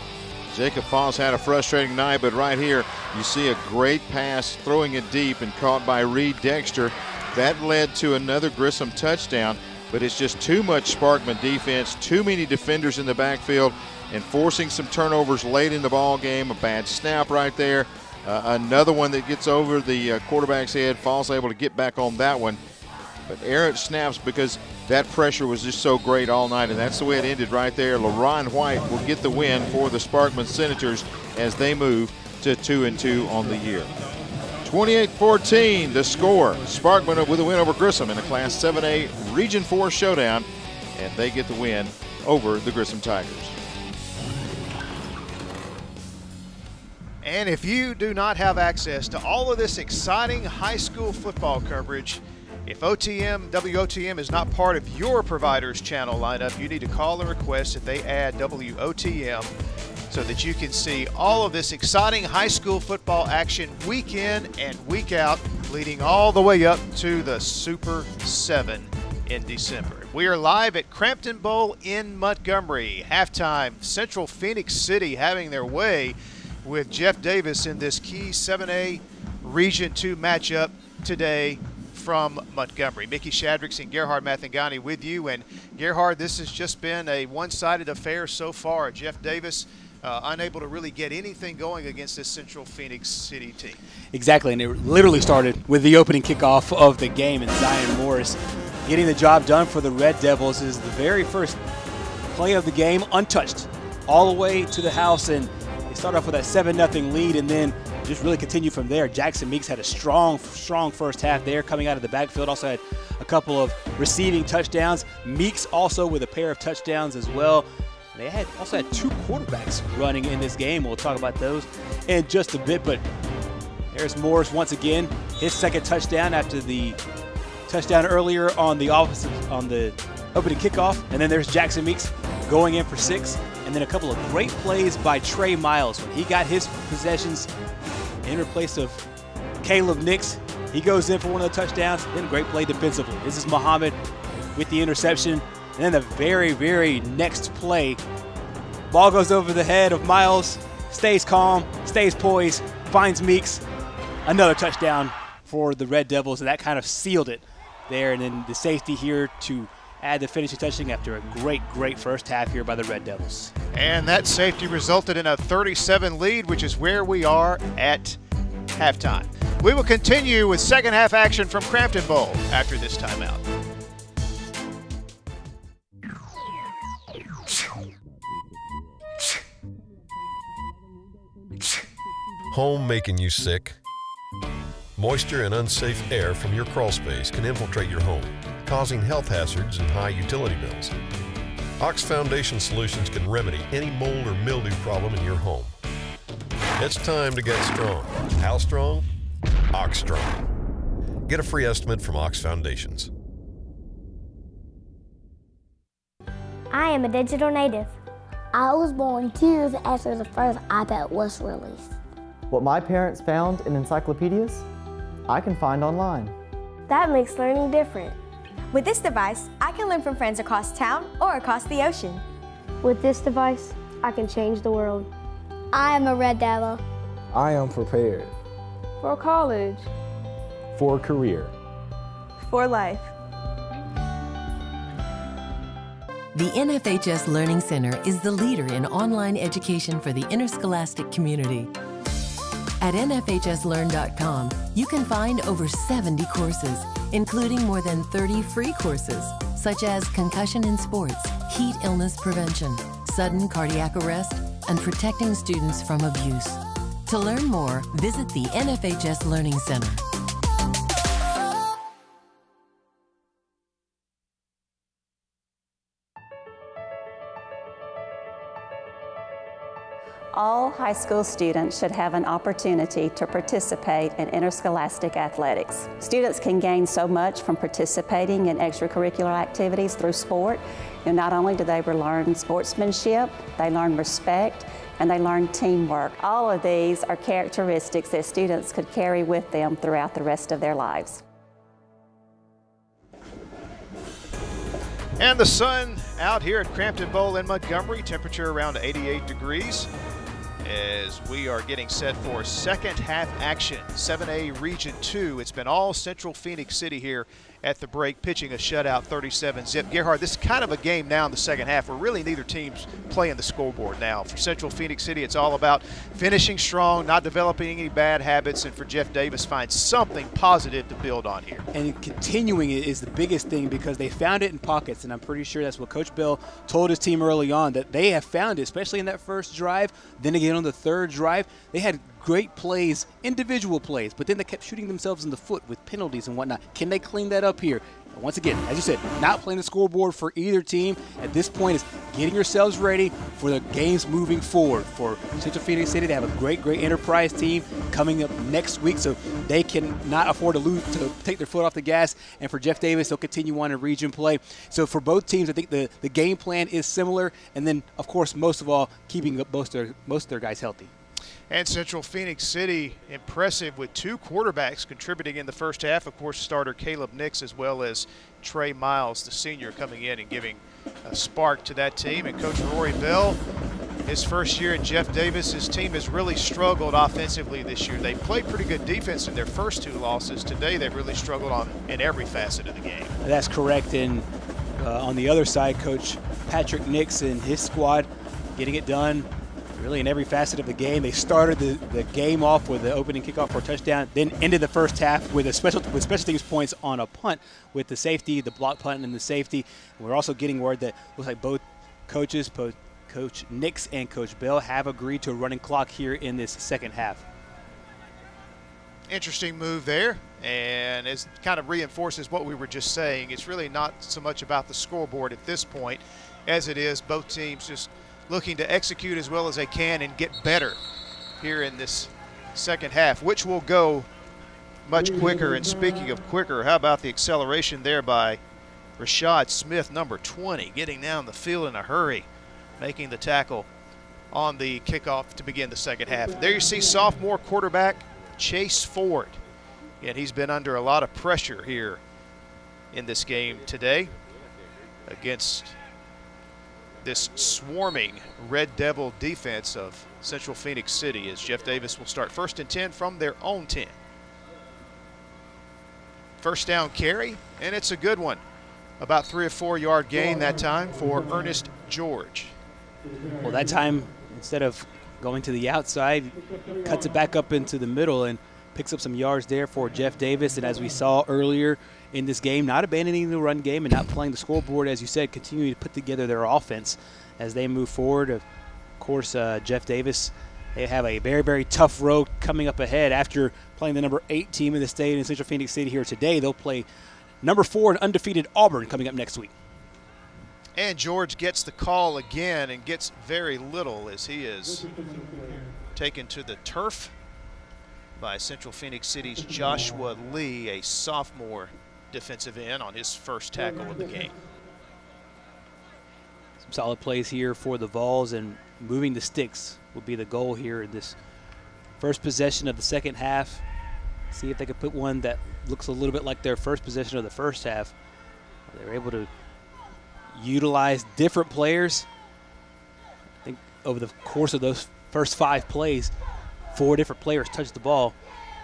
Jacob Foss had a frustrating night, but right here you see a great pass, throwing it deep and caught by Reed Dexter. That led to another Grissom touchdown, but it's just too much Sparkman defense, too many defenders in the backfield, and forcing some turnovers late in the ball game. A bad snap right there. Another one that gets over the quarterback's head. Foss able to get back on that one. But errant snaps because that pressure was just so great all night, and that's the way it ended right there. LaRon White will get the win for the Sparkman Senators as they move to 2-2 on the year. 28-14 the score. Sparkman with a win over Grissom in a Class 7A Region 4 showdown, and they get the win over the Grissom Tigers. And if you do not have access to all of this exciting high school football coverage, if WOTM is not part of your provider's channel lineup, you need to call and request that they add WOTM so that you can see all of this exciting high school football action week in and week out, leading all the way up to the Super 7 in December. We are live at Crampton Bowl in Montgomery. Halftime, Central-Phenix City having their way with Jeff Davis in this key 7A Region 2 matchup today from Montgomery. Mickey Shadricks and Gerhard Mathangani with you. And Gerhard, this has just been a one-sided affair so far. Jeff Davis unable to really get anything going against this Central-Phenix City team. Exactly, and it literally started with the opening kickoff of the game, and Zion Morris getting the job done for the Red Devils is the very first play of the game, untouched, all the way to the house, and they start off with that 7-0 lead, and then just really continue from there. Jackson Meeks had a strong first half there coming out of the backfield. Also had a couple of receiving touchdowns. Meeks also with a pair of touchdowns as well. They also had 2 quarterbacks running in this game. We'll talk about those in just a bit. But there's Morris once again, his second touchdown after the touchdown earlier on the opening kickoff. And then there's Jackson Meeks going in for 6. And then a couple of great plays by Trey Miles when he got his possessions in place of Caleb Nix. He goes in for one of the touchdowns. Then a great play defensively. This is Muhammad with the interception. And then the very, very next play, ball goes over the head of Miles, stays calm, stays poised, finds Meeks. Another touchdown for the Red Devils, and that kind of sealed it there. And then the safety here to add the finishing touching after a great first half here by the Red Devils. And that safety resulted in a 37 lead, which is where we are at halftime. We will continue with second half action from Crampton Bowl after this timeout. Home making you sick? Moisture and unsafe air from your crawl space can infiltrate your home, causing health hazards and high utility bills. Ox Foundation Solutions can remedy any mold or mildew problem in your home. It's time to get strong. How strong? Ox Strong. Get a free estimate from Ox Foundations. I am a digital native. I was born 2 years after the first iPad was released. What my parents found in encyclopedias, I can find online. That makes learning different. With this device, I can learn from friends across town or across the ocean. With this device, I can change the world. I am a Red Devil. I am prepared. For college. For a career. For life. The NFHS Learning Center is the leader in online education for the interscholastic community. At nfhslearn.com, you can find over 70 courses, including more than 30 free courses, such as concussion in sports, heat illness prevention, sudden cardiac arrest, and protecting students from abuse. To learn more, visit the NFHS Learning Center. All high school students should have an opportunity to participate in interscholastic athletics. Students can gain so much from participating in extracurricular activities through sport. Not only do they learn sportsmanship, they learn respect, and they learn teamwork. All of these are characteristics that students could carry with them throughout the rest of their lives. And the sun out here at Crampton Bowl in Montgomery, temperature around 88 degrees. As we are getting set for second half action, 7A Region 2. It's been all Central-Phenix City here at the break, pitching a shutout 37-zip. Gerhard, this is kind of a game now in the second half where really neither team's playing the scoreboard now. For Central-Phenix City, it's all about finishing strong, not developing any bad habits, and for Jeff Davis, find something positive to build on here. And continuing it is the biggest thing because they found it in pockets, and I'm pretty sure that's what Coach Bell told his team early on, that they have found it, especially in that first drive. Then again on the third drive, they had great plays, individual plays, but then they kept shooting themselves in the foot with penalties and whatnot. Can they clean that up here? And once again, as you said, not playing the scoreboard for either team at this point is getting yourselves ready for the games moving forward. For Central-Phenix City to have a great enterprise team coming up next week, so they can not afford to lose, to take their foot off the gas. And for Jeff Davis, he'll continue on in region play. So for both teams, I think the game plan is similar, and then of course most of all keeping most of their guys healthy. And Central-Phenix City impressive with 2 quarterbacks contributing in the first half. Of course, starter Caleb Nix as well as Trey Miles, the senior, coming in and giving a spark to that team. And Coach Rory Bell, his first year, and Jeff Davis, his team has really struggled offensively this year. They played pretty good defense in their first 2 losses. Today they've really struggled in every facet of the game. That's correct. And on the other side, Coach Patrick Nix and his squad getting it done really in every facet of the game. They started the game off with the opening kickoff for a touchdown, then ended the first half with special teams points on a punt with the safety, the block punt, and the safety. And we're also getting word that looks like both coaches, Coach Nix and Coach Bell, have agreed to a running clock here in this second half. Interesting move there, and it kind of reinforces what we were just saying. It's really not so much about the scoreboard at this point as it is both teams just looking to execute as well as they can and get better here in this second half, which will go much quicker. And speaking of quicker, how about the acceleration there by Rashad Smith, number 20, getting down the field in a hurry, making the tackle on the kickoff to begin the second half. There you see sophomore quarterback Chase Ford. And he's been under a lot of pressure here in this game today against this swarming Red Devil defense of Central-Phenix City, as Jeff Davis will start 1st and 10 from their own 10. First down carry, and it's a good one. About 3 or 4 yard gain that time for Ernest George. Well, that time, instead of going to the outside, cuts it back up into the middle and picks up some yards there for Jeff Davis. And as we saw earlier in this game, not abandoning the run game and not playing the scoreboard, as you said, continuing to put together their offense as they move forward. Of course, Jeff Davis, they have a very, very tough road coming up ahead after playing the number 8 team in the state in Central-Phenix City here today. They'll play number 4 and undefeated Auburn coming up next week. And George gets the call again and gets very little as he is taken to the turf by Central-Phenix City's Joshua Lee, a sophomore defensive end, on his first tackle of the game. Some solid plays here for the Vols, and moving the sticks will be the goal here in this first possession of the second half. See if they could put one that looks a little bit like their first possession of the first half. They're able to utilize different players. I think over the course of those first 5 plays, 4 different players touched the ball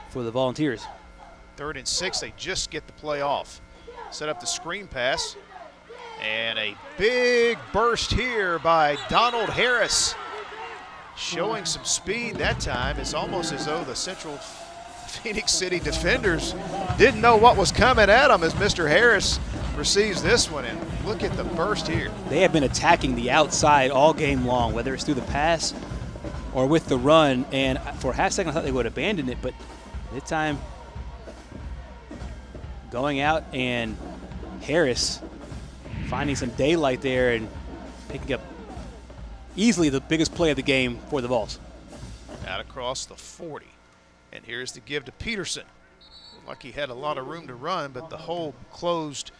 for the Volunteers. 3rd and 6, they just get the play off. Set up the screen pass, and a big burst here by Donald Harris. Showing some speed that time. It's almost as though the Central-Phenix City defenders didn't know what was coming at them as Mr. Harris receives this one, and look at the burst here. They have been attacking the outside all game long, whether it's through the pass or with the run, and for a half second I thought they would abandon it, but this time going out and Harris finding some daylight there and picking up easily the biggest play of the game for the Vols. Out across the 40, and here's the give to Peterson. Looked like he had a lot of room to run, but the hole closed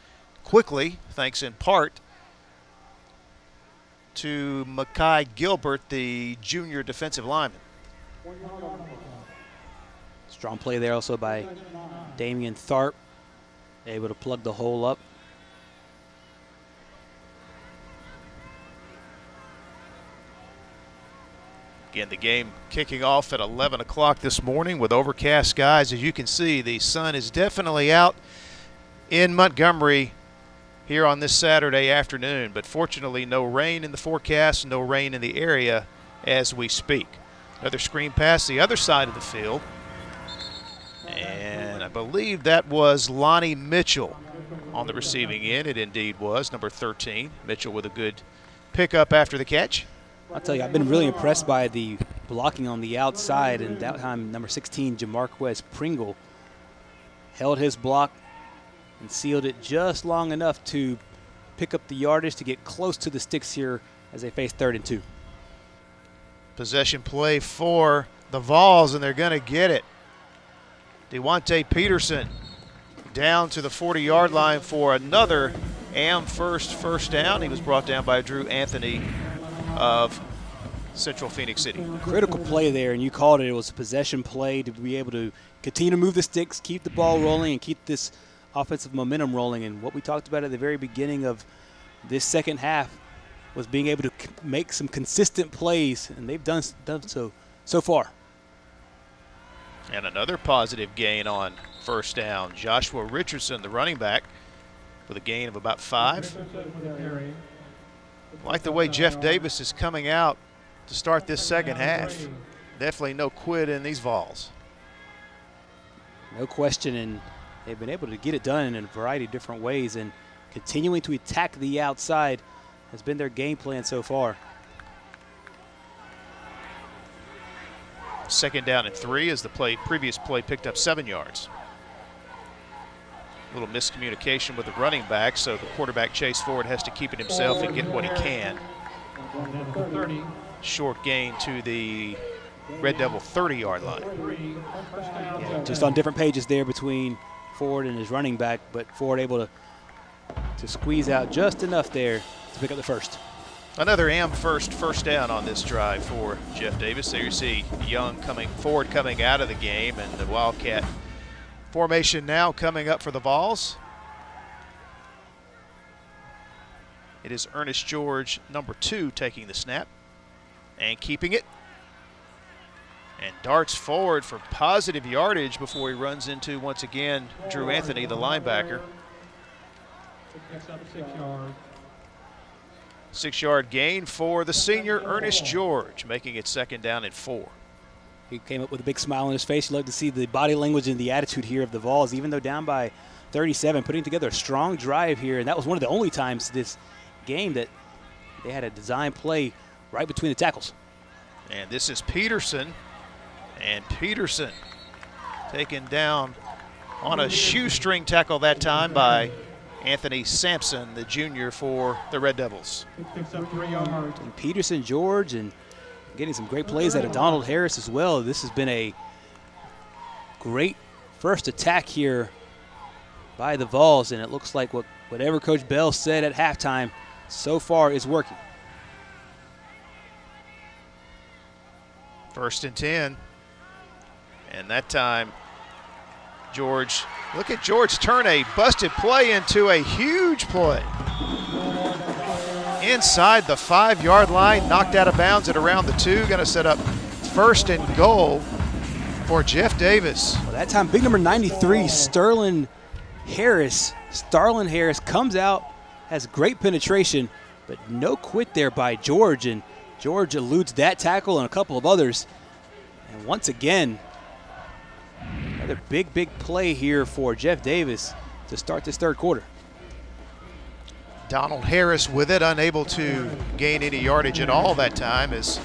quickly, thanks in part to Makai Gilbert, the junior defensive lineman. Strong play there also by Damian Tharp, able to plug the hole up. Again, the game kicking off at 11 o'clock this morning with overcast skies. As you can see, the sun is definitely out in Montgomery here on this Saturday afternoon, but fortunately no rain in the forecast, no rain in the area as we speak. Another screen pass the other side of the field, and I believe that was Lonnie Mitchell on the receiving end. It indeed was, number 13. Mitchell with a good pickup after the catch. I'll tell you, I've been really impressed by the blocking on the outside, and that time number 16, Jamarquez Pringle, held his block and sealed it just long enough to pick up the yardage to get close to the sticks here as they face 3rd and 2. Possession play for the Vols, and they're going to get it. Devontae Peterson down to the 40-yard line for another first down. He was brought down by Drew Anthony of Central-Phenix City. Critical play there, and you called it. It was a possession play to be able to continue to move the sticks, keep the ball rolling, and keep this offensive momentum rolling. And what we talked about at the very beginning of this second half was being able to make some consistent plays, and they've done so far. And another positive gain on first down. Joshua Richardson, the running back, with a gain of about 5. Like the way Jeff Davis is coming out to start this second half. Definitely no quit in these Vols. No question, and they've been able to get it done in a variety of different ways, and continuing to attack the outside has been their game plan so far. 2nd down and 3 as the previous play picked up 7 yards. A little miscommunication with the running back, so the quarterback Chase Ford has to keep it himself and get what he can. Short gain to the Red Devil 30-yard line. Yeah, just on different pages there between Ford and his running back, but Ford able to squeeze out just enough there to pick up the first. Another first down on this drive for Jeff Davis. There you see Ford coming out of the game, and the Wildcat formation now coming up for the Vols. It is Ernest George, number 2, taking the snap and keeping it. And darts forward for positive yardage before he runs into, once again, Drew Anthony, the linebacker. 6-yard gain for the senior, Ernest George, making it 2nd down and 4. He came up with a big smile on his face. You love to see the body language and the attitude here of the Vols, even though down by 37, putting together a strong drive here. And that was one of the only times this game that they had a design play right between the tackles. And this is Peterson. And Peterson taken down on a shoestring tackle that time by Anthony Sampson, the junior for the Red Devils. And Peterson, George, and getting some great plays out of Donald Harris as well. This has been a great first attack here by the Vols, and it looks like whatever Coach Bell said at halftime so far is working. 1st and 10. And that time, George, look at George turn a busted play into a huge play. Inside the 5-yard line, knocked out of bounds at around the 2. Going to set up 1st and goal for Jeff Davis. Well, that time, big number 93, Starlin Harris comes out, has great penetration, but no quit there by George. And George eludes that tackle and a couple of others. And once again, another big play here for Jeff Davis to start this 3rd quarter. Donald Harris with it, unable to gain any yardage at all that time, as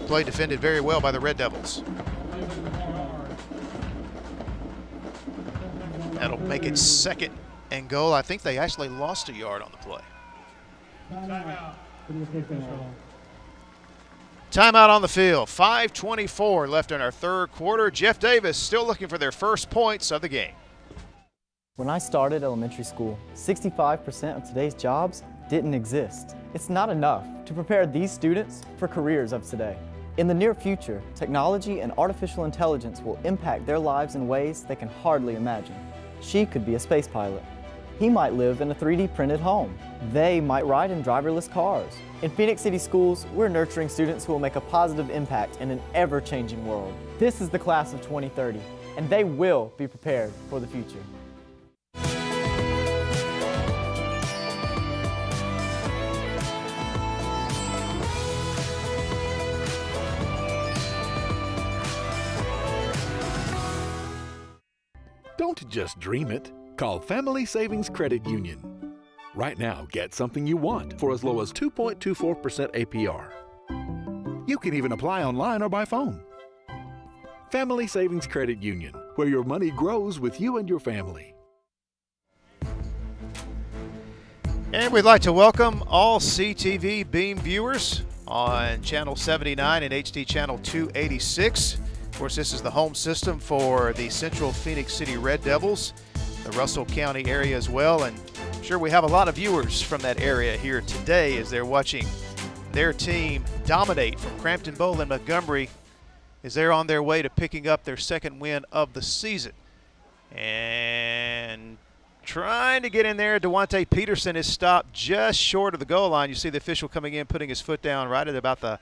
play defended very well by the Red Devils. That'll make it 2nd and goal. I think they actually lost a yard on the play. Timeout on the field. 5:24 left in our 3rd quarter. Jeff Davis still looking for their first points of the game. When I started elementary school, 65% of today's jobs didn't exist. It's not enough to prepare these students for careers of today. In the near future, technology and artificial intelligence will impact their lives in ways they can hardly imagine. She could be a space pilot. He might live in a 3D printed home. They might ride in driverless cars. In Phoenix City Schools, we're nurturing students who will make a positive impact in an ever-changing world. This is the class of 2030, and they will be prepared for the future. Don't just dream it. Call Family Savings Credit Union. Right now, get something you want for as low as 2.24% APR. You can even apply online or by phone. Family Savings Credit Union, where your money grows with you and your family. And we'd like to welcome all CTV Beam viewers on Channel 79 and HD Channel 286. Of course, this is the home system for the Central-Phenix City Red Devils, the Russell County area as well. And I'm sure we have a lot of viewers from that area here today as they're watching their team dominate from Crampton Bowl in Montgomery as they're on their way to picking up their 2nd win of the season. And trying to get in there, Devontae Peterson is stopped just short of the goal line. You see the official coming in, putting his foot down right at about the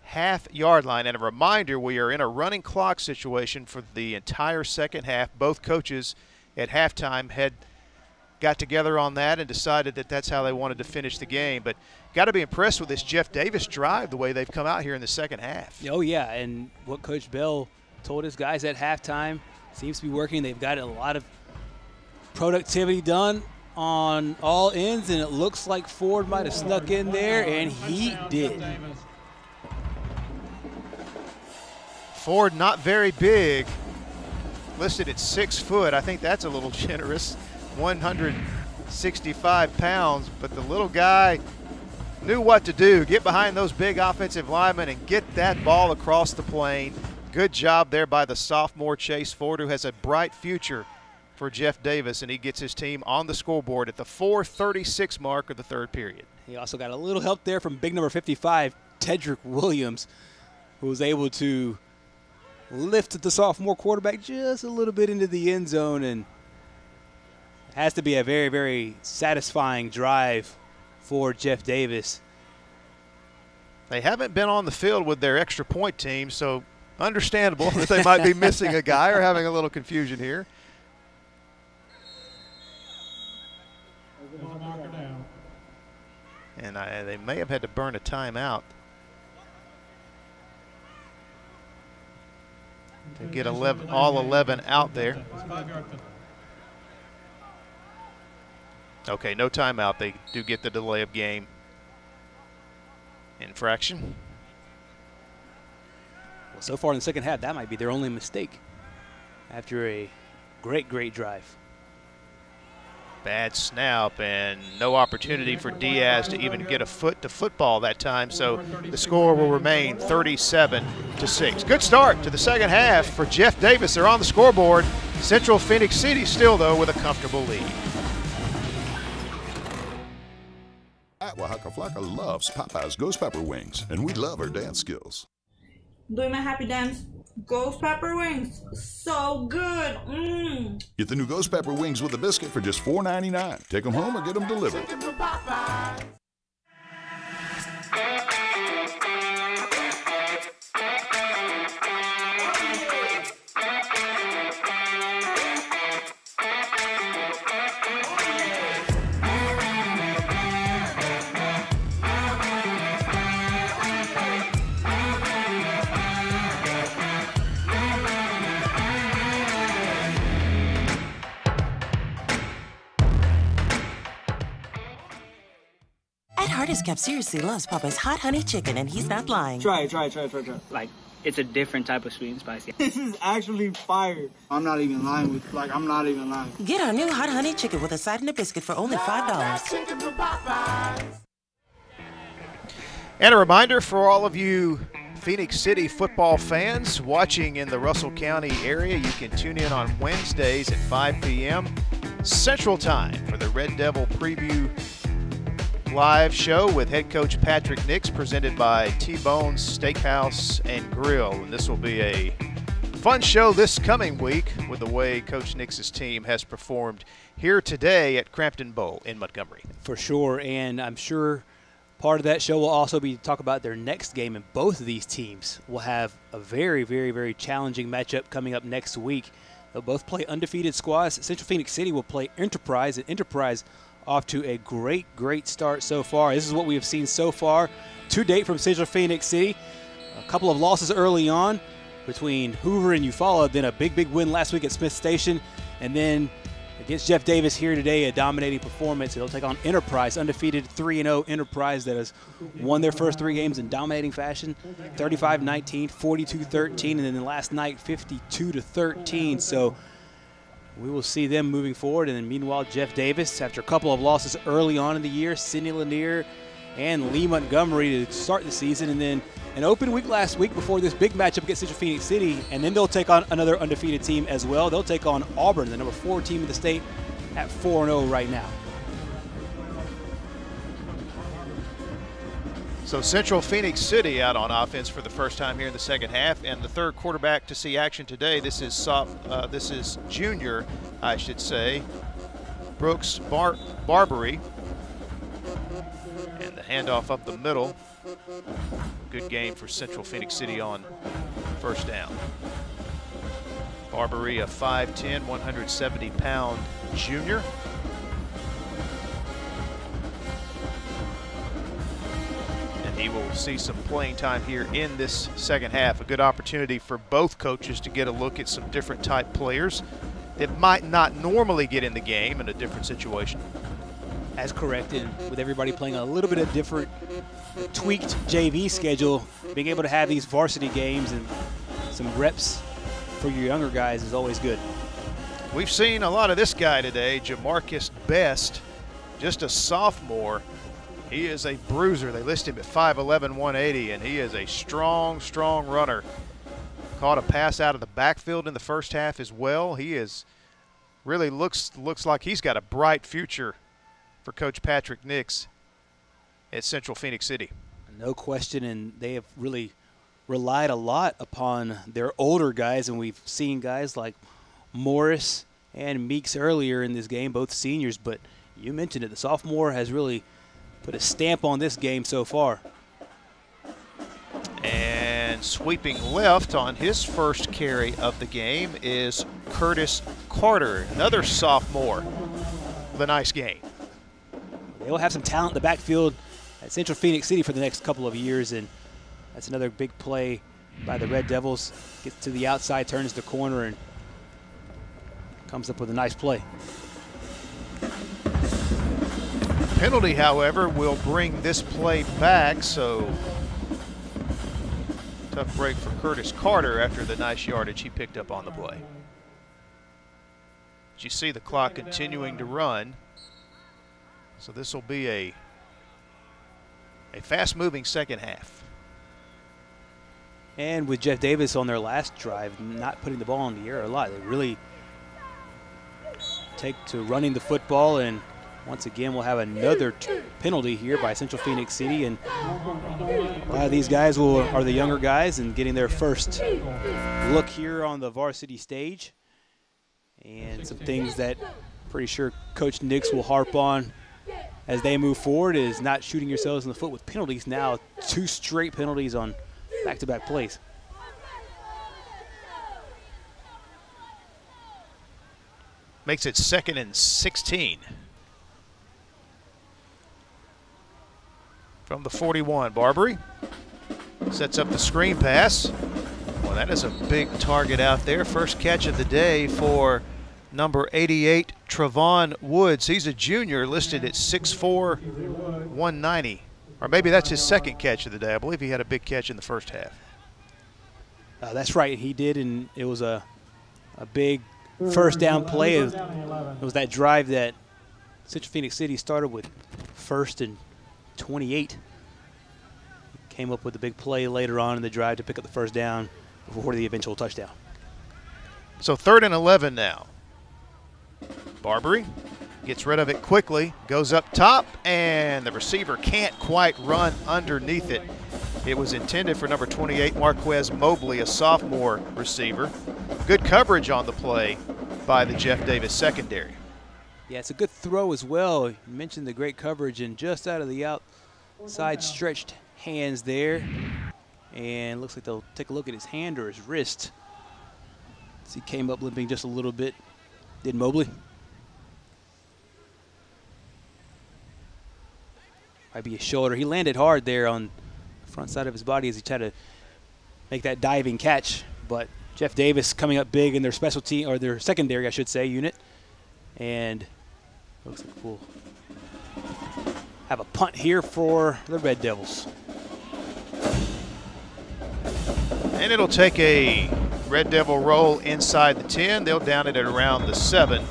half-yard line. And a reminder, we are in a running clock situation for the entire 2nd half. Both coaches at halftime had got together on that and decided that that's how they wanted to finish the game. But got to be impressed with this Jeff Davis drive, the way they've come out here in the 2nd half. Oh, yeah, and what Coach Bell told his guys at halftime seems to be working. They've got a lot of productivity done on all ends, and it looks like Ford might have snuck in there, and he did. Ford not very big, listed at 6 foot. I think that's a little generous, 165 pounds, but the little guy knew what to do. Get behind those big offensive linemen and get that ball across the plane. Good job there by the sophomore Chase Ford, who has a bright future for Jeff Davis, and he gets his team on the scoreboard at the 4:36 mark of the 3rd period. He also got a little help there from big number 55, Tedrick Williams, who was able to lift the sophomore quarterback just a little bit into the end zone, and it has to be a very, very satisfying drive for Jeff Davis. They haven't been on the field with their extra point team, so understandable that they might be missing a guy or having a little confusion here. And they may have had to burn a timeout to get all 11 out there. Okay, no timeout. They do get the delay of game infraction. Well, so far in the second half, that might be their only mistake after a great drive. Bad snap and no opportunity for Diaz to even get a foot to football that time, so the score will remain 37-6. Good start to the second half for Jeff Davis. They're on the scoreboard. Central-Phenix City still, though, with a comfortable lead. Oaxaca Flaca loves Papa's Ghost Pepper Wings, and we love her dance skills. Doing my happy dance. Ghost pepper wings, so good. Get the new Ghost Pepper Wings with a biscuit for just $4.99. Take them home or get them delivered. Cap seriously loves Papa's hot honey chicken, and he's not lying. Try. Like, it's a different type of sweet and spicy. This is actually fire. I'm not even lying. I'm not even lying. Get our new hot honey chicken with a side and a biscuit for only $5. And a reminder for all of you Phenix City football fans watching in the Russell County area, you can tune in on Wednesdays at 5 p.m. Central Time for the Red Devil Preview live show with head coach Patrick Nix, presented by T-Bone's Steakhouse and Grill. And this will be a fun show this coming week with the way Coach Nix's team has performed here today at Crampton Bowl in Montgomery. For sure, and I'm sure part of that show will also be to talk about their next game, and both of these teams will have a very challenging matchup coming up next week. They'll both play undefeated squads. Central-Phenix City will play Enterprise, and Enterprise off to a great start so far. This is what we have seen so far to date from Central-Phenix City. A couple of losses early on between Hoover and Eufaula, then a big win last week at Smith Station, and then against Jeff Davis here today, a dominating performance. They'll take on Enterprise, undefeated 3-0 Enterprise that has won their first 3 games in dominating fashion, 35-19, 42-13, and then last night 52-13. So we will see them moving forward. And then meanwhile, Jeff Davis, after a couple of losses early on in the year, Sidney Lanier and Lee Montgomery to start the season, and then an open week last week before this big matchup against Central-Phenix City, and then they'll take on another undefeated team as well. They'll take on Auburn, the number 4 team in the state, at 4-0 right now. So Central-Phenix City out on offense for the first time here in the second half, and the third quarterback to see action today. This is junior, I should say, Brooks Barbary, and the handoff up the middle. Good game for Central-Phenix City on first down. Barbary, a 5'10", 170-pound junior. He will see some playing time here in this second half. A good opportunity for both coaches to get a look at some different type players that might not normally get in the game in a different situation. As corrected, with everybody playing a little bit of different tweaked JV schedule, being able to have these varsity games and some reps for your younger guys is always good. We've seen a lot of this guy today, Jamarcus Best, just a sophomore. He is a bruiser. They list him at 5'11", 180, and he is a strong runner. Caught a pass out of the backfield in the first half as well. He is really looks like he's got a bright future for Coach Patrick Nix at Central-Phenix City. No question, and they have really relied a lot upon their older guys, and we've seen guys like Morris and Meeks earlier in this game, both seniors, but you mentioned it, the sophomore has really put a stamp on this game so far. And sweeping left on his first carry of the game is Curtis Carter, another sophomore with a nice game. They'll have some talent in the backfield at Central-Phenix City for the next couple of years, and that's another big play by the Red Devils. Gets to the outside, turns the corner, and comes up with a nice play. Penalty, however, will bring this play back, so tough break for Curtis Carter after the nice yardage he picked up on the play. But you see the clock continuing to run, so this will be a fast-moving second half. And with Jeff Davis on their last drive, not putting the ball in the air a lot, they really take to running the football, and once again we'll have another penalty here by Central-Phenix City, and a lot of these guys are the younger guys and getting their first look here on the varsity stage, and some things that pretty sure Coach Nix will harp on as they move forward is not shooting yourselves in the foot with penalties. Now 2 straight penalties on back-to-back plays. Makes it 2nd and 16. From the 41, Barbary sets up the screen pass. Well, that is a big target out there. First catch of the day for number 88, Trevon Woods. He's a junior, listed at 6'4", 190. Or maybe that's his second catch of the day. I believe he had a big catch in the first half. That's right, he did, and it was a big first down play. It was that drive that Central-Phenix City started with 1st and 28. Came up with a big play later on in the drive to pick up the first down before the eventual touchdown. So 3rd and 11 now. Barbary gets rid of it quickly, goes up top, and the receiver can't quite run underneath it. It was intended for number 28, Marquez Mobley, a sophomore receiver. Good coverage on the play by the Jeff Davis secondary. Yeah, it's a good throw as well. You mentioned the great coverage, and just out of the outside stretched hands there. And looks like they'll take a look at his hand or his wrist. As he came up limping just a little bit. Did Mobley. Might be his shoulder. He landed hard there on the front side of his body as he tried to make that diving catch. But Jeff Davis coming up big in their special team, or their secondary, I should say, unit. And looks like we'll have a punt here for the Red Devils. And it'll take a Red Devil roll inside the 10. They'll down it at around the 7.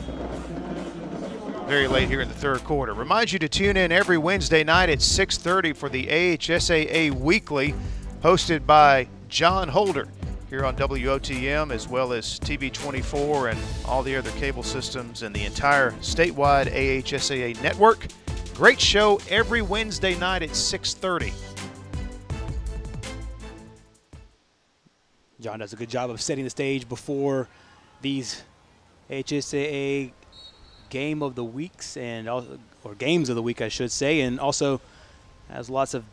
Very late here in the 3rd quarter. Remind you to tune in every Wednesday night at 6:30 for the AHSAA Weekly, hosted by John Holder here on WOTM, as well as TV 24 and all the other cable systems and the entire statewide AHSAA network. Great show every Wednesday night at 6:30. John does a good job of setting the stage before these HSAA game of the weeks, and also, or games of the week, I should say, and also has lots of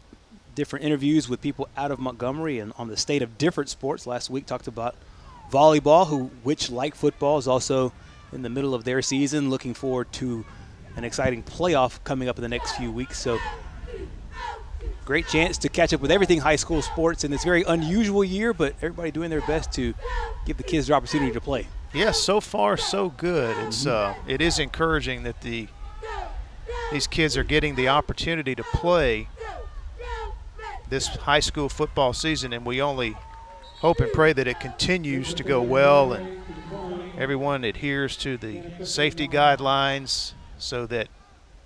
different interviews with people out of Montgomery and on the state of different sports. Last week talked about volleyball, which like football is also in the middle of their season, looking forward to an exciting playoff coming up in the next few weeks. So great chance to catch up with everything high school sports in this very unusual year, but everybody doing their best to give the kids the opportunity to play. Yes, so far so good. It is encouraging that these kids are getting the opportunity to play this high school football season, and we only hope and pray that it continues to go well and everyone adheres to the safety guidelines so that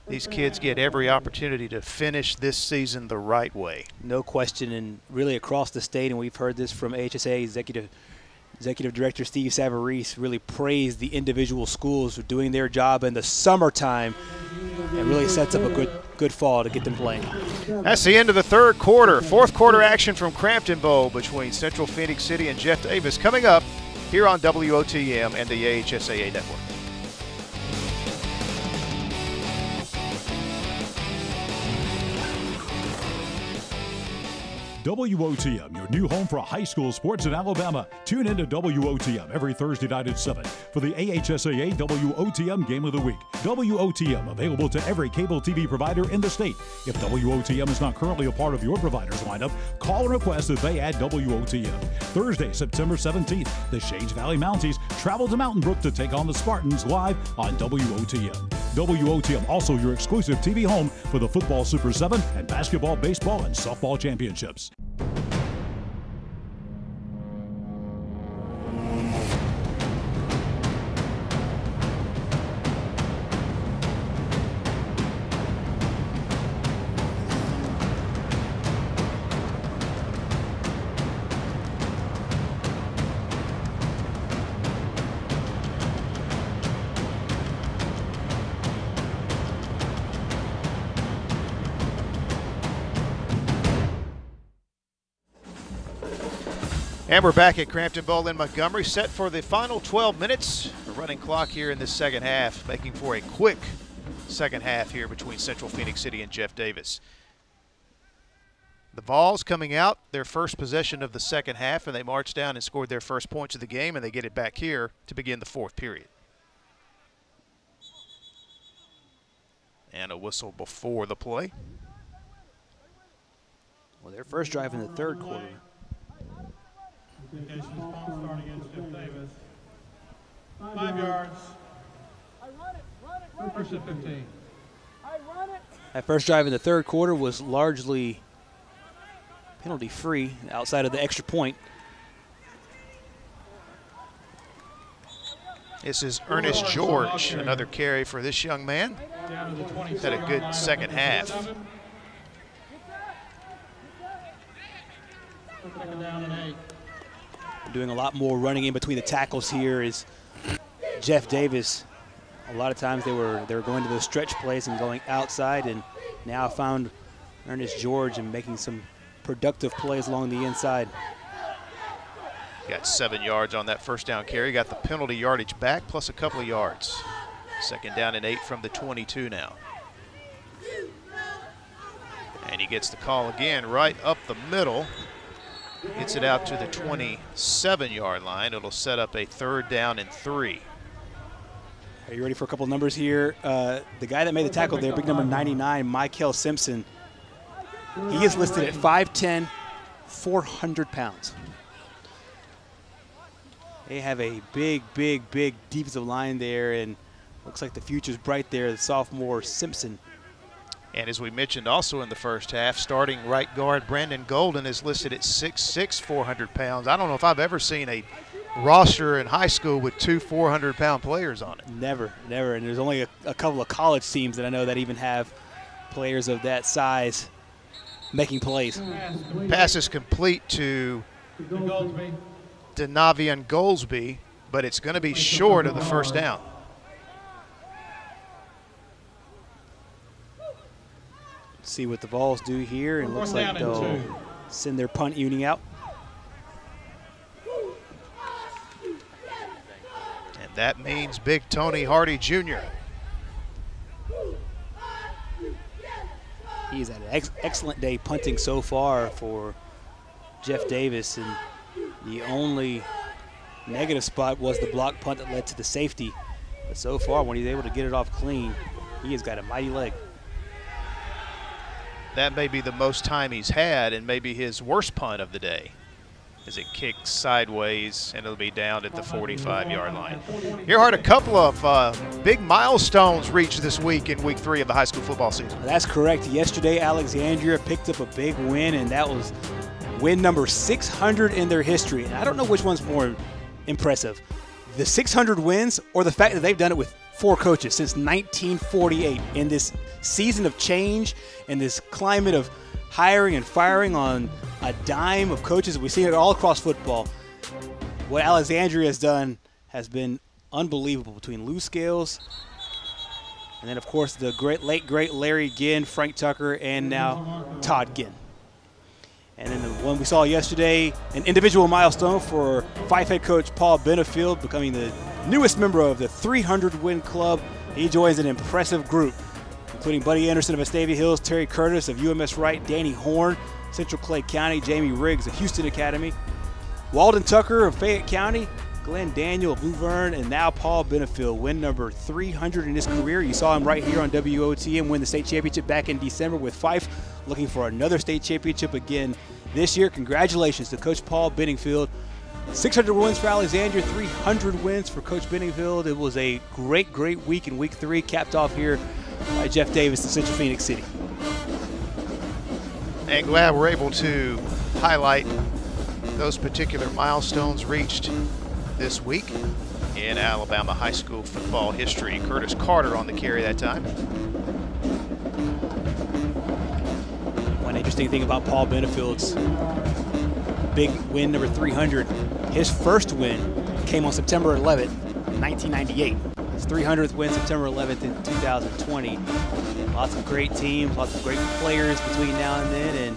these kids get every opportunity to finish this season the right way. No question, and really across the state, and we've heard this from AHSA Executive Director Steve Savarese, really praised the individual schools for doing their job in the summertime, and really sets up a good fall to get them playing. That's the end of the 3rd quarter. 4th quarter action from Crampton Bowl between Central-Phenix City and Jeff Davis coming up here on WOTM and the AHSAA Network. WOTM, your new home for high school sports in Alabama. Tune in to WOTM every Thursday night at 7 for the AHSAA WOTM Game of the Week. WOTM available to every cable TV provider in the state. If WOTM is not currently a part of your provider's lineup, call and request that they add WOTM. Thursday, September 17th, the Shades Valley Mounties travel to Mountain Brook to take on the Spartans live on WOTM. WOTM also your exclusive TV home for the Football Super 7 and basketball, baseball, and softball championships. And we're back at Crampton Bowl in Montgomery, set for the final 12 minutes. The running clock here in this second half, making for a quick second half here between Central-Phenix City and Jeff Davis. The Vols coming out, their first possession of the second half, and they marched down and scored their first points of the game, and they get it back here to begin the fourth period. And a whistle before the play. Well, their first drive in the third quarter. Start against Jeff Davis. 5 yards. First and 15. That first drive in the third quarter was largely penalty-free outside of the extra point. This is Ernest George, another carry for this young man. He's had a good second half. Doing a lot more running in between the tackles here is Jeff Davis. A lot of times they were going to those stretch plays and going outside, and now found Ernest George and making some productive plays along the inside. Got 7 yards on that first down carry. Got the penalty yardage back plus a couple of yards. Second down and 8 from the 22 now. And he gets the call again right up the middle. Gets it out to the 27-yard line. It'll set up a third down and 3. Are you ready for a couple numbers here? The guy that made the tackle there, big number 99, Michael Simpson, he is listed at 5'10", 400 pounds. They have a big defensive line there, and looks like the future's bright there, the sophomore Simpson. And as we mentioned also in the first half, starting right guard Brandon Golden is listed at 6'6", 400 pounds. I don't know if I've ever seen a roster in high school with 2 400-pound players on it. Never. And there's only a couple of college teams that I know that even have players of that size making plays. Pass is complete to Denavian Goldsby, but it's going to be short of the first down. See what the Vols do here, and looks like they'll send their punt unit out. And that means Big Tony Hardy Jr. He's had an excellent day punting so far for Jeff Davis, and the only negative spot was the block punt that led to the safety. But so far, when he's able to get it off clean, he has got a mighty leg. That may be the most time he's had, and maybe his worst punt of the day, as it kicks sideways and it'll be down at the 45-yard line. Here are a couple of big milestones reached this week in week 3 of the high school football season. That's correct. Yesterday, Alexandria picked up a big win, and that was win number 600 in their history. And I don't know which one's more impressive, the 600 wins or the fact that they've done it with 4 coaches since 1948 in this season of change and this climate of hiring and firing on a dime of coaches. We've seen it all across football. What Alexandria has done has been unbelievable between Lou Scales and then, of course, the late great Larry Ginn, Frank Tucker, and now Todd Ginn. And then the one we saw yesterday, an individual milestone for Fife head coach Paul Benefield, becoming the newest member of the 300-win club. He joins an impressive group including Buddy Anderson of Vestavia Hills, Terry Curtis of UMS Wright, Danny Horn, Central Clay County, Jamie Riggs of Houston Academy, Walden Tucker of Fayette County, Glenn Daniel of Luverne, and now Paul Benefield, win number 300 in his career. You saw him right here on WOTM win the state championship back in December with Fife, looking for another state championship again this year. Congratulations to Coach Paul Benefield. 600 wins for Alexandria, 300 wins for Coach Benefield. It was a great, great week in week 3, capped off here by Jeff Davis in Central-Phenix City. And glad we're able to highlight those particular milestones reached this week in Alabama high school football history. Curtis Carter on the carry that time. One interesting thing about Paul Benefield's big win number 300, his first win came on September 11th, 1998. His 300th win September 11th in 2020. Lots of great teams, lots of great players between now and then, and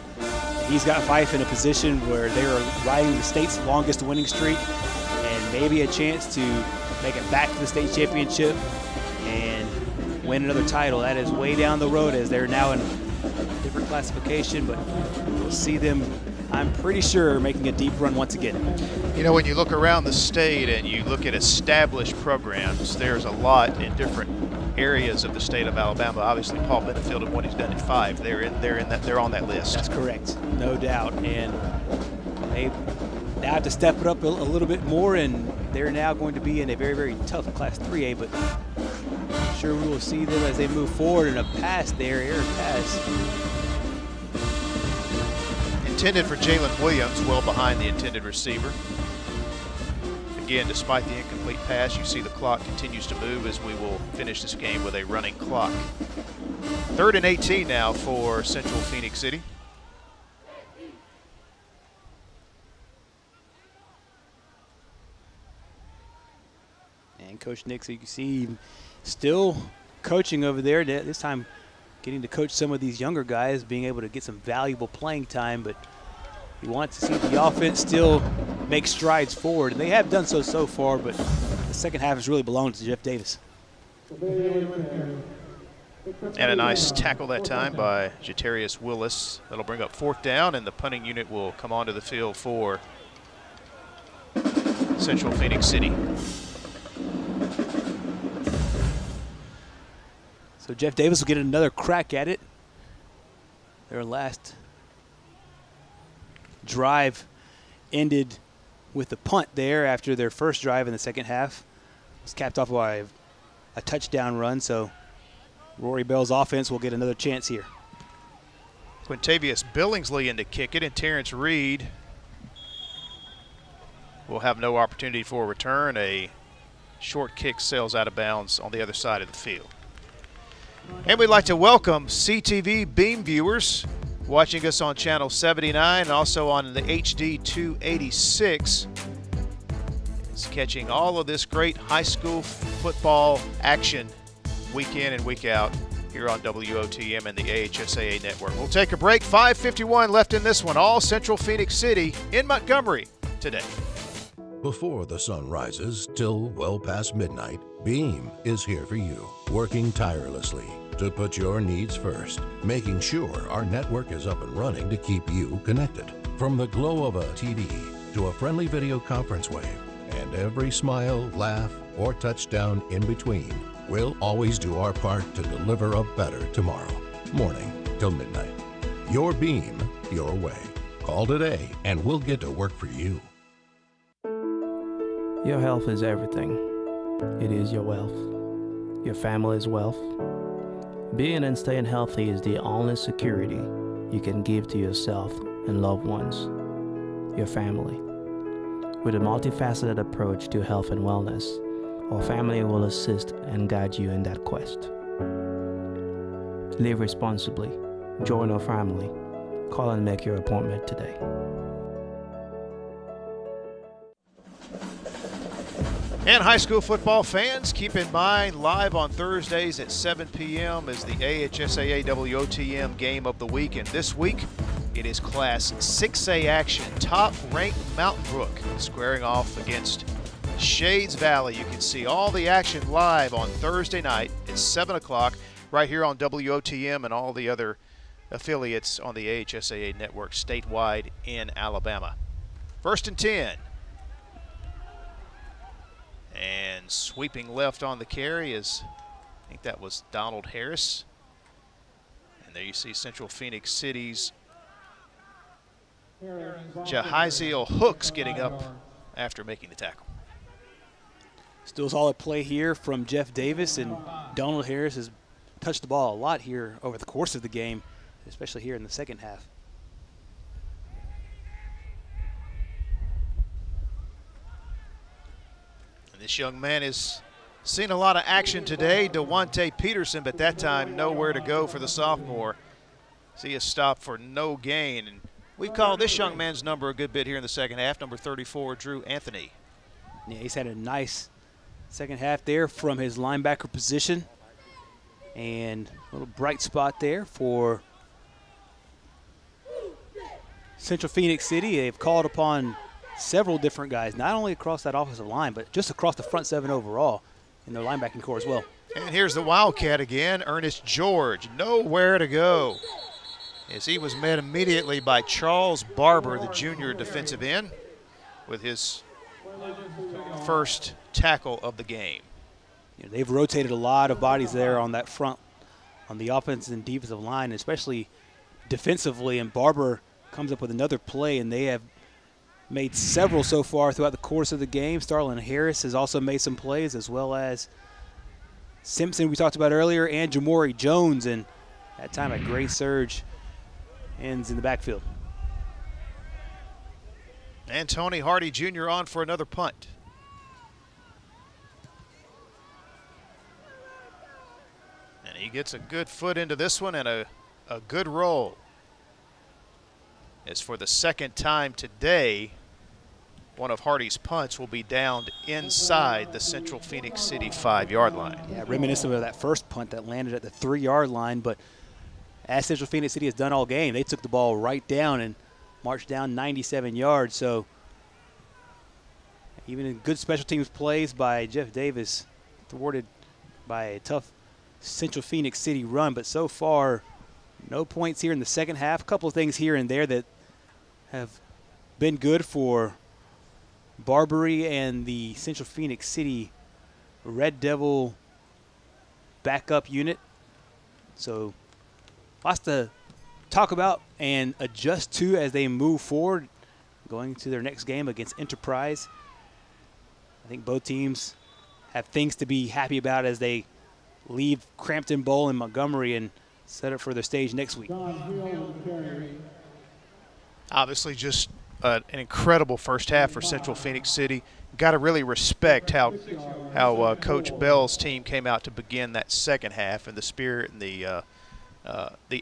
he's got Fife in a position where they are riding the state's longest winning streak, and maybe a chance to make it back to the state championship and win another title. That is way down the road, as they're now in a different classification, but we'll see them, I'm pretty sure, making a deep run once again. You know, when you look around the state and you look at established programs, there's a lot in different areas of the state of Alabama. Obviously, Paul Benefield and what he's done at 5, they're on that list. That's correct, no doubt, and they now have to step it up a little bit more, and they're now going to be in a very, very tough Class 3A, but I'm sure we will see them as they move forward in a pass there, air pass. Intended for Jalen Williams, well behind the intended receiver. Again, despite the incomplete pass, you see the clock continues to move as we will finish this game with a running clock. 3rd and 18 now for Central-Phenix City. And Coach Nix, you can see still coaching over there, this time getting to coach some of these younger guys, being able to get some valuable playing time, but he wants to see the offense still make strides forward. And they have done so far, but the second half has really belonged to Jeff Davis. And a nice tackle that time by Jatarius Willis. That'll bring up 4th down, and the punting unit will come onto the field for Central-Phenix City. So Jeff Davis will get another crack at it. Their last drive ended with a punt there after their first drive in the second half. It was capped off by a touchdown run, so Rory Bell's offense will get another chance here. Quintavious Billingsley in to kick it, and Terrence Reed will have no opportunity for a return. A short kick sails out of bounds on the other side of the field. And we'd like to welcome CTV Beam viewers watching us on channel 79 and also on the HD 286. It's catching all of this great high school football action week in and week out here on WOTM and the AHSAA network. We'll take a break. 5:51 left in this one. All Central-Phenix City in Montgomery today. Before the sun rises till well past midnight, Beam is here for you, working tirelessly to put your needs first, making sure our network is up and running to keep you connected. From the glow of a TV to a friendly video conference wave and every smile, laugh, or touchdown in between, we'll always do our part to deliver a better tomorrow, morning till midnight. Your Beam, your way. Call today and we'll get to work for you. Your health is everything. It is your wealth. Your family's wealth. Being and staying healthy is the only security you can give to yourself and loved ones, your family. With a multifaceted approach to health and wellness, our family will assist and guide you in that quest. Live responsibly. Join our family. Call and make your appointment today. And high school football fans, keep in mind, live on Thursdays at 7 p.m. is the AHSAA WOTM game of the week. And this week, it is Class 6A action. Top-ranked Mountain Brook squaring off against Shades Valley. You can see all the action live on Thursday night at 7 o'clock right here on WOTM and all the other affiliates on the AHSAA network statewide in Alabama. 1st and 10. And sweeping left on the carry is, I think that was Donald Harris. And there you see Central-Phenix City's Jahiziel Hooks getting up after making the tackle. Still solid play here from Jeff Davis, and Donald Harris has touched the ball a lot here over the course of the game, especially here in the second half. And this young man has seen a lot of action today. DeWante Peterson, but that time nowhere to go for the sophomore. See a stop for no gain. And we've called this young man's number a good bit here in the second half, number 34, Drew Anthony. Yeah, he's had a nice second half there from his linebacker position. And a little bright spot there for Central-Phenix City. They've called upon several different guys, not only across that offensive line, but just across the front seven overall in their linebacking core as well. And here's the Wildcat again, Ernest George, nowhere to go, as he was met immediately by Charles Barber, the junior defensive end, with his first tackle of the game. You know, they've rotated a lot of bodies there on that front, on the offensive and defensive line, especially defensively, and Barber comes up with another play, and they have made several so far throughout the course of the game. Starlin Harris has also made some plays, as well as Simpson we talked about earlier, and Jamori Jones, and that time a great surge ends in the backfield. And Tony Hardy Jr. on for another punt. And he gets a good foot into this one and a good roll. As for the second time today, one of Hardy's punts will be downed inside the Central-Phenix City 5-yard line. Yeah, reminiscent of that first punt that landed at the 3-yard line, but as Central-Phenix City has done all game, they took the ball right down and marched down 97 yards. So even in good special teams plays by Jeff Davis, thwarted by a tough Central-Phenix City run, but so far no points here in the second half. A couple of things here and there that have been good for Barbary and the Central-Phenix City Red Devil backup unit. So lots to talk about and adjust to as they move forward, going to their next game against Enterprise. I think both teams have things to be happy about as they leave Crampton Bowl in Montgomery and set up for their stage next week. Obviously just an incredible first half for Central-Phenix City. Got to really respect how Coach Bell's team came out to begin that second half, and the spirit and the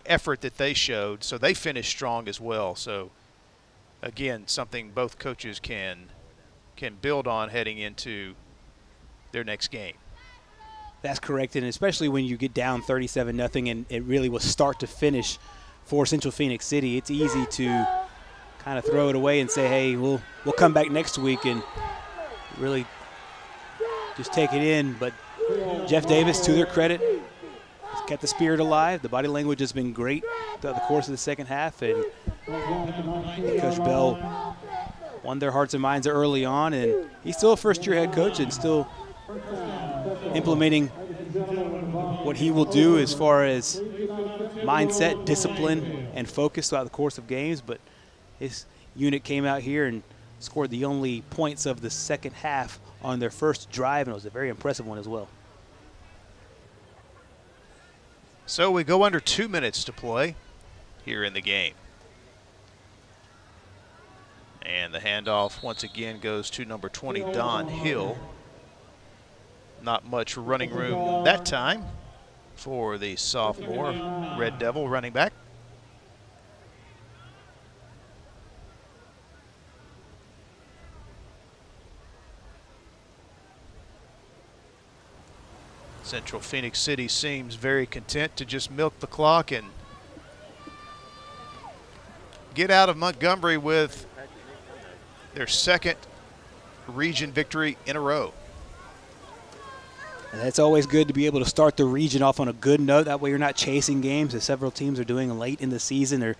effort that they showed. So they finished strong as well. So again, something both coaches can build on heading into their next game. That's correct, and especially when you get down 37-0 and it really was start to finish for Central-Phenix City, it's easy to kind of throw it away and say, hey, we'll come back next week and really just take it in. But Jeff Davis, to their credit, has kept the spirit alive. The body language has been great throughout the course of the second half, and Coach Bell won their hearts and minds early on, and he's still a first-year head coach and still implementing what he will do as far as mindset, discipline, and focus throughout the course of games. But his unit came out here and scored the only points of the second half on their first drive, and it was a very impressive one as well. So we go under 2 minutes to play here in the game. And the handoff once again goes to number 20, Don Hill. Not much running room that time for the sophomore Red Devil running back. Central-Phenix City seems very content to just milk the clock and get out of Montgomery with their second region victory in a row. And it's always good to be able to start the region off on a good note. That way you're not chasing games, as several teams are doing late in the season. They're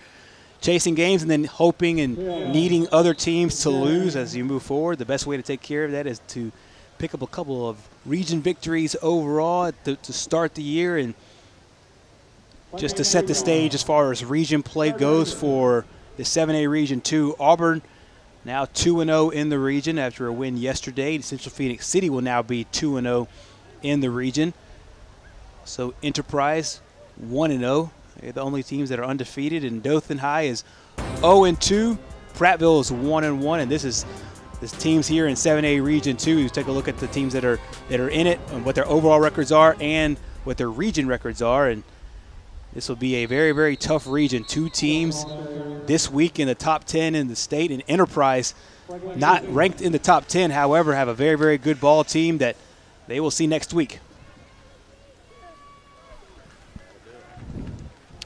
chasing games and then hoping and needing other teams to lose as you move forward. The best way to take care of that is to pick up a couple of region victories overall to start the year, and just to set the stage as far as region play goes for the 7A Region 2. Auburn now 2-0 in the region after a win yesterday. Central-Phenix City will now be 2-0 in the region. So Enterprise 1-0. They're the only teams that are undefeated, and Dothan High is 0-2. Prattville is 1-1, and this teams here in 7A Region 2. You take a look at the teams that are in it and what their overall records are and what their region records are, and this will be a very, very tough region. 2 teams this week in the top 10 in the state, and Enterprise not ranked in the top 10, however, have a very, very good ball team that they will see next week.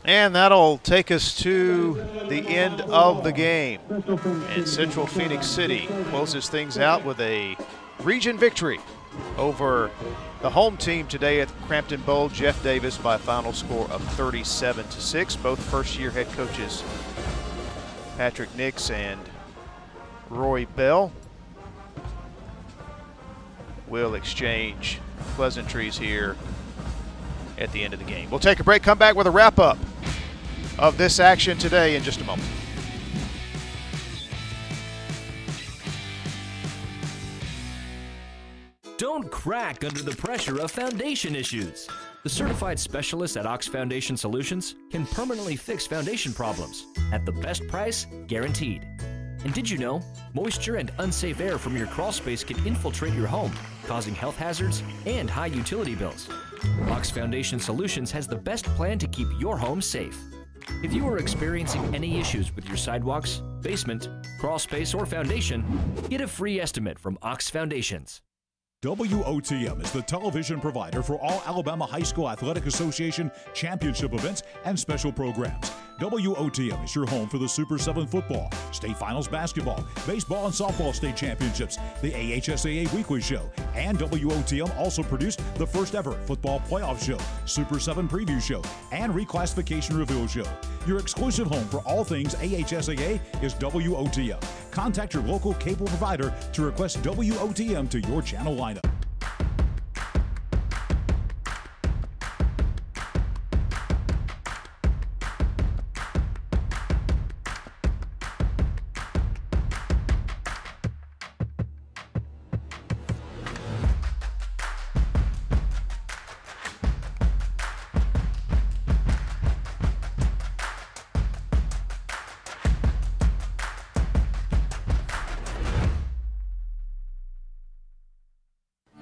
And that'll take us to the end of the game. And Central-Phenix City closes things out with a region victory over the home team today at Crampton Bowl, Jeff Davis, by a final score of 37-6. Both first-year head coaches Patrick Nix and Roy Bell will exchange pleasantries here at the end of the game. We'll take a break, come back with a wrap-up of this action today in just a moment. Don't crack under the pressure of foundation issues. The certified specialists at Ox Foundation Solutions can permanently fix foundation problems at the best price guaranteed. And did you know, moisture and unsafe air from your crawl space can infiltrate your home, causing health hazards and high utility bills. Ox Foundation Solutions has the best plan to keep your home safe. If you are experiencing any issues with your sidewalks, basement, crawl space, or foundation, get a free estimate from Ox Foundations. WOTM is the television provider for all Alabama High School Athletic Association championship events and special programs. WOTM is your home for the Super 7 football, state finals basketball, baseball and softball state championships, the AHSAA weekly show, and WOTM also produced the first ever football playoff show, Super 7 preview show, and reclassification reveal show. Your exclusive home for all things AHSAA is WOTM. Contact your local cable provider to request WOTM to your channel lineup.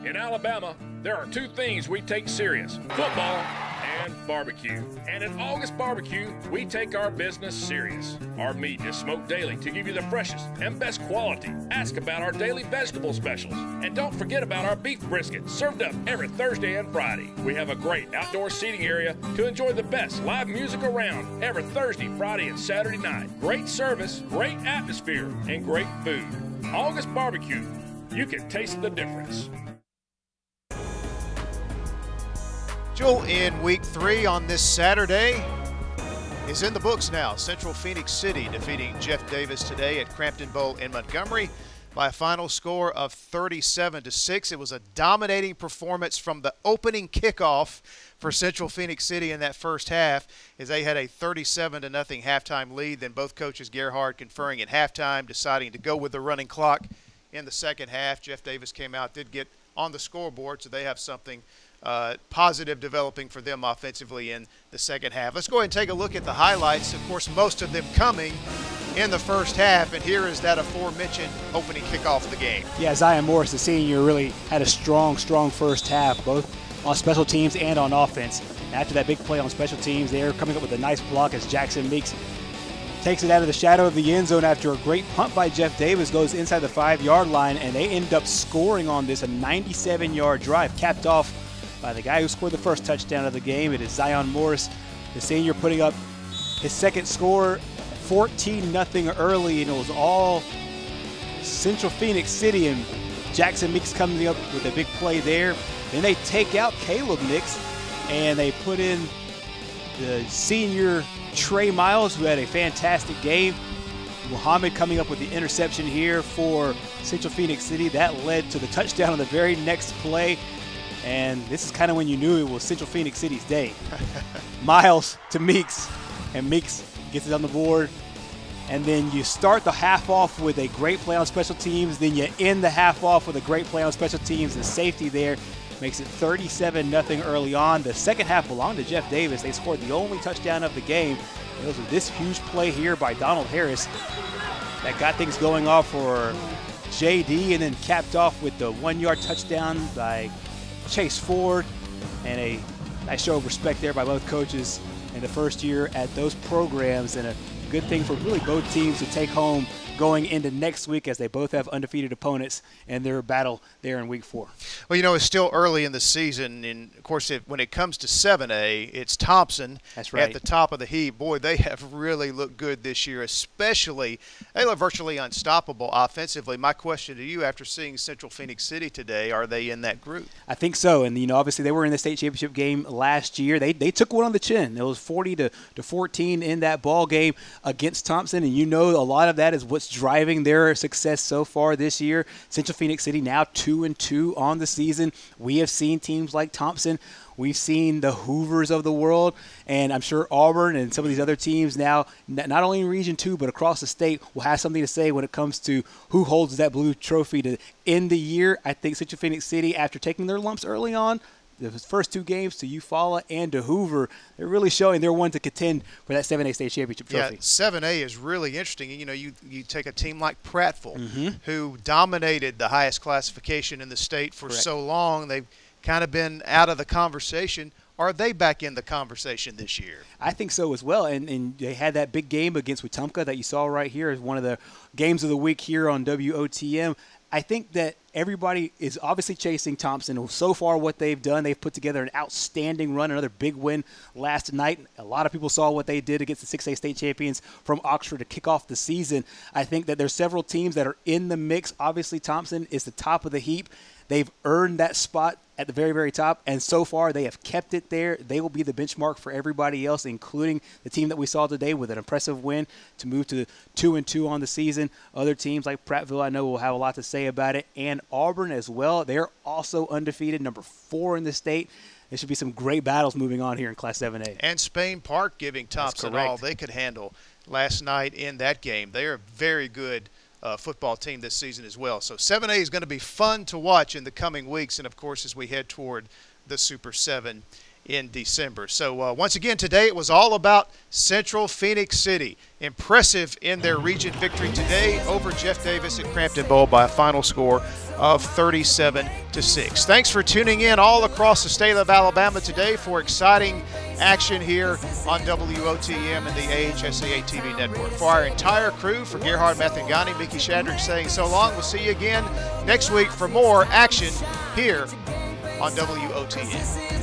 In Alabama, there are 2 things we take serious: football and barbecue. And at August Barbecue, we take our business serious. Our meat is smoked daily to give you the freshest and best quality. Ask about our daily vegetable specials. And don't forget about our beef brisket, served up every Thursday and Friday. We have a great outdoor seating area to enjoy the best live music around every Thursday, Friday, and Saturday night. Great service, great atmosphere, and great food. August Barbecue. You can taste the difference. In week 3 on this Saturday is in the books now. Central-Phenix City defeating Jeff Davis today at Crampton Bowl in Montgomery by a final score of 37-6. It was a dominating performance from the opening kickoff for Central-Phenix City in that first half, as they had a 37-0 halftime lead. Then both coaches, Gerhard, conferring at halftime, deciding to go with the running clock in the second half. Jeff Davis came out, did get on the scoreboard, so they have something positive developing for them offensively in the second half. Let's go ahead and take a look at the highlights. Of course, most of them coming in the first half, and here is that aforementioned opening kickoff of the game. Yeah, Zion Morris, the senior, really had a strong first half, both on special teams and on offense. After that big play on special teams, they're coming up with a nice block as Jackson Meeks takes it out of the shadow of the end zone after a great punt by Jeff Davis, goes inside the 5-yard line, and they end up scoring on this, a 97-yard drive, capped off by the guy who scored the first touchdown of the game. It is Zion Morris, the senior, putting up his second score, 14-0 early, and it was all Central-Phenix City, and Jackson Meeks coming up with a big play there. Then they take out Caleb Nix, and they put in the senior Trey Miles, who had a fantastic game. Muhammad coming up with the interception here for Central-Phenix City. That led to the touchdown on the very next play. And this is kind of when you knew it was Central-Phenix City's day. Miles to Meeks, and Meeks gets it on the board. And then you start the half off with a great play on special teams. Then you end the half off with a great play on special teams. The safety there makes it 37-0 early on. The second half belonged to Jeff Davis. They scored the only touchdown of the game. It was this huge play here by Donald Harris that got things going off for JD, and then capped off with the 1-yard touchdown by Chase Ford, and a nice show of respect there by both coaches in the first year at those programs, and a good thing for really both teams to take home going into next week, as they both have undefeated opponents in their battle there in week 4. Well, you know, it's still early in the season, and of course, when it comes to 7A, it's Thompson. That's right. At the top of the heap. Boy, they have really looked good this year, especially they look virtually unstoppable offensively. My question to you, after seeing Central-Phenix City today, are they in that group? I think so, and you know, obviously they were in the state championship game last year. They took one on the chin. It was 40-14 in that ball game against Thompson, and you know, a lot of that is what's driving their success so far this year. Central-Phenix City now 2-2 on the season. We have seen teams like Thompson. We've seen the Hoovers of the world, and I'm sure Auburn and some of these other teams now, not only in Region 2 but across the state, will have something to say when it comes to who holds that blue trophy to end the year. I think Central-Phenix City, after taking their lumps early on, the first 2 games to Eufaula and to Hoover, they're really showing they're one to contend for that 7A state championship trophy. Yeah, 7A is really interesting. You know, you take a team like Prattville, who dominated the highest classification in the state for so long. They've kind of been out of the conversation. Are they back in the conversation this year? I think so as well. And they had that big game against Wetumpka that you saw right here as one of the games of the week here on WOTM. I think that everybody is obviously chasing Thompson. So far what they've done, they've put together an outstanding run, another big win last night. A lot of people saw what they did against the 6A state champions from Oxford to kick off the season. I think that there's several teams that are in the mix. Obviously Thompson is the top of the heap. They've earned that spot at the very, very top, and so far they have kept it there. They will be the benchmark for everybody else, including the team that we saw today with an impressive win to move to 2-2 on the season. Other teams like Prattville, I know, will have a lot to say about it, and Auburn as well. They're also undefeated, number 4 in the state. There should be some great battles moving on here in Class 7A. And Spain Park giving Thompson all they could handle last night in that game. They are a very good football team this season as well. So 7A is going to be fun to watch in the coming weeks, and of course as we head toward the Super 7 in December. So once again today it was all about Central-Phenix City. Impressive in their region victory today over Jeff Davis at Crampton Bowl by a final score of 37-6. Thanks for tuning in all across the state of Alabama today for exciting action here on WOTM and the AHSAA TV network. For our entire crew, for Gerhard Mathangani, Mickey Shadrick saying so long. We'll see you again next week for more action here on WOTM.